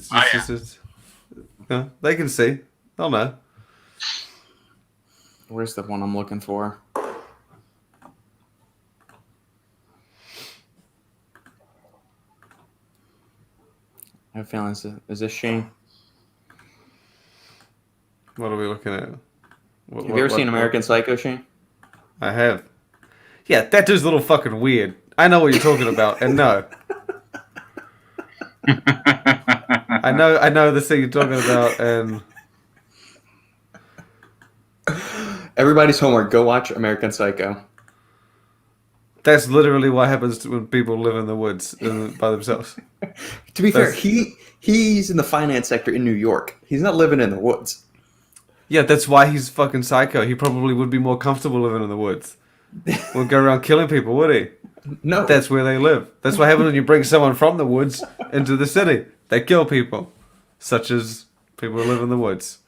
can see. They'll know. Where's the one I'm looking for? I have a feeling is this Shane? What are we looking at? Have you ever seen American Psycho, Shane? I have. Yeah, that dude's a little fucking weird. I know what you're talking about, and no. I know the thing you're talking about, and Everybody's homework. Go watch American Psycho. that's literally what happens when people live in the woods by themselves. To be fair, he's in the finance sector in New York. He's not living in the woods. Yeah, that's why he's fucking psycho. He probably would be more comfortable living in the woods. Wouldn't go around killing people, would he? No. That's where they live. That's what happens when you bring someone from the woods into the city. They kill people, such as people who live in the woods.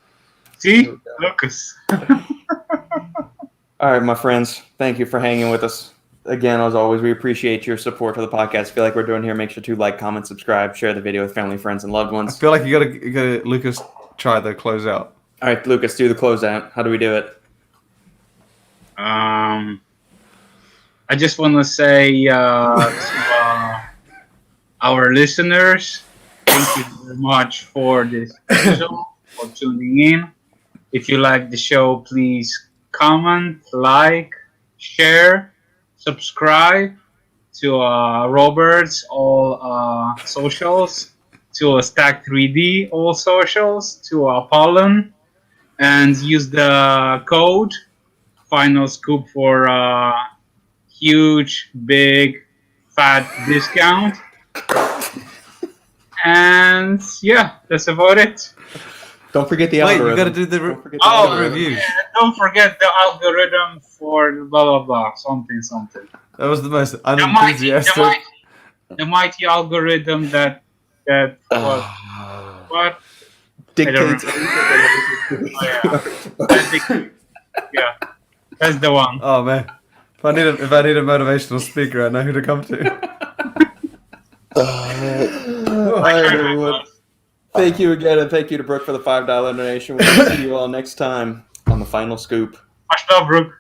See, Lucas. All right, my friends. Thank you for hanging with us. Again, as always, we appreciate your support for the podcast. I feel like we're doing here. Make sure to like, comment, subscribe, share the video with family, friends, and loved I ones. feel like you gotta Lucas try the closeout. All right, Lucas, do the closeout. How do we do it? I just want to say to our listeners, thank you very much for this episode, for tuning in. If you like the show, please comment, like, share, subscribe to Robert's all socials, to Stack 3D all socials, to Apollon, and use the code Final Scoop for huge, big, fat discount. And yeah, that's about it. Don't forget the Wait, algorithm. you gotta do the reviews. Yeah, don't forget the algorithm for blah blah blah, something. That was the most The unenthusiastic. mighty algorithm that was what? Dictates. Yeah, that's the one. Oh man, if I need a motivational speaker, I know who to come to. All right, everyone. Thank you again, and thank you to Brooke for the $5 donation. We'll see you all next time on the Final Scoop. Much love, Brooke.